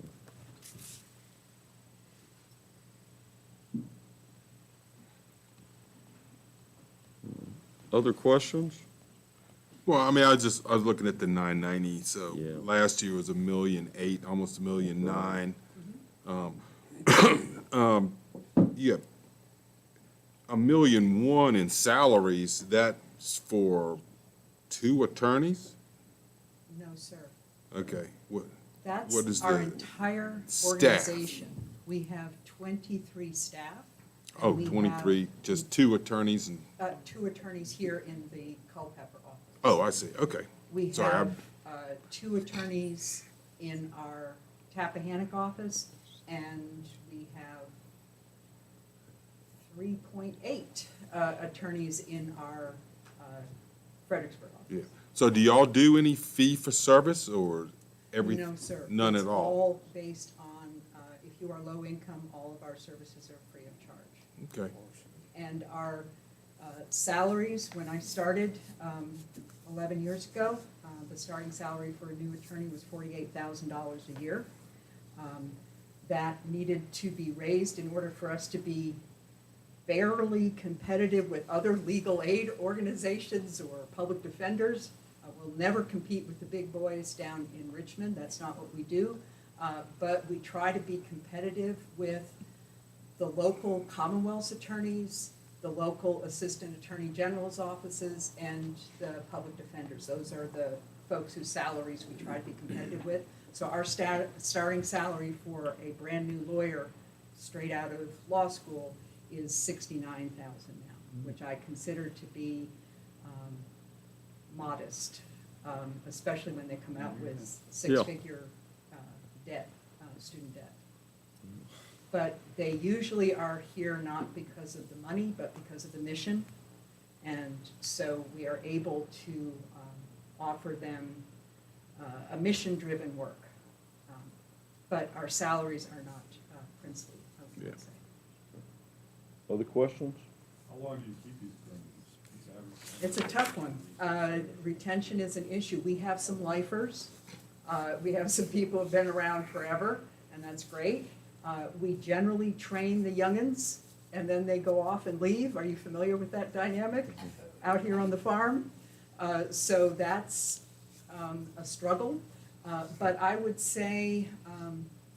Other questions? Well, I mean, I was looking at the 990, so Yeah. last year was 1,000,008, almost 1,000,009. Yeah, 1,000,001 in salaries, that's for 2 attorneys? No, sir. Okay, what That's is our the entire staff? organization. We have 23 staff. and Oh, we have, 23, just 2 attorneys and, 2 attorneys here in the Culpeper office. oh, I see, okay. We Sorry, have 2 attorneys in our Tappahannock office, and we have 3.8 attorneys in our Fredericksburg office. Yeah. So do y'all do any fee for service or every? No, sir. None It's at all? all based on, if you are low income, all of our services are free of charge. Okay, And our salaries, when I started 11 years ago, the starting salary for a new attorney was $48,000 a year. That needed to be raised in order for us to be fairly competitive with other legal aid organizations or public defenders. We'll never compete with the big boys down in Richmond, that's not what we do. But we try to be competitive with the local Commonwealth's attorneys, the local Assistant Attorney General's offices, and the public defenders. Those are the folks whose salaries we try to be competitive with. So our starting salary for a brand-new lawyer straight out of law school is $69,000 now, which I consider to be modest, especially when they come out with 6-figure debt, student debt. But they usually are here not because of the money, but because of the mission. And so we are able to offer them a mission-driven work. But our salaries are not princely, I would say. Other questions? How long do you keep these attorneys? It's a tough one. Retention is an issue. We have some lifers. We have some people who've been around forever, and that's great. We generally train the youngins, and then they go off and leave. Are you familiar with that dynamic out here on the farm? So that's a struggle. But I would say,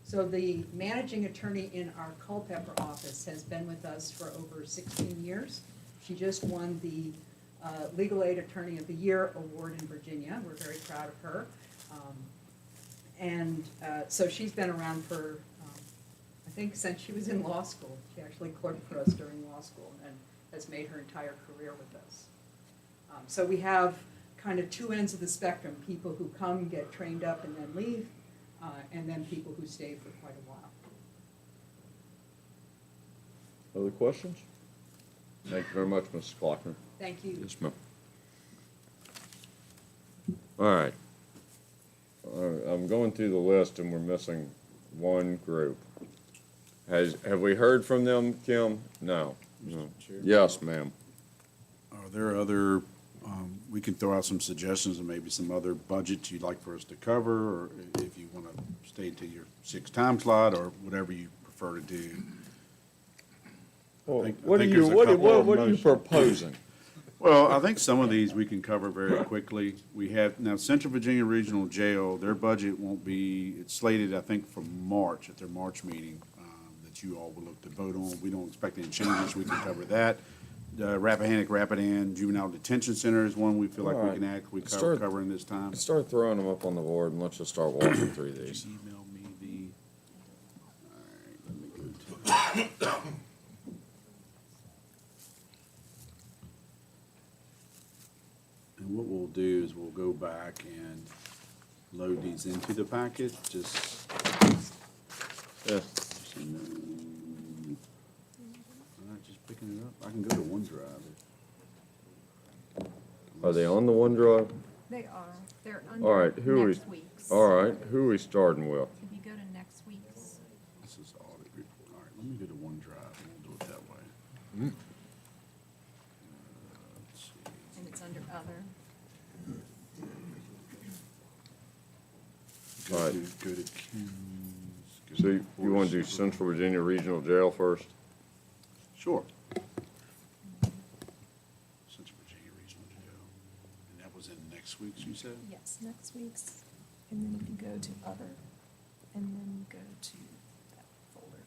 so the managing attorney in our Culpeper office has been with us for over 16 years. She just won the Legal Aid Attorney of the Year award in Virginia. We're very proud of her. So she's been around for, I think, since she was in law school. She actually clerked for us during law school and has made her entire career with us. So we have kind of 2 ends of the spectrum, people who come, get trained up, and then leave, and then people who stay for quite a while. Other questions? Thank you very much, Mrs. Clockner. Thank you. Yes, ma'am. All right. I'm going through the list and we're missing one group. Have we heard from them, Kim? No. No. Yes, ma'am. Are there other, we can throw out some suggestions and maybe some other budgets you'd like for us to cover, or if you want to stay to your 6 time slot, or whatever you prefer to do. Well, I what are think you, there's a what couple of are you motions. proposing? Well, I think some of these we can cover very quickly. We have, now Central Virginia Regional Jail, their budget won't be, it's slated, I think, for March, at their March meeting, that you all will look to vote on. We don't expect any changes, we can cover that. Rappahannock, Rapidan Juvenile Detention Center is one we feel like we can adequately cover covering this time. Start throwing them up on the board and let's just start walking through these. Email me the, all right, let me go to. And what we'll do is we'll go back and load these into the packet, just. Yeah. All right, just picking it up. I can go to OneDrive. Are they on the OneDrive? They are. They're All right, who we, next week's. all right, who are we starting with? If you go to next week's. This is audit report. All right, let me go to OneDrive and we'll do it that way. Let's see. And it's under other. All right. Go to Kim's. go So to you want to do Central Virginia Regional Jail first? Sure. Central Virginia Regional Jail. And that was in next week's, you said? Yes, next week's. And then if you go to other, and then go to that folder.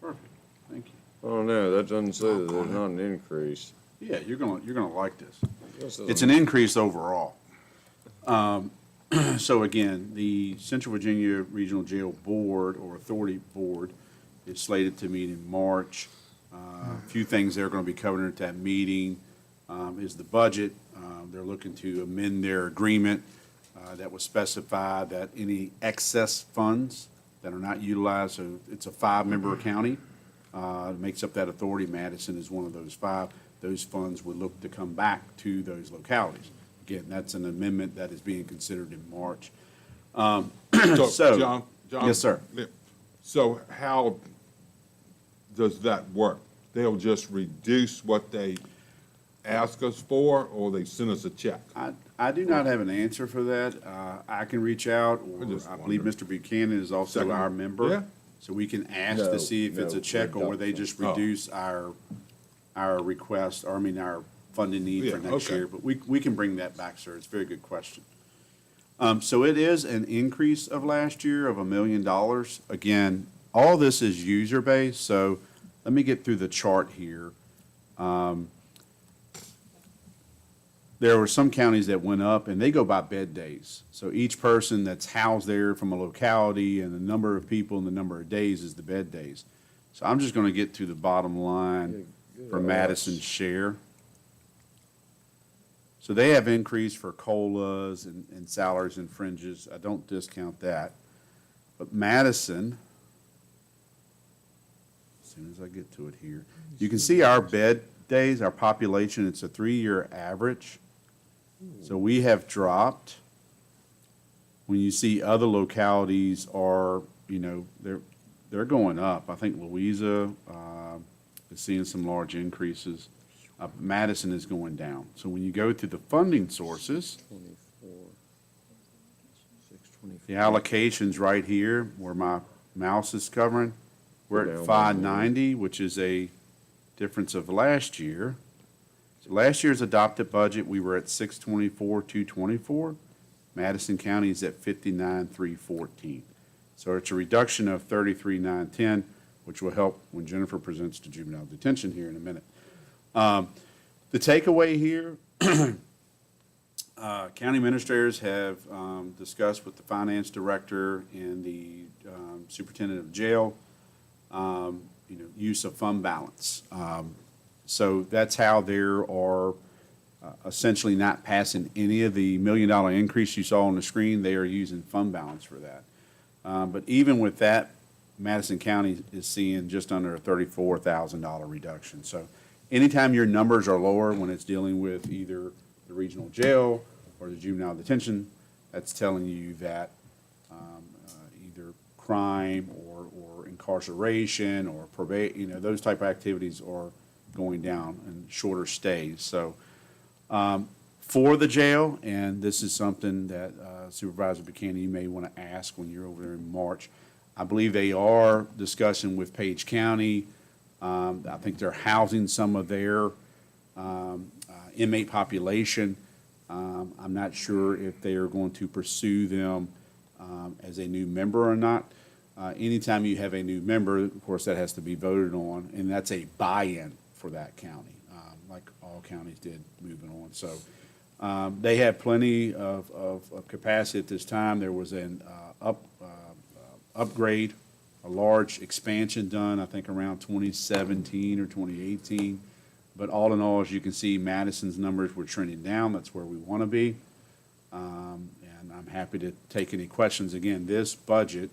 Perfect, thank you. I don't know, that doesn't say that there's not an increase. Yeah, you're gonna like this. This It's isn't- an increase overall. So again, the Central Virginia Regional Jail Board or Authority Board is slated to meet in March. A few things they're gonna be covering at that meeting, is the budget. They're looking to amend their agreement, that was specified that any excess funds that are not utilized, so it's a 5-member county, makes up that authority. Madison is one of those 5. Those funds would look to come back to those localities. Again, that's an amendment that is being considered in March. So, John? yes, sir. So how does that work? They'll just reduce what they ask us for, or they send us a check? I do not have an answer for that. I can reach out, or just I believe Mr. Buchanan is also Second. our member. Yeah. So we can ask No, to see if it's no, a check, or where they just reduce our request, or I mean, our funding need for Yeah, next okay. year. But we can bring that back, sir. It's a very good question. So it is an increase of last year of $1 million. Again, all this is user-based, so let me get through the chart here. There were some counties that went up, and they go by bed days. So each person that's housed there from a locality and the number of people and the number of days is the bed days. So I'm just gonna get to the bottom line for Madison's share. So they have increased for COLAs and salaries and fringes. I don't discount that. But Madison, as soon as I get to it here, you can see our bed days, our population, it's a 3-year average. So we have dropped. When you see other localities are, they're going up. I think Louisa is seeing some large increases. Madison is going down. So when you go through the funding sources, the allocations right here, where my mouse is covering, we're at 590, which is a difference of last year. So last year's adopted budget, we were at 624,224. Madison County is at 59,314. So it's a reduction of 33,910, which will help when Jennifer presents to juvenile detention here in a minute. The takeaway here, county administrators have discussed with the finance director and the superintendent of jail, use of fund balance. So that's how there are essentially not passing any of the $1 million increase you saw on the screen. They are using fund balance for that. But even with that, Madison County is seeing just under a $34,000 reduction. So anytime your numbers are lower when it's dealing with either the regional jail or the juvenile detention, that's telling you that either crime or incarceration or probate, those type of activities are going down and shorter stays. So for the jail, and this is something that Supervisor Buchanan, you may want to ask when you're over there in March, I believe they are discussing with Page County. I think they're housing some of their inmate population. I'm not sure if they are going to pursue them as a new member or not. Anytime you have a new member, of course, that has to be voted on, and that's a buy-in for that county, like all counties did moving on. So they have plenty of capacity at this time. There was an upgrade, a large expansion done, I think around 2017 or 2018. But all in all, as you can see, Madison's numbers were trending down. That's where we want to be. And I'm happy to take any questions. Again, this budget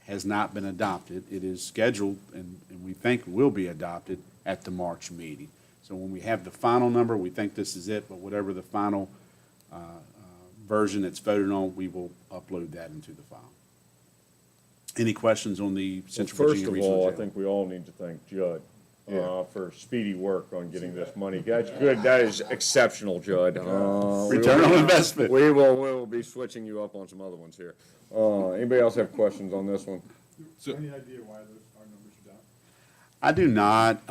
has not been adopted. It is scheduled, and we think will be adopted at the March meeting. So when we have the final number, we think this is it, but whatever the final version that's voted on, we will upload that into the file. Any questions on the Central First Virginia of Regional all, I Jail? think we all need to thank Judd Yeah. for speedy work on getting this money. That's good. That is exceptional, Judd. Return on investment. We will be switching you up on some other ones here. Anybody else have questions on this one? So- Any idea why our numbers are down? I do not.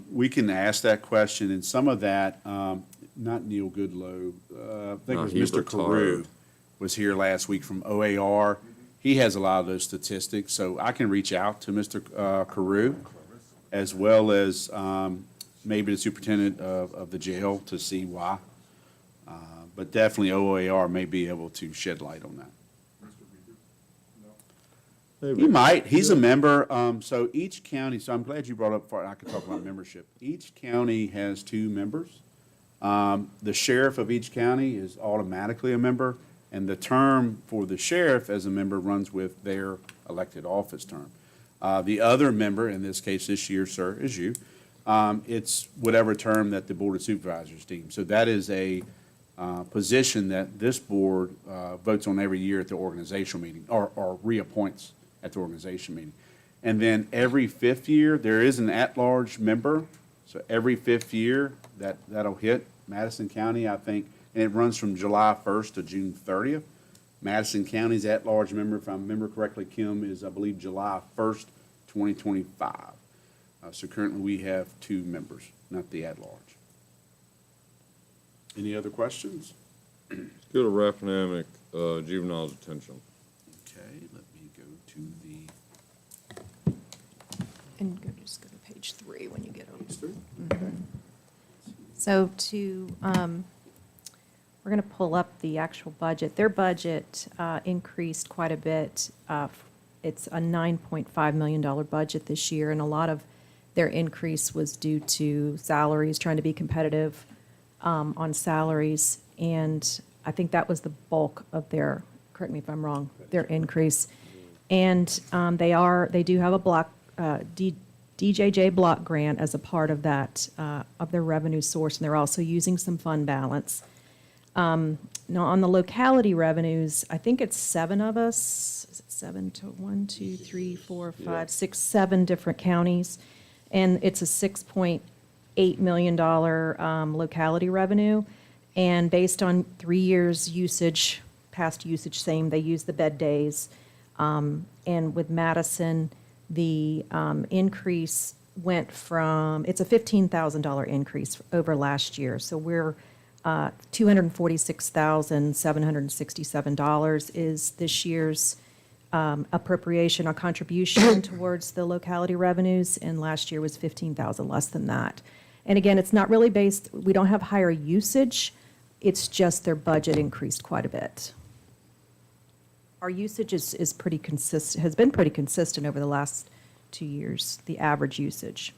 We can ask that question, and some of that, not Neil Goodlow, I think No, it was he Mr. retired. Carew was here last week from OAR. He has a lot of those statistics, so I can reach out to Mr. Carew as well as maybe the superintendent of the jail to see why. But definitely OAR may be able to shed light on that. He might. He's a member. So each county, so I'm glad you brought up, I could talk about membership. Each county has 2 members. The sheriff of each county is automatically a member, and the term for the sheriff as a member runs with their elected office term. The other member, in this case this year, sir, is you. It's whatever term that the Board of Supervisors deems. So that is a position that this board votes on every year at the organizational meeting, or reappoints at the organization meeting. And then every 5th year, there is an at-large member. So every 5th year, that'll hit Madison County, I think, and it runs from July 1st to June 30th. Madison County's at-large member, if I remember correctly, Kim, is, I believe, July 1st, 2025. So currently, we have 2 members, not the at-large. Any other questions? Let's go to Rappahannock juvenile detention. Okay, let me go to the And just go to page 3 when you get over. page 3. So we're going to pull up the actual budget. Their budget increased quite a bit. It's a $9.5 million budget this year, and a lot of their increase was due to salaries, trying to be competitive on salaries. And I think that was the bulk of their, correct me if I'm wrong, their increase. And they do have a block, DJJ block grant as a part of that, of their revenue source, and they're also using some fund balance. Now, on the locality revenues, I think it's 7 of us, is it 7 to 1, 2, 3, 4, 5, 6, 7 different counties, and it's a $6.8 million locality revenue. And based on 3 years usage, past usage, same, they use the bed days. And with Madison, the increase went from, it's a $15,000 increase over last year. So we're $246,767 is this year's appropriation or contribution towards the locality revenues, and last year was $15,000 less than that. And again, it's not really based, we don't have higher usage, it's just their budget increased quite a bit. Our usage is pretty consistent, has been pretty consistent over the last 2 years, the average usage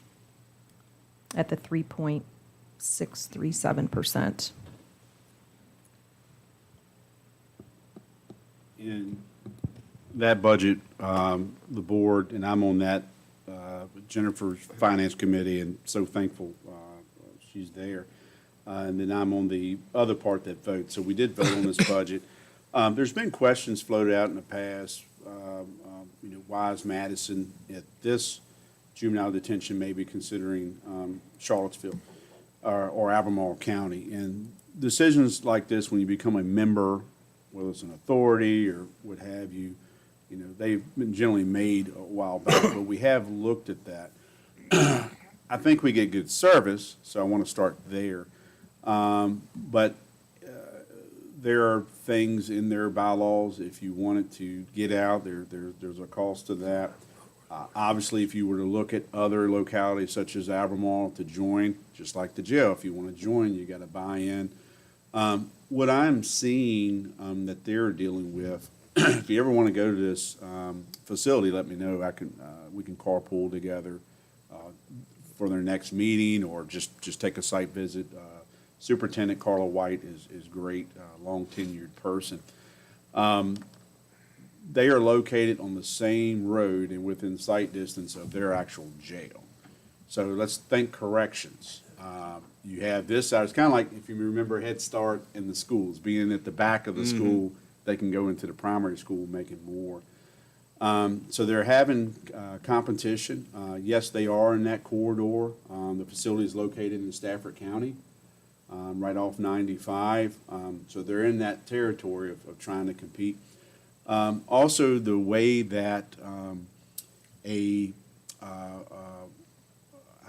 at the 3.637%. And that budget, the board, and I'm on that, Jennifer's Finance Committee, and so thankful she's there. And then I'm on the other part that votes. So we did vote on this budget. There's been questions floated out in the past, why is Madison at this juvenile detention maybe considering Charlottesville or Albemarle County? And decisions like this, when you become a member, whether it's an authority or what have you, they've been generally made a while back, but we have looked at that. I think we get good service, so I want to start there. But there are things in their bylaws, if you wanted to get out, there's a cost to that. Obviously, if you were to look at other localities such as Albemarle to join, just like the jail, if you want to join, you got to buy in. What I'm seeing that they're dealing with, if you ever want to go to this facility, let me know. We can carpool together for their next meeting, or just take a site visit. Superintendent Carla White is great, long tenured person. They are located on the same road and within sight distance of their actual jail. So let's think corrections. You have this side, it's kind of like, if you remember Head Start in the schools, being at the back of the school, they can go into the primary school making more. So they're having competition. Yes, they are in that corridor. The facility is located in Stafford County, right off 95. So they're in that territory of trying to compete. Also, the way that I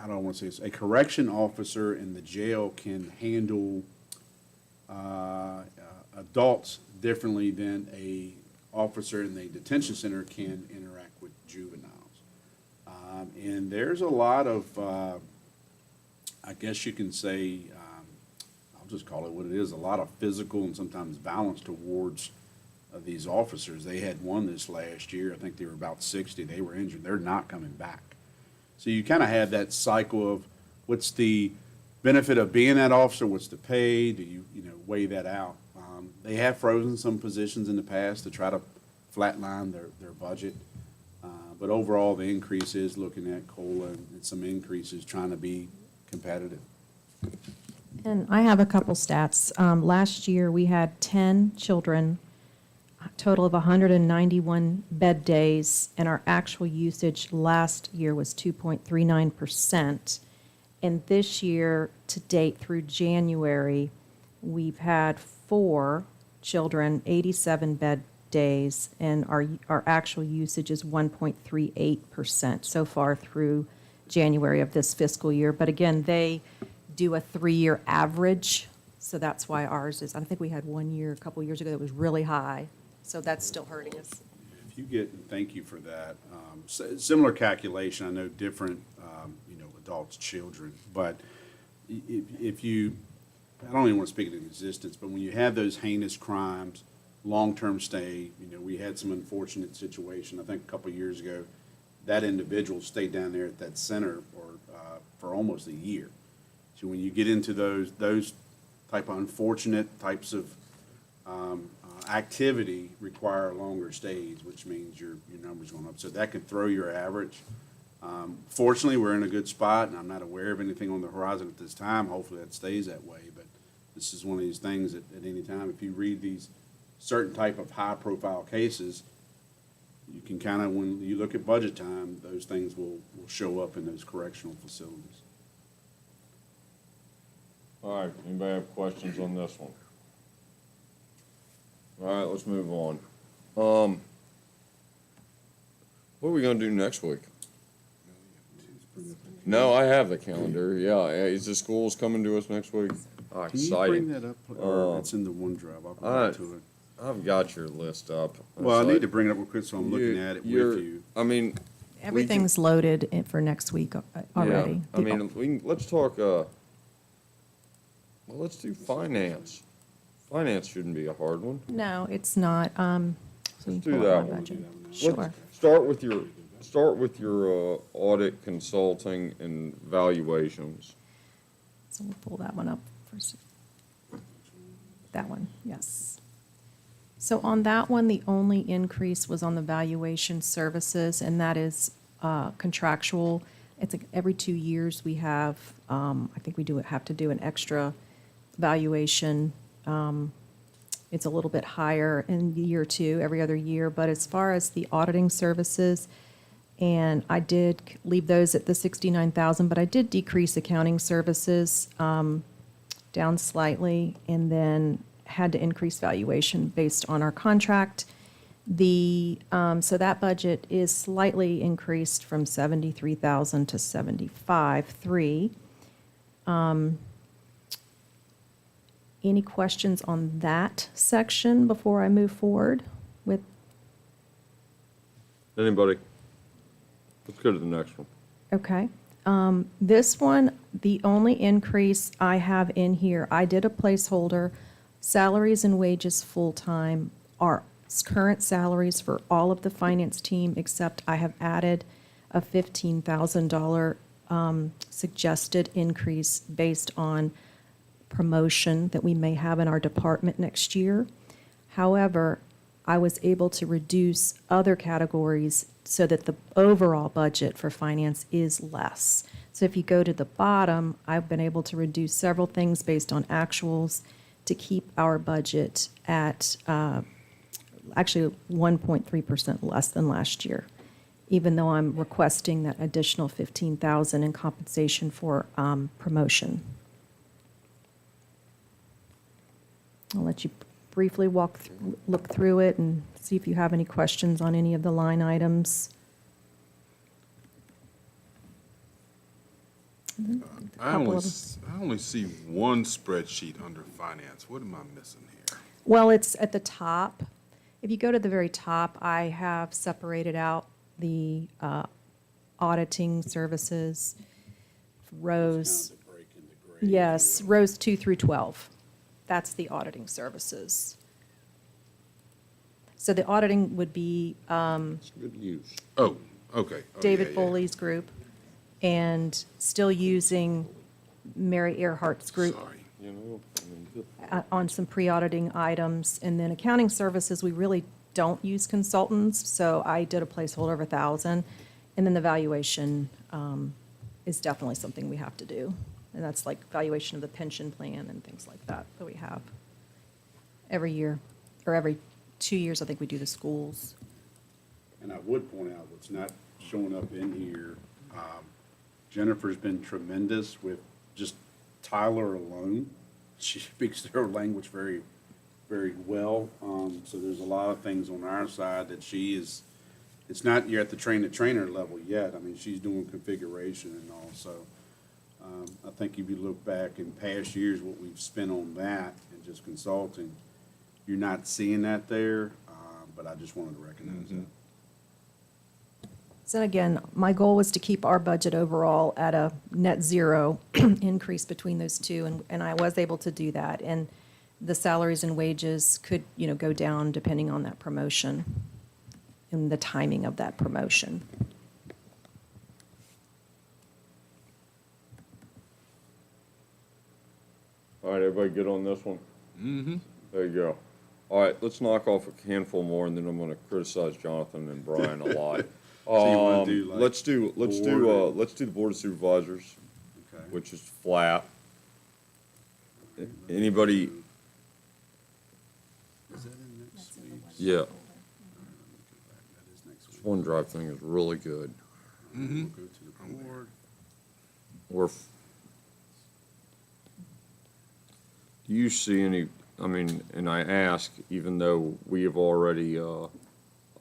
don't want to say this, a correction officer in the jail can handle adults differently than a officer in the detention center can interact with juveniles. And there's a lot of, I guess you can say, I'll just call it what it is, a lot of physical and sometimes violence towards these officers. They had one this last year. I think they were about 60. They were injured. They're not coming back. So you kind of have that cycle of what's the benefit of being that officer, what's the pay, do you weigh that out. They have frozen some positions in the past to try to flatline their budget. But overall, the increase is looking at COLA and some increases trying to be competitive. And I have a couple stats. Last year, we had 10 children, a total of 191 bed days, and our actual usage last year was 2.39%. And this year, to date through January, we've had 4 children, 87 bed days, and our actual usage is 1.38% so far through January of this fiscal year. But again, they do a 3-year average, so that's why ours is, I think we had 1 year, a couple years ago, that was really high, so that's still hurting us. If you get, thank you for that, similar calculation, I know different, adults, children, but if you, I don't even want to speak it in existence, but when you have those heinous crimes, long-term stay, we had some unfortunate situation, I think a couple of years ago, that individual stayed down there at that center for almost a year. So when you get into those type of unfortunate types of activity require longer stays, which means your number's going up. So that can throw your average. Fortunately, we're in a good spot, and I'm not aware of anything on the horizon at this time. Hopefully that stays that way. But this is one of these things that at any time, if you read these certain type of high-profile cases, you can kind of, when you look at budget time, those things will show up in those correctional facilities. All right, anybody have questions on this one? All right, let's move on. What are we gonna do next week? No, I have the calendar, yeah. Is the schools coming to us next week? Oh, Can you exciting. bring that up, or it's in the OneDrive, I'll go back to it. I've got your list up. Well, I It's need like- to bring it up real quick, so I'm looking at it with you. I mean. Everything's loaded for next week already. Yeah, I mean, let's talk, well, let's do finance. Finance shouldn't be a hard one. No, it's not. So you Let's can do pull that up my one. budget. Let's Sure. Start with your audit consulting and valuations. So we'll pull that one up first. That one, yes. So on that one, the only increase was on the valuation services, and that is contractual. It's like every 2 years we have, I think we have to do an extra valuation. It's a little bit higher in year 2, every other year. But as far as the auditing services, and I did leave those at the 69,000, but I did decrease accounting services down slightly, and then had to increase valuation based on our contract. So that budget is slightly increased from 73,000 to 75,300. Any questions on that section before I move forward with? Anybody? Let's go to the next one. Okay. This one, the only increase I have in here, I did a placeholder, salaries and wages full-time are current salaries for all of the finance team, except I have added a $15,000 suggested increase based on promotion that we may have in our department next year. However, I was able to reduce other categories so that the overall budget for finance is less. So if you go to the bottom, I've been able to reduce several things based on actuals to keep our budget at actually 1.3% less than last year, even though I'm requesting that additional $15,000 in compensation for promotion. I'll let you briefly look through it and see if you have any questions on any of the line items. I only see one spreadsheet under finance. What am I missing here? Well, it's at the top. If you go to the very top, I have separated out the auditing services, rows. Yes, rows 2 through 12. That's the auditing services. So the auditing would be Good use. Oh, okay. Oh, David yeah. Foley's group, and still using Mary Earhart's group on some pre-auditing items. And then accounting services, we really don't use consultants, so I did a placeholder of 1,000. And then the valuation is definitely something we have to do. And that's like valuation of the pension plan and things like that we have every year, or every 2 years, I think we do the schools. And I would point out what's not showing up in here, Jennifer's been tremendous with just Tyler alone. She speaks their language very, very well. So there's a lot of things on our side that she is, it's not, you're at the trainer level yet. I mean, she's doing configuration and all, so. I think if you look back in past years, what we've spent on that and just consulting, you're not seeing that there, but I just wanted to recognize that. So again, my goal was to keep our budget overall at a net zero increase between those two, and I was able to do that. And the salaries and wages could, go down depending on that promotion and the timing of that promotion. All right, everybody good on this one? Mm-hmm. There you go. All right, let's knock off a handful more, and then I'm gonna criticize Jonathan and Brian a lot. So you wanna do, like, let's do the Board of Supervisors, Okay. which is flat. Anybody? Is that in next week's? Yeah, That is next this week. OneDrive thing is really good. We'll go to the board. Do you see any, and I ask, even though we have already, you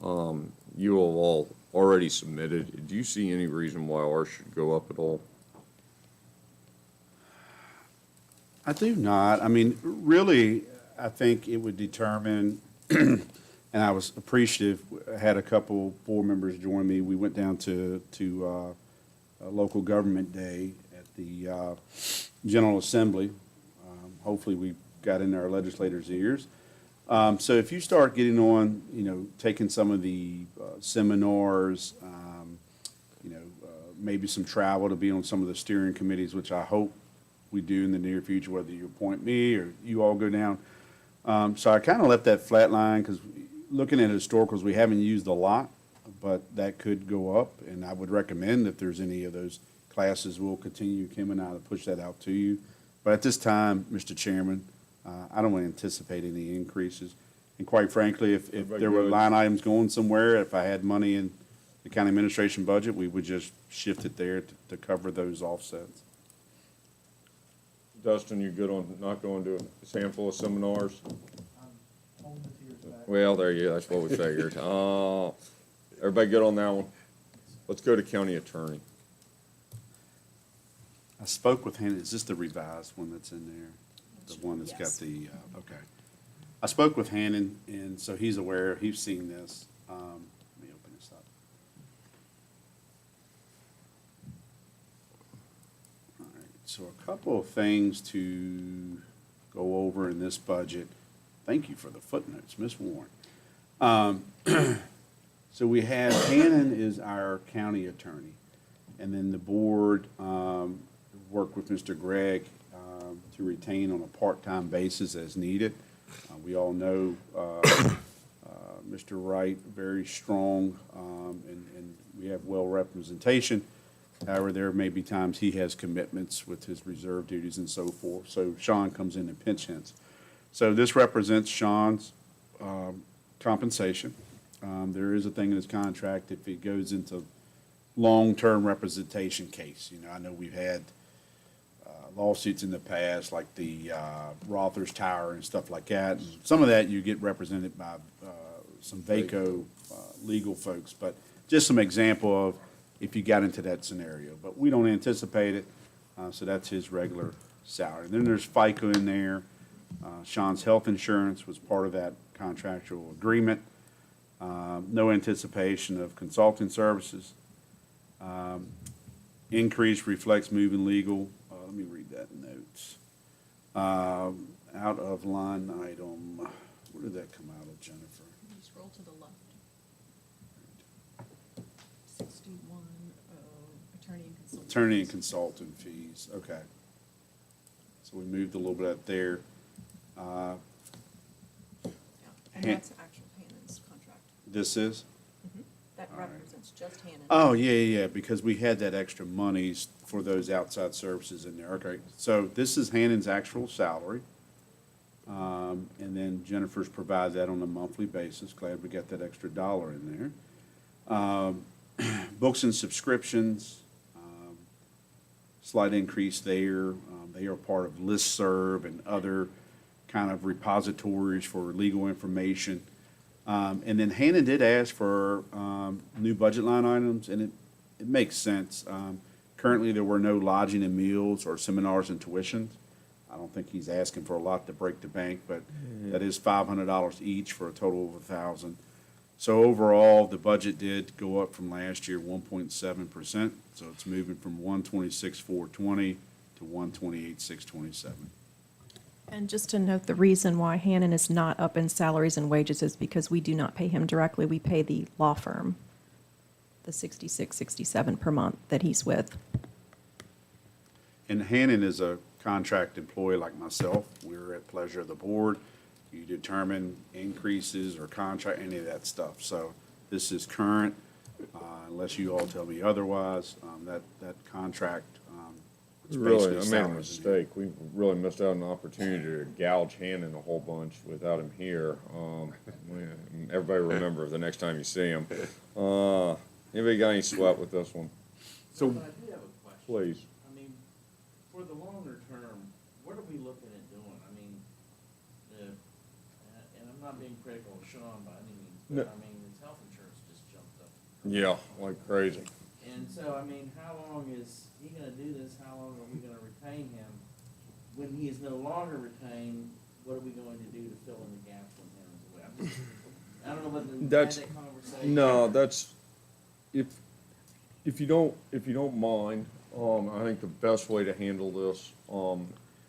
have all already submitted, do you see any reason why ours should go up at all? I do not. I mean, really, I think it would determine, and I was appreciative, I had a couple board members join me. We went down to a local government day at the General Assembly. Hopefully, we got in our legislators' ears. So if you start getting on, taking some of the seminars, maybe some travel to be on some of the steering committees, which I hope we do in the near future, whether you appoint me or you all go down. So I kind of left that flat line because looking at historicals, we haven't used a lot, but that could go up. And I would recommend if there's any of those classes, we'll continue, Kim and I, to push that out to you. But at this time, Mr. Chairman, I don't anticipate any increases. And quite frankly, if there were line items going somewhere, if I had money in the county administration budget, we would just shift it there to cover those offsets. Dustin, you good on not going to a handful of seminars? Well, there you go, that's what we figured. Everybody good on that one? Let's go to county attorney. I spoke with Hannon, is this the revised one that's in there? The one that's got the, okay. I spoke with Hannon, and so he's aware, he's seen this. Let me open this up. All right, so a couple of things to go over in this budget. Thank you for the footnotes, Ms. Warren. So we have Hannon is our county attorney, and then the board worked with Mr. Gregg to retain on a part-time basis as needed. We all know Mr. Wright, very strong, and we have well representation. However, there may be times he has commitments with his reserve duties and so forth, so Sean comes in and pinch hits. So this represents Sean's compensation. There is a thing in his contract if it goes into long-term representation case. You know, I know we've had lawsuits in the past, like the Rother's Tower and stuff like that. And some of that you get represented by some VACO legal folks, but just some example of if you got into that scenario. But we don't anticipate it, so that's his regular salary. And then there's FICA in there. Sean's health insurance was part of that contractual agreement. No anticipation of consulting services. Increase reflects moving legal. Let me read that in notes. Out of line item, where did that come out of, Jennifer? You scroll to the left. 61, attorney and consultant. Attorney and consultant fees, okay. So we moved a little bit up there. And Han- that's actual Hannon's contract. This is? That All right. represents just Hannon. Oh, yeah, because we had that extra monies for those outside services in there. Okay, so this is Hannon's actual salary. And then Jennifer's provides that on a monthly basis. Glad we got that extra dollar in there. Books and subscriptions, slight increase there. They are part of listserv and other kind of repositories for legal information. And then Hannon did ask for new budget line items, and it makes sense. Currently, there were no lodging and meals or seminars and tuitions. I don't think he's asking for a lot to break the bank, but that is $500 each for a total of $1,000. So overall, the budget did go up from last year 1.7%. So it's moving from 126,420 to 128,627. And just to note, the reason why Hannon is not up in salaries and wages is because we do not pay him directly. We pay the law firm, the $66, $67 per month that he's with. And Hannon is a contract employee like myself. We're at pleasure of the board. You determine increases or contract, any of that stuff. So this is current, unless you all tell me otherwise. That contract, it's Really, basically I made a salaries in there. mistake. We really missed out on an opportunity to gouge Hannon a whole bunch without him here. Everybody remember the next time you see him. Anybody got any sweat with this one? So, but I do have a question. Please. I mean, for the longer term, what are we looking at doing? I mean, and I'm not being critical of Sean by any means, but I mean, his health insurance just jumped up. Yeah, like crazy. And so, I mean, how long is he gonna do this? How long are we gonna retain him? When he is no longer retained, what are we going to do to fill in the gaps when Hannon's away? I'm just, I don't know whether we had That's, that conversation. no, that's, if you don't mind, I think the best way to handle this,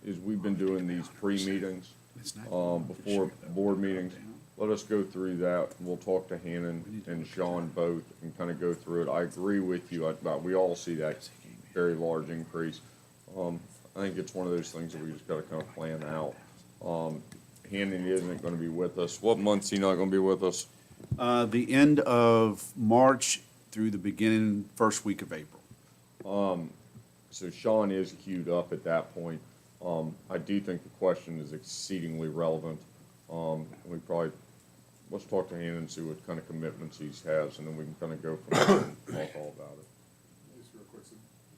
is we've been doing these pre-meetings, before board meetings. Let us go through that, and we'll talk to Hannon and Sean both and kind of go through it. I agree with you, we all see that very large increase. I think it's one of those things that we just gotta kind of plan out. Hannon isn't gonna be with us. What month's he not gonna be with us? The end of March through the beginning, first week of April. So Sean is queued up at that point. I do think the question is exceedingly relevant. We probably, let's talk to Hannon and see what kind of commitments he has, and then we can kind of go from there and talk all about it. Just real quick, so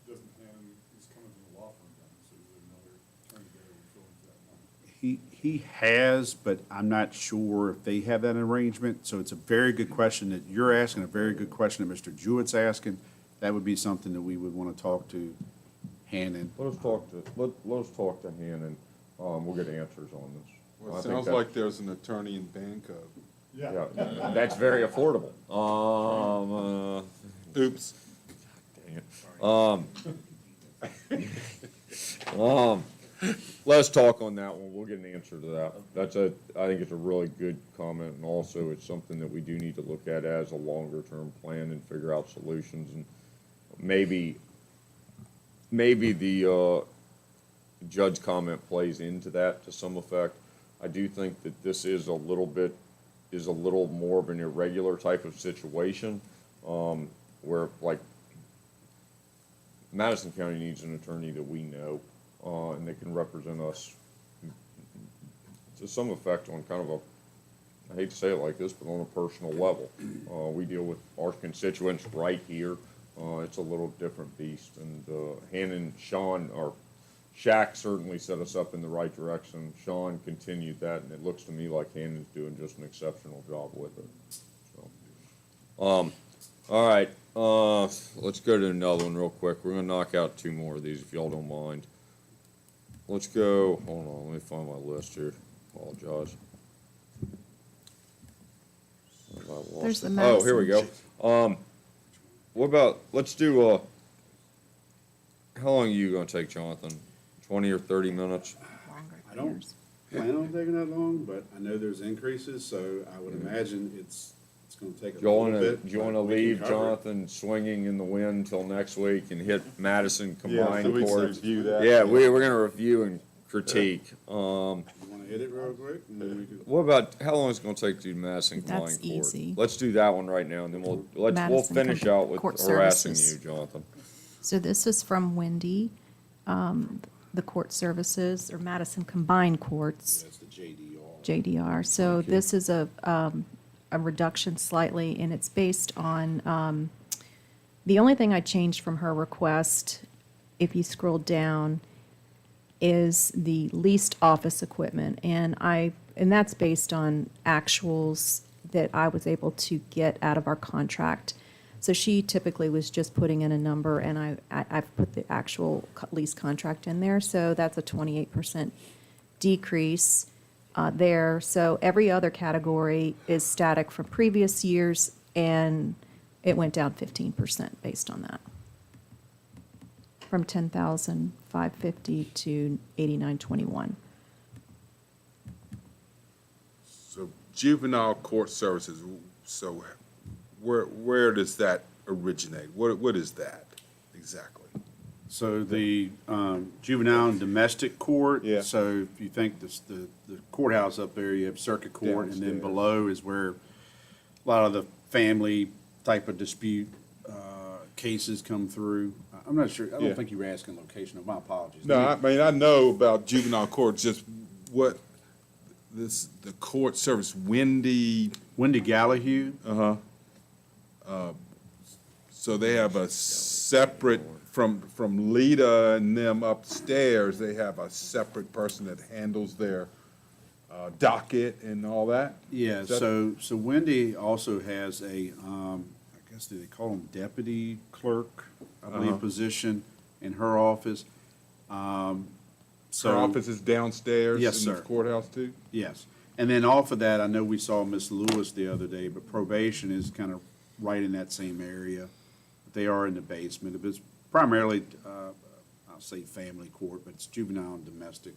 doesn't Hannon, he's coming from the law firm then, so is there another attorney there who fills that money? He has, but I'm not sure if they have that arrangement. So it's a very good question that you're asking, a very good question that Mr. Jewett's asking. That would be something that we would want to talk to Hannon. Let us talk to Hannon, we'll get answers on this. Well, I it think sounds that's- like there's an attorney in Bangkok. Yeah, that's very affordable. Oops. Dang it. Let's talk on that one. We'll get an answer to that. I think it's a really good comment, and also it's something that we do need to look at as a longer-term plan and figure out solutions, and maybe the judge comment plays into that to some effect. I do think that this is a little more of an irregular type of situation, where, like, Madison County needs an attorney that we know, and they can represent us to some effect on kind of a, I hate to say it like this, but on a personal level. We deal with our constituents right here. It's a little different beast, and Hannon, Sean, or Shaq certainly set us up in the right direction. Sean continued that, and it looks to me like Hannon's doing just an exceptional job with it. So, all right, let's go to another one real quick. We're gonna knock out two more of these if y'all don't mind. Let's go, hold on, let me find my list here. Apologize. I lost There's the it. Oh, here we go. Madison. What about, let's do, how long are you gonna take, Jonathan? 20 or 30 minutes? I don't plan on taking that long, but I know there's increases, so I would imagine it's going to take a Do you little wanna, bit. do you wanna but we can leave cover it. Jonathan swinging in the wind till next week and hit Madison combined so we can courts? review that. Yeah, we're gonna review and critique. You want to hit it real quick? And then we can. What about, how long is it gonna take to do Madison combined That's court? easy. Let's do that one right now, and then we'll Madison finish out with Court harassing you, Services. Jonathan. So this is from Wendy, the court services, or Madison Combined Courts. That's the JDR. JDR. So this is a reduction slightly, and it's based on, the only thing I changed from her request, if you scroll down, is the leased office equipment. And that's based on actuals that I was able to get out of our contract. So she typically was just putting in a number, and I've put the actual lease contract in there. So that's a 28% decrease there. So every other category is static from previous years, and it went down 15% based on that. From 10,550 to 8921. So juvenile court services, so where does that originate? What is that exactly? So the juvenile and domestic court. Yeah. So if you think the courthouse up there, you have circuit court, and then Downstairs. below is where a lot of the family type of dispute cases come through. I'm not sure, I Yeah. don't think you were asking location, my apologies. No, I mean, I know about juvenile court, just what the court service, Wendy Gallahue. So they have a separate, from Lita and them upstairs, they have a separate person that handles their docket and all that? Yeah, Is that- so Wendy also has a, I guess they call them deputy clerk, I believe, position in her office. So Her office is downstairs Yes, in the sir. courthouse too? Yes, and then off of that, I know we saw Miss Lewis the other day, but probation is kind of right in that same area. They are in the basement. It's primarily, I'll say family court, but it's juvenile and domestic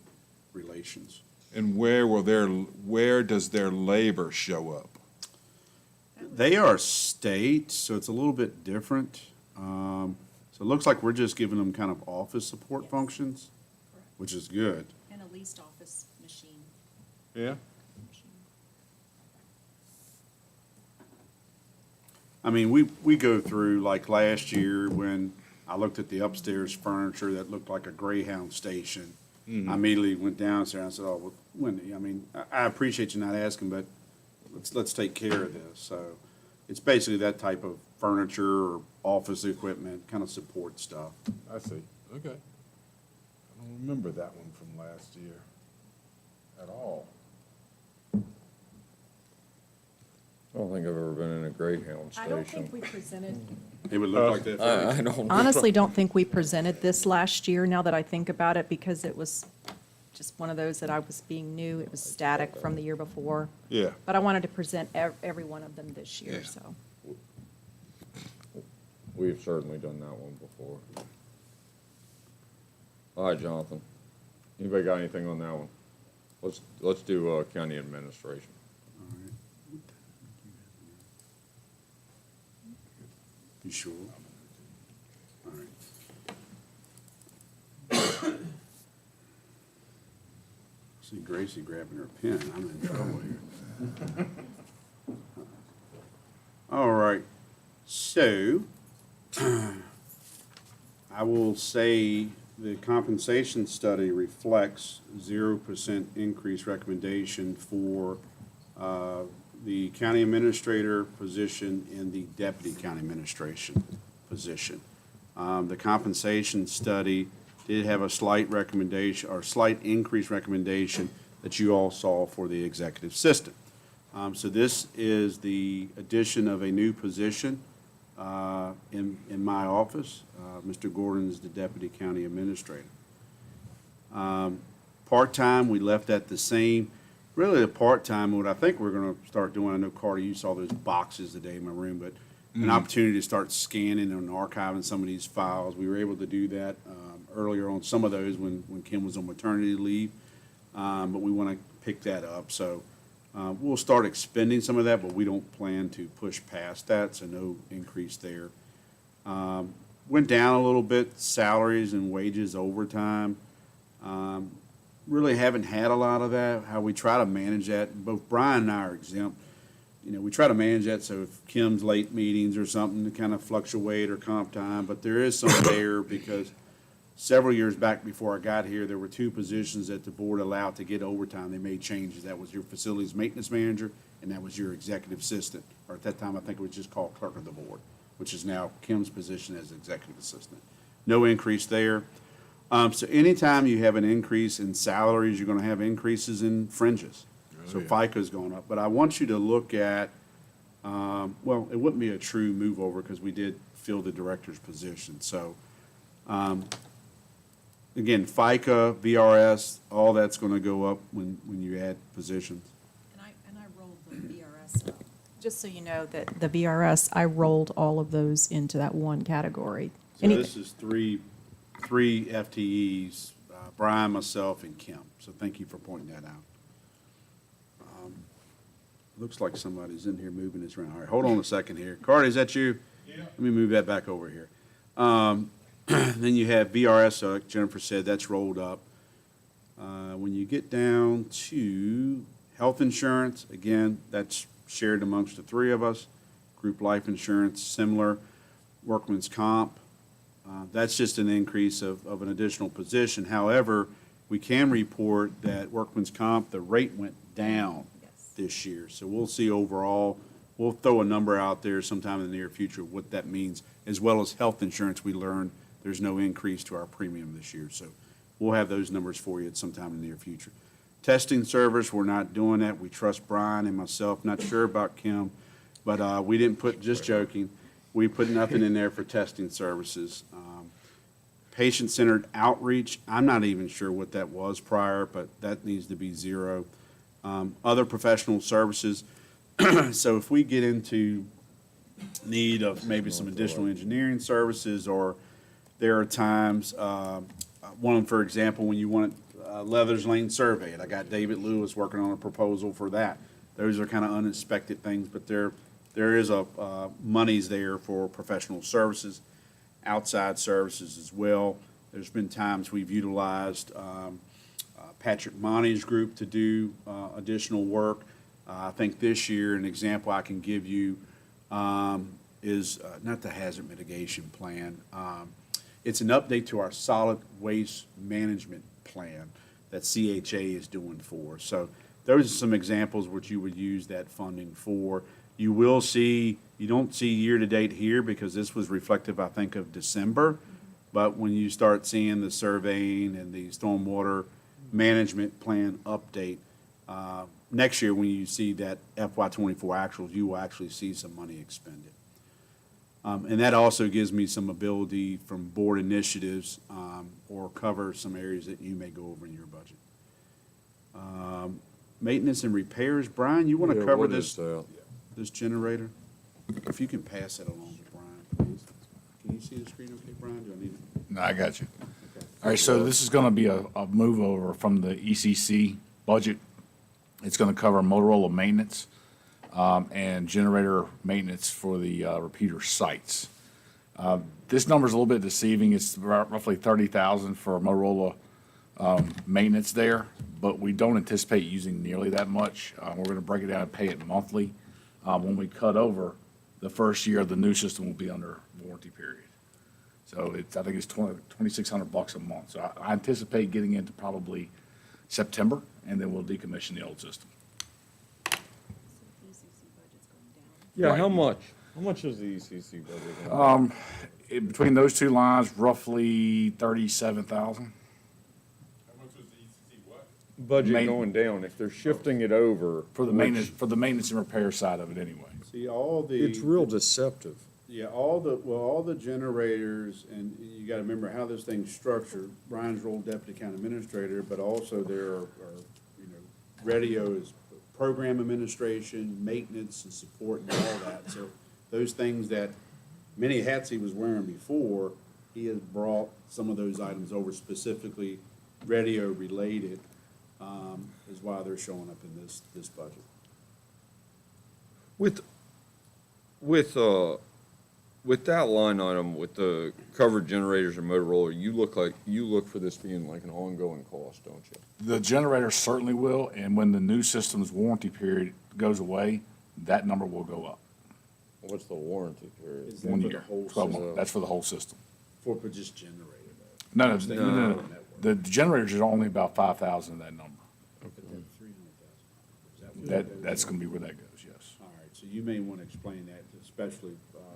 relations. And where does their labor show up? They are state, so it's a little bit different. So it looks like we're just giving them kind of office support functions, which is good. And a leased office machine. Yeah? I mean, we go through, like last year, when I looked at the upstairs furniture that looked like a Greyhound station. I immediately went downstairs and I said, oh, well, Wendy, I mean, I appreciate you not asking, but let's take care of this. So it's basically that type of furniture or office equipment, kind of support stuff. I see. Okay. I don't remember that one from last year at all. I don't think I've ever been in a Greyhound I don't think station. we presented, It would look like that. I don't. honestly don't think we presented this last year, now that I think about it, because it was just one of those that I was being new. It was static from the year before. Yeah. But I wanted to present every one of them this year, Yeah. so. We've certainly done that one before. All right, Jonathan. Anybody got anything on that one? Let's do, county administration. You sure? All right. See Gracie grabbing her pen, I'm in trouble here. All right, so, I will say the compensation study reflects 0% increase recommendation for, the county administrator position and the deputy county administration position. The compensation study did have a slight recommendation, or slight increase recommendation that you all saw for the executive assistant. So this is the addition of a new position in my office. Mr. Gordon is the deputy county administrator. Part-time, we left at the same. Really, the part-time, what I think we're gonna start doing, I know Carter, you saw those boxes today in my room, but an opportunity to start scanning and archiving some of these files. We were able to do that earlier on some of those when Kim was on maternity leave, but we wanna pick that up. So we'll start expending some of that, but we don't plan to push past that, so no increase there. Went down a little bit, salaries and wages, overtime. Really haven't had a lot of that. How we try to manage that, both Brian and I are exempt. You know, we try to manage that, so if Kim's late meetings or something to kind of fluctuate or comp time, but there is some there because several years back before I got here, there were two positions that the board allowed to get overtime. They made changes. That was your facilities maintenance manager and that was your executive assistant. Or at that time, I think it was just called clerk of the board, which is now Kim's position as executive assistant. No increase there. So anytime you have an increase in salaries, you're gonna have increases in fringes. So FICA's going up, but I want you to look at, well, it wouldn't be a true move over because we did fill the director's position. So, again, FICA, VRS, all that's gonna go up when you add positions. And I rolled the VRS, just so you know that the VRS, I rolled all of those into that one category. So this is three FTEs, Brian, myself, and Kim. So thank you for pointing that out. Looks like somebody's in here moving this around. All right, hold on a second here. Carter, is that you? Yeah. Let me move that back over here. Then you have VRS, so like Jennifer said, that's rolled up. When you get down to health insurance, again, that's shared amongst the three of us. Group life insurance, similar. Workman's comp, that's just an increase of an additional position. However, we can report that workman's comp, the rate went down this year. So we'll see overall, we'll throw a number out there sometime in the near future what that means, as well as health insurance. We learned there's no increase to our premium this year. So we'll have those numbers for you at sometime in the near future. Testing service, we're not doing that. We trust Brian and myself. Not sure about Kim, but we didn't put, just joking, we put nothing in there for testing services. Patient-centered outreach, I'm not even sure what that was prior, but that needs to be zero. Other professional services, so if we get into need of maybe some additional engineering services, or there are times, one, for example, when you want Leathers Lane surveyed, I got David Lewis working on a proposal for that. Those are kind of unexpected things, but there is monies there for professional services, outside services as well. There's been times we've utilized Patrick Monty's group to do additional work. I think this year, an example I can give you is not the hazard mitigation plan. It's an update to our solid waste management plan that CHA is doing for us. So those are some examples which you would use that funding for. You will see, you don't see year-to-date here because this was reflective, I think, of December. But when you start seeing the surveying and the stormwater management plan update, next year when you see that FY24 actuals, you will actually see some money expended. And that also gives me some ability from board initiatives or cover some areas that you may go over in your budget. Maintenance and repairs, Brian, you want to cover this generator? If you can pass that along to Brian, please. Can you see the screen okay, Brian? Do I need it? No, I got you. Okay. All right, so this is going to be a move over from the ECC budget. It's going to cover Motorola maintenance and generator maintenance for the repeater sites. This number is a little bit deceiving. It's roughly 30,000 for Motorola maintenance there, but we don't anticipate using nearly that much. We're going to break it down and pay it monthly. When we cut over, the first year of the new system will be under warranty period. So I think it's $2,600 a month. So I anticipate getting into probably September, and then we'll decommission the old system. Yeah, Right. how much? How much is the ECC budget? Between those two lines, roughly 37,000. Budget Main- going down, if they're shifting it over. For the maintenance and repair side of it anyway. See, all the. It's real deceptive. Yeah, all the generators, and you gotta remember how this thing's structured. Brian's role deputy county administrator, but also there are, radios, program administration, maintenance and support and all that. So those things that many hats he was wearing before, he has brought some of those items over specifically radio related, is why they're showing up in this budget. With that line item, with the covered generators and Motorola, you look for this being like an ongoing cost, don't you? The generator certainly will, and when the new system's warranty period goes away, that number will go up. What's the warranty period? Is that 1 for the year, whole 12 system? months. That's for the whole system. For just generator though. No, Stay no, on no, the no. network. The generators are only about 5,000 of that number. But then 300,000. That's going to be where that goes, yes. All right, so you may want to explain that, especially,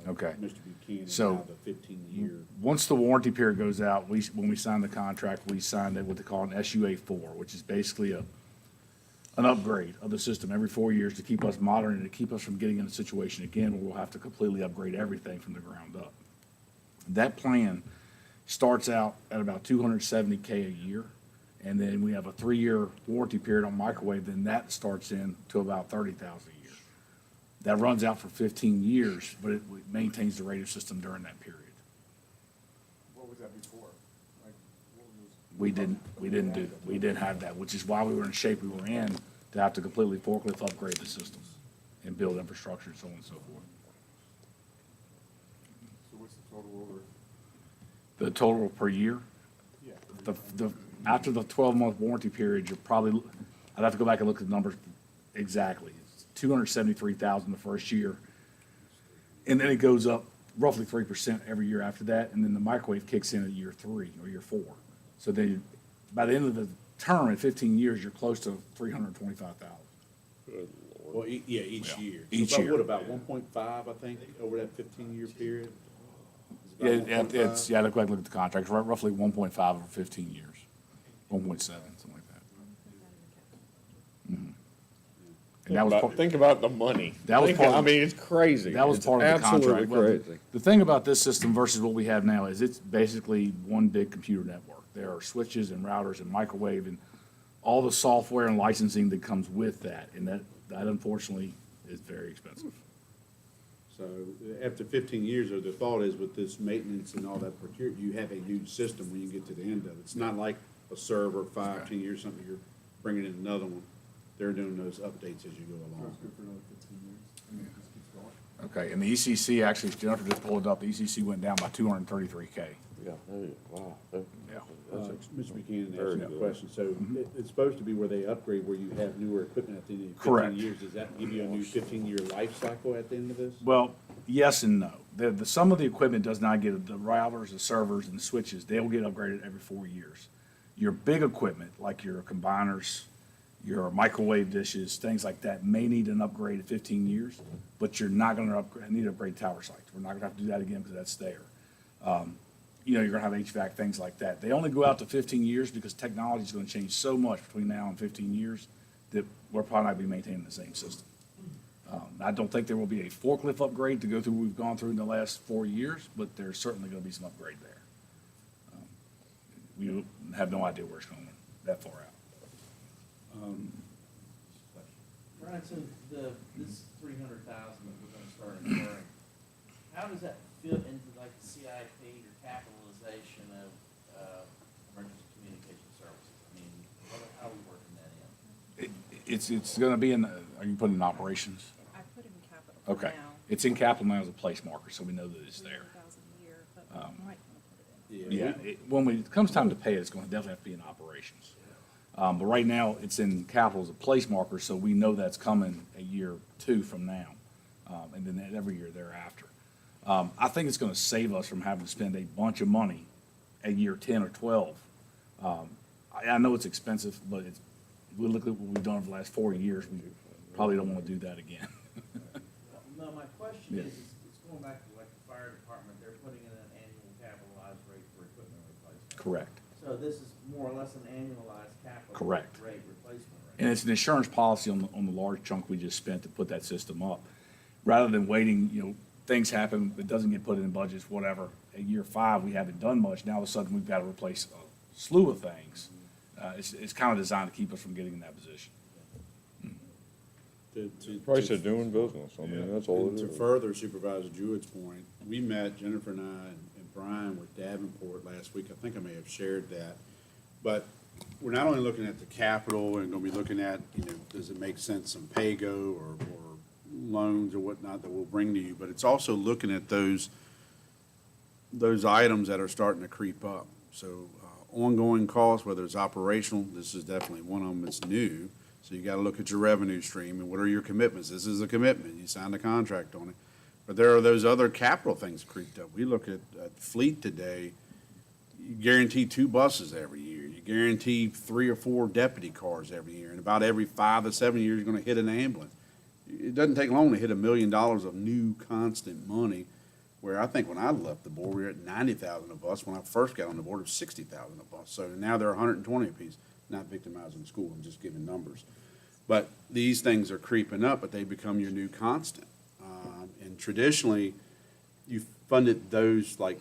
Okay. Mr. Buchanan, So- how the 15-year. Once the warranty period goes out, when we sign the contract, we signed what they call an SUA4, which is basically an upgrade of the system every 4 years to keep us modern and to keep us from getting in a situation again where we'll have to completely upgrade everything from the ground up. That plan starts out at about $270K a year, and then we have a 3-year warranty period on microwave, then that starts in to about $30,000 a year. That runs out for 15 years, but it maintains the radio system during that period. What was that before? Like, what was? We didn't have that, which is why we were in the shape we were in, to have to completely forklift upgrade the system and build infrastructure and so on and so forth. So what's the total over? The total per year, Yeah. after the 12-month warranty period, you're probably, I'd have to go back and look at the numbers exactly. It's $273,000 the first year, and then it goes up roughly 3% every year after that, and then the microwave kicks in at year 3 or year 4. So then, by the end of the term, in 15 years, you're close to $325,000. Well, yeah, each year. So Each about year. What, about 1.5, I think, over that 15-year period? Yeah, It's about 1.5? I'd have to go back and look at the contract, roughly 1.5 over 15 years, 1.7, something like that. Mhm. And that was Think about the money. That was part of- I mean, it's crazy. That was It's part of the contract. absolutely Well, crazy. The thing about this system versus what we have now is it's basically one big computer network. There are switches and routers and microwave and all the software and licensing that comes with that, and that unfortunately is very expensive. So after 15 years, though, the thought is with this maintenance and all that procurement, you have a new system when you get to the end of it. It's not like a server, 5, 10 years, something, you're bringing in another one. They're doing those updates as you go along. Sounds good for another 15 years. I mean, it just keeps going. Okay, and the ECC, actually, Jennifer just pulled it up, the ECC went down by $233K. Yeah, there you, wow. That- Yeah. that's Mr. Buchanan very asked a good. question. So it's supposed to be where they upgrade, where you have newer equipment at the end of 15 Correct. years. Does that give you a new 15-year life cycle at the end of this? Well, yes and no. Some of the equipment does not get, the routers, the servers, and the switches, they'll get upgraded every 4 years. Your big equipment, like your combiners, your microwave dishes, things like that, may need an upgrade at 15 years, but you're not gonna need to upgrade tower sites. We're not gonna have to do that again because that's there. You know, you're gonna have HVAC, things like that. They only go out to 15 years because technology is gonna change so much between now and 15 years that we're probably not gonna be maintaining the same system. I don't think there will be a forklift upgrade to go through what we've gone through in the last 4 years, but there's certainly gonna be some upgrade there. We have no idea where it's going that far out. Brian, so this 300,000 that we're gonna start incurring, how does that fit into like the CIP or capitalization of, emergency communication services? I mean, how are we working that in? It's gonna be in, are you putting in operations? I put in capital Okay. It's in capital now as a place marker, so we know that it's there. Yeah, when it comes time to pay it, it's gonna definitely have to be in operations. But right now, it's in capital as a place marker, so we know that's coming a year or two from now, and then every year thereafter. I think it's gonna save us from having to spend a bunch of money at year 10 or 12. I know it's expensive, but we look at what we've done over the last 4 years, we probably don't wanna do that again. No, my question Yeah. is, it's going back to like the fire department, they're putting in an annual capitalized rate for equipment replacement. Correct. So this is more or less an annualized capital Correct. rate replacement rate. And it's an insurance policy on the large chunk we just spent to put that system up. Rather than waiting, you know, things happen, it doesn't get put in budgets, whatever. At year 5, we haven't done much. Now all of a sudden, we've got to replace a slew of things. It's kind of designed to keep us from getting in that position. Price of doing business, I mean, that's all And it to is. further Supervisor Jewett's point, we met, Jennifer and I and Brian with Davenport last week. I think I may have shared that. But we're not only looking at the capital and gonna be looking at, you know, does it make sense some pay-go or loans or whatnot that we'll bring to you, but it's also looking at those items that are starting to creep up. So, ongoing costs, whether it's operational, this is definitely one of them that's new. So you gotta look at your revenue stream and what are your commitments? This is a commitment, you signed a contract on it. But there are those other capital things creeped up. We look at fleet today, you guarantee 2 buses every year. You guarantee 3 or 4 deputy cars every year. And about every 5 to 7 years, you're gonna hit an ambulance. It doesn't take long to hit $1 million of new constant money, where I think when I left the board, we were at 90,000 a bus. When I first got on the board, it was 60,000 a bus. So now they're 120 apiece. Not victimizing the school, I'm just giving numbers. But these things are creeping up, but they become your new constant. And traditionally, you funded those like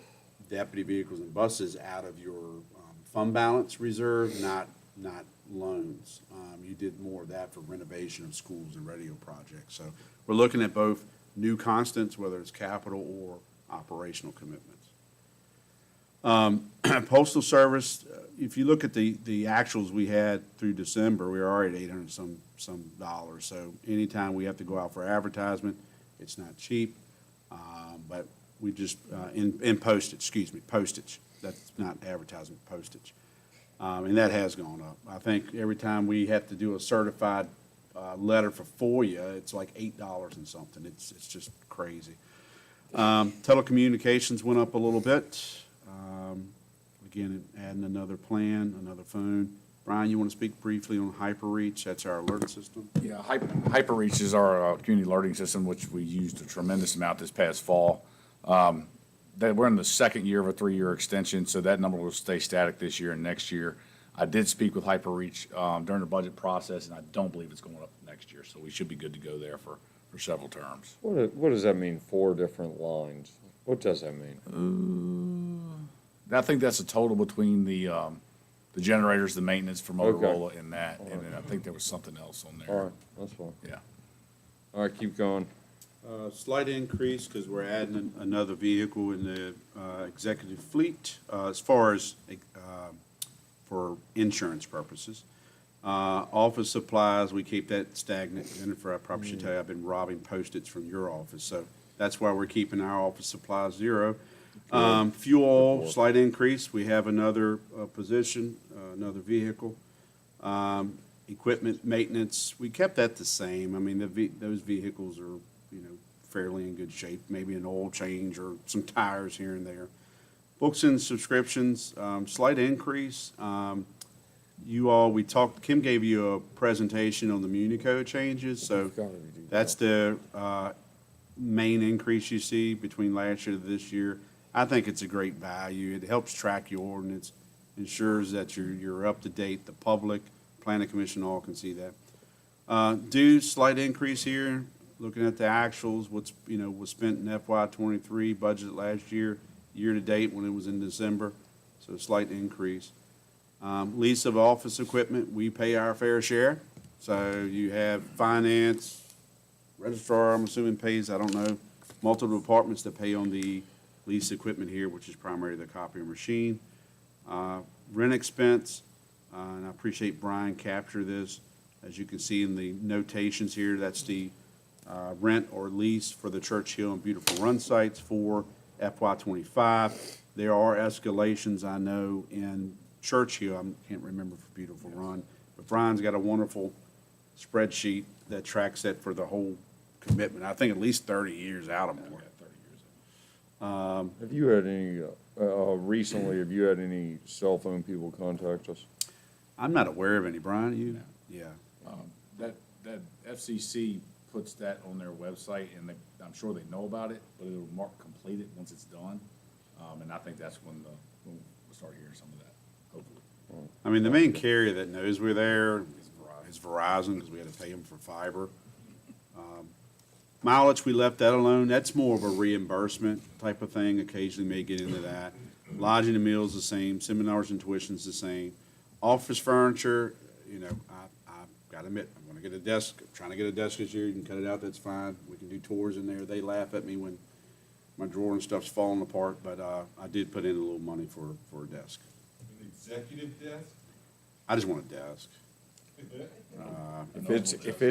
deputy vehicles and buses out of your fund balance reserve, not loans. You did more of that for renovation of schools and radio projects. So we're looking at both new constants, whether it's capital or operational commitments. Postal Service, if you look at the actuals we had through December, we were already at 800 some dollars. So anytime we have to go out for advertisement, it's not cheap. But we just, in postage, that's not advertisement, postage. And that has gone up. I think every time we have to do a certified letter for FOIA, it's like $8 and something. It's just crazy. Telecommunications went up a little bit. Again, adding another plan, another phone. Brian, you want to speak briefly on HyperReach? That's our alert system. Yeah, HyperReach is our community alerting system, which we used a tremendous amount this past fall. We're in the second year of a 3-year extension, so that number will stay static this year and next year. I did speak with HyperReach during the budget process, and I don't believe it's going up next year, so we should be good to go there for several terms. What does that mean, 4 different lines? What does that mean? I think that's a total between the generators, the maintenance for Motorola, and that, and then I think there was something else on there. All right, that's fine. Yeah. All right, keep going. Slight increase because we're adding another vehicle in the executive fleet as far as for insurance purposes. Office supplies, we keep that stagnant. Jennifer, I probably should tell you, I've been robbing Post-its from your office, so that's why we're keeping our office supplies 0. Fuel oil, slight increase. We have another position, another vehicle. Equipment maintenance, we kept that the same. I mean, those vehicles are, fairly in good shape, maybe an oil change or some tires here and there. Books and subscriptions, slight increase. Kim gave you a presentation on the Munico changes, so that's the main increase you see between last year to this year. I think it's a great value. It helps track your ordinance, ensures that you're up to date. The public, planning commission, all can see that. Dues, slight increase here. Looking at the actuals, was spent in FY '23 budget last year, year to date when it was in December, so a slight increase. Lease of office equipment, we pay our fair share. So you have finance, registrar, I'm assuming pays, I don't know, multiple departments that pay on the lease equipment here, which is primarily the copy machine. Rent expense, and I appreciate Brian captured this. As you can see in the notations here, that's the rent or lease for the Church Hill and Beautiful Run sites for FY '25. There are escalations, I know, in Church Hill. I can't remember for Beautiful Run, but Brian's got a wonderful spreadsheet that tracks that for the whole commitment. I think at least 30 years out or more. Have you had any, recently, have you had any cell phone people contact us? I'm not aware of any, Brian, you? Yeah. That FCC puts that on their website, and I'm sure they know about it, but it'll mark completed once it's done. And I think that's when we'll start hearing some of that, hopefully. I mean, the main carrier that knows we're there is Verizon, because we had to pay them for fiber. Mileage, we left that alone. That's more of a reimbursement type of thing. Occasionally may get into that. Lodging and meals the same. Seminars and tuitions the same. Office furniture, I've got to admit, I'm going to get a desk. I'm trying to get a desk this year. You can cut it out, that's fine. We can do tours in there. They laugh at me when my drawer and stuff's falling apart, but I did put in a little money for a desk. An executive desk? I just want a desk. If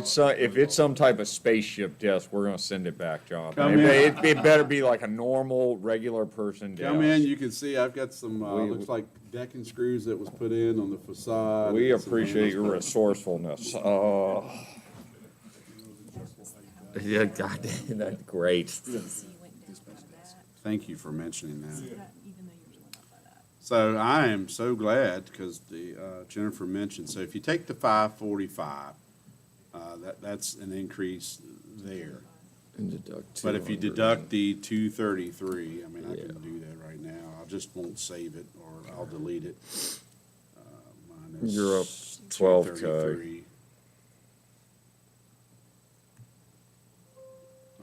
it's some type of spaceship desk, we're gonna send it back, John. Come in. It better be like a normal, regular person desk. Come in, you can see I've got some, looks like decking screws that was put in on the facade. We appreciate your resourcefulness. Yeah, God, that's great. Thank you for mentioning that. So I am so glad, because Jennifer mentioned, so if you take the 545, that's an increase there. And deduct But if you 200. deduct the 233, I mean, I can do that right now. I just won't save it, or I'll delete it. Minus You're up 12K. 233.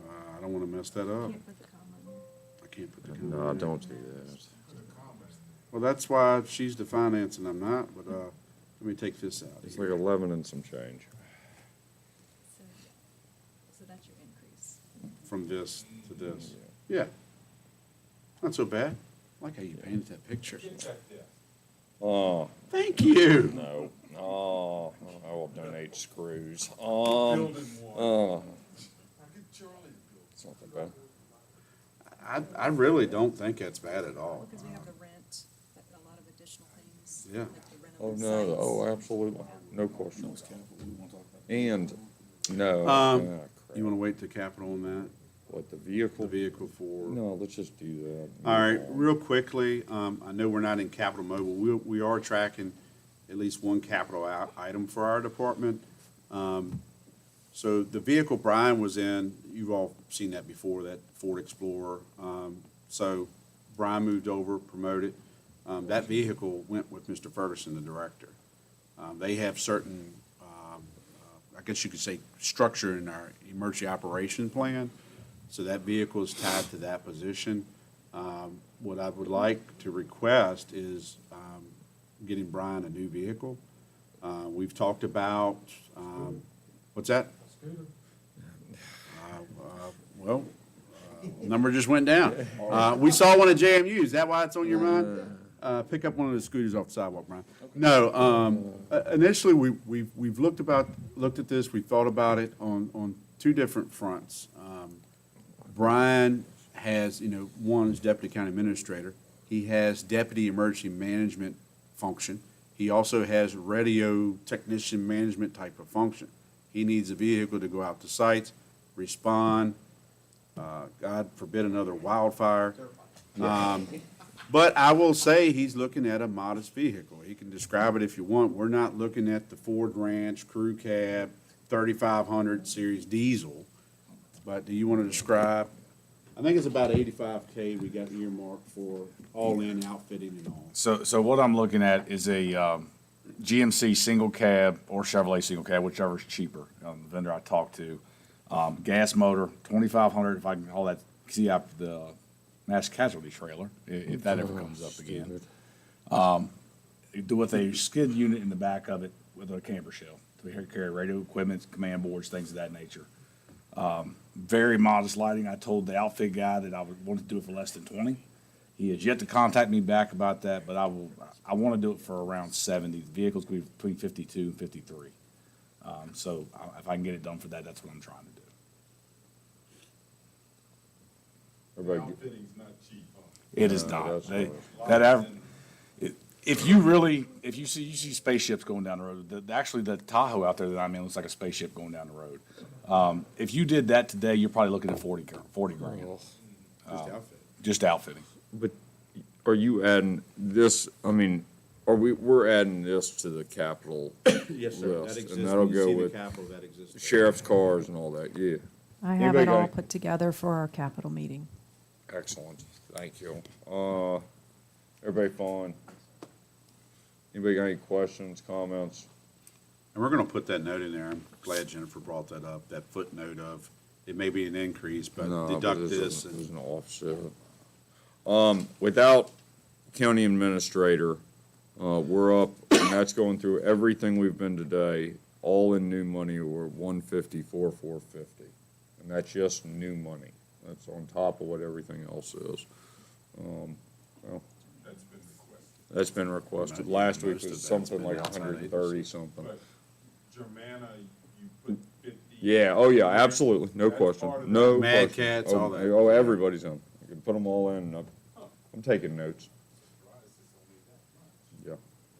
I don't want to mess that up. I can't put the comma. No, in there. don't do that. Well, that's why she's the finance and I'm not, but let me take this out. It's like 11 and some change. So that's your increase. From this to this. Yeah. Not so bad. I like how you painted that picture. Oh, Thank you. no. Oh, I will donate screws. Building one. It's not that bad. I really don't think that's bad at all. Because we have the rent, a lot of additional things. Yeah. like the rent of Oh, the no, sites. oh, absolutely, no question. And, no. You want to wait to capital on that? What, the vehicle? The vehicle for? No, let's just do that. All right, real quickly, I know we're not in capital mode, but we are tracking at least one capital item for our department. So the vehicle Brian was in, you've all seen that before, that Ford Explorer. So Brian moved over, promoted. That vehicle went with Mr. Ferguson, the director. They have certain, I guess you could say, structure in our emergency operation plan. So that vehicle is tied to that position. What I would like to request is getting Brian a new vehicle. We've talked about, what's that? Number just went down. We saw one at JMU. Is that why it's on your mind? Pick up one of the scooters off the sidewalk, Brian. No, initially, we've looked at this, we thought about it on two different fronts. Brian has, one is deputy county administrator. He has deputy emergency management function. He also has radio technician management type of function. He needs a vehicle to go out to sites, respond, God forbid another wildfire. But I will say he's looking at a modest vehicle. He can describe it if you want. We're not looking at the Ford Ranch Crew Cab 3500 Series diesel. But do you want to describe? I think it's about 85K we got earmarked for all-in outfitting and all. So what I'm looking at is a GMC single cab or Chevrolet single cab, whichever is cheaper, the vendor I talked to. Gas motor, 2,500, if I can call that, see out the mass casualty trailer, if that ever comes up again. With a skid unit in the back of it with a camper shell to carry radio equipment, command boards, things of that nature. Very modest lighting. I told the outfit guy that I would want to do it for less than 20. He has yet to contact me back about that, but I want to do it for around 70. The vehicles could be between 52 and 53. So if I can get it done for that, that's what I'm trying to do. Everybody, Outfitting's not cheap, huh? It is No, not. that's If you see spaceships going down the road, actually the Tahoe out there that I'm in looks like a spaceship going down the road. If you did that today, you're probably looking at 40 grand. Just outfitting. but are you adding this, I mean, we're adding this to the capital Yes, sir. That list, exists. and that'll When you go see the with capital, that exists. sheriff's cars and all that, yeah. I have Anybody it got all any- put together for our capital meeting. Excellent, thank you. Everybody fine? Anybody got any questions, comments? And we're gonna put that note in there. I'm glad Jennifer brought that up, that footnote of, it may be an increase, but No, deduct there's this. There's an offset. Without county administrator, we're up, and that's going through everything we've been today, all in new money, we're 154,450. And that's just new money. That's on top of what everything else is. Well, That's been requested. that's been requested. Last week Most of was that's something been like outside 130 agencies. something. But Germana, you put 50. Yeah, oh yeah, absolutely, no That's question, part of no that. Mad question. Cats, all that. Oh, everybody's on. You can put them all in. I'm taking notes. Yeah.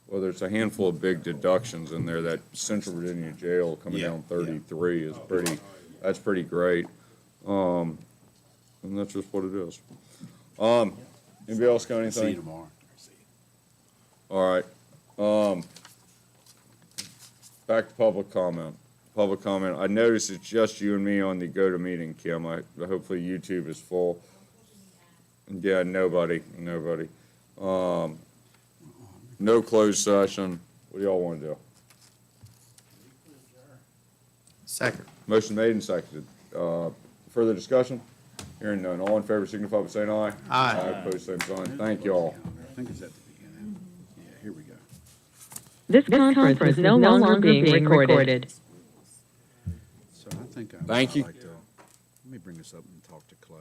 Well, there's a handful of big deductions in there. That Central Virginia jail coming Yeah, down yeah. 33 is that's pretty great. And that's just what it is. Anybody else got See you anything? tomorrow. All right. Back to public comment. Public comment. I noticed it's just you and me on the go-to-meeting, Kim. Hopefully YouTube is full. Yeah, nobody. No closed session. What do y'all want to do? Second. Motion made and seconded. Further discussion? Hearing none. All in favor signify by saying aye. Aye. Opposed, same sign. Thank you all. I think it's at the beginning. Yeah, here we go. This conference is no longer being recorded. So I think I would Thank you. like to, let me bring this up and talk to Clay.